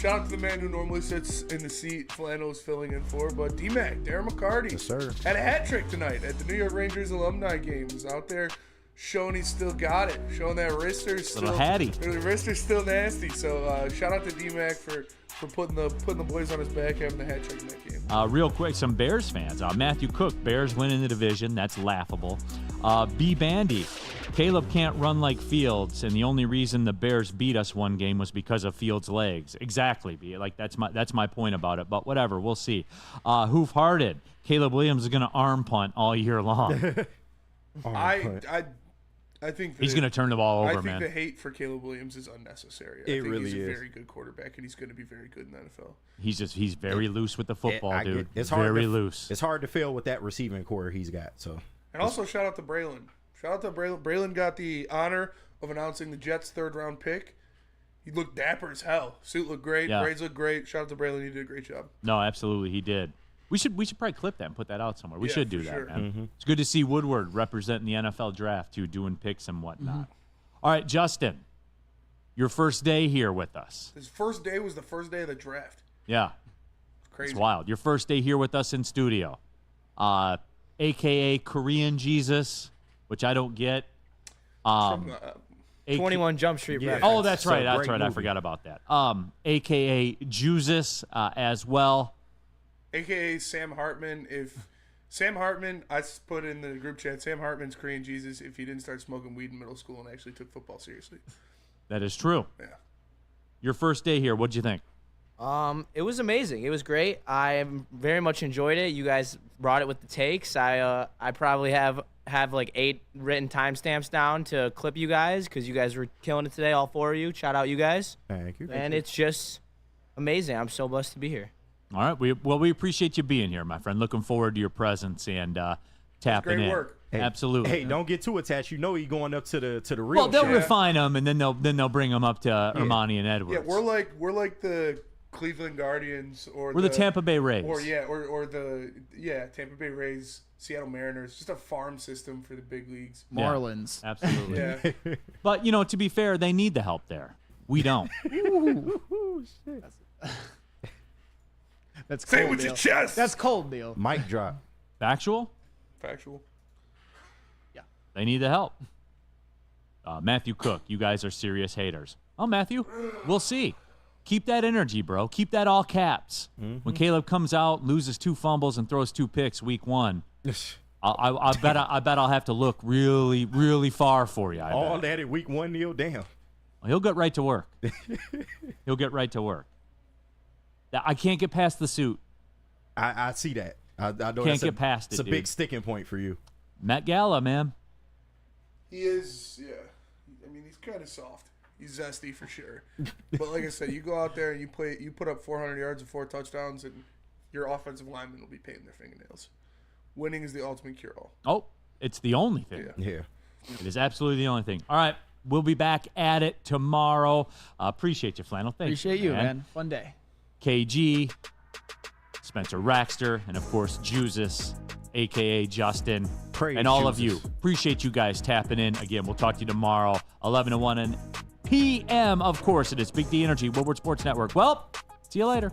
Shout out to the man who normally sits in the seat Flannel is filling in for, but D-Mac, Darren McCarty, Yes, sir. had a hat trick tonight at the New York Rangers alumni game. He was out there showing he still got it, showing that wrister's still, Little hattie. the wrister's still nasty. So shout out to D-Mac for putting the boys on his back, having the hat trick in that game. Real quick, some Bears fans. Matthew Cook, Bears winning the division. That's laughable. B. Bandy, Caleb can't run like Fields, and the only reason the Bears beat us one game was because of Fields' legs. Exactly, B. Like that's my point about it. But whatever, we'll see. Hoof-hearted, Caleb Williams is going to arm punt all year long. I think he's going to turn the ball over, man. I think the hate for Caleb Williams is unnecessary. I think he's a very good quarterback, and he's going to be very good in the NFL. He's very loose with the football, dude. It's very loose. It's hard to fail with that receiving core he's got. So, and also shout out to Braylon. Shout out to Braylon. Braylon got the honor of announcing the Jets' 3rd-round pick. He looked dapper as hell. Suit looked great. Yeah. Braids looked great. Shout out to Braylon. He did a great job. No, absolutely, he did. We should probably clip that and put that out somewhere. We should do that, sure. man. It's good to see Woodward representing the NFL draft too, doing picks and whatnot. All right, Justin, your first day here with us. His first day was the first day of the draft. Yeah, crazy. It's wild. Your first day here with us in studio, AKA Korean Jesus, which I don't get. 21 Jump Street. Yeah. Oh, that's right. That's right. I forgot about that. AKA Jesus as well. AKA Sam Hartman. If Sam Hartman, I put in the group chat, Sam Hartman's Korean Jesus if he didn't start smoking weed in middle school and actually took football seriously. That is true. Yeah. Your first day here, what'd you think? It was amazing. It was great. I very much enjoyed it. You guys brought it with the takes. I probably have like 8 written timestamps down to clip you guys because you guys were killing it today, all 4 of you. Shout out you guys. Thank you. And it's just amazing. I'm so blessed to be here. All right. We appreciate you being here, my friend. Looking forward to your presence and tapping great in. work. Hey, Absolutely. Hey, don't get too attached. You know you're going up to the real. Well, they'll show. refine them, and then they'll bring them up to Ermanni and Edwards. Yeah, we're like the Cleveland Guardians or We're the Tampa Bay Rays. or the Tampa Bay Rays, Seattle Mariners. Just a farm system for the big leagues. Marlins. Absolutely. Yeah. But to be fair, they need the help there. We don't. Ooh, shit. That's Say it cold, with your Neal. chest. That's cold, Neal. Mic drop. Factual? Factual. They need the help. Matthew Cook, you guys are serious haters. Oh, Matthew, we'll see. Keep that energy, bro. Keep that all caps. When Caleb comes out, loses 2 fumbles, and throws 2 picks week 1, I bet I'll have to look really, really far for you. All that at week 1, Neal. Damn. He'll get right to work. He'll get right to work. I can't get past the suit. I see that. I know Can't get past it, It's a dude. big sticking point for you. Met Gala, man. He is, yeah. I mean, he's kind of soft. He's zesty for sure. But like I said, you go out there and you put up 400 yards and 4 touchdowns, and your offensive linemen will be painting their fingernails. Winning is the ultimate cure-all. Oh, it's the only thing. Yeah. It is absolutely the only thing. All right, we'll be back at it tomorrow. Appreciate you, Flannel. Thank Appreciate you, man. Fun day. KG, Spencer Raxter, and of course, Jesus, a.k.a. Justin, and all of you. Appreciate you guys tapping in. Again, we'll talk to you tomorrow, 11 to 1 p.m. Of course, it is Big D Energy, Woodward Sports Network. Well, see you later.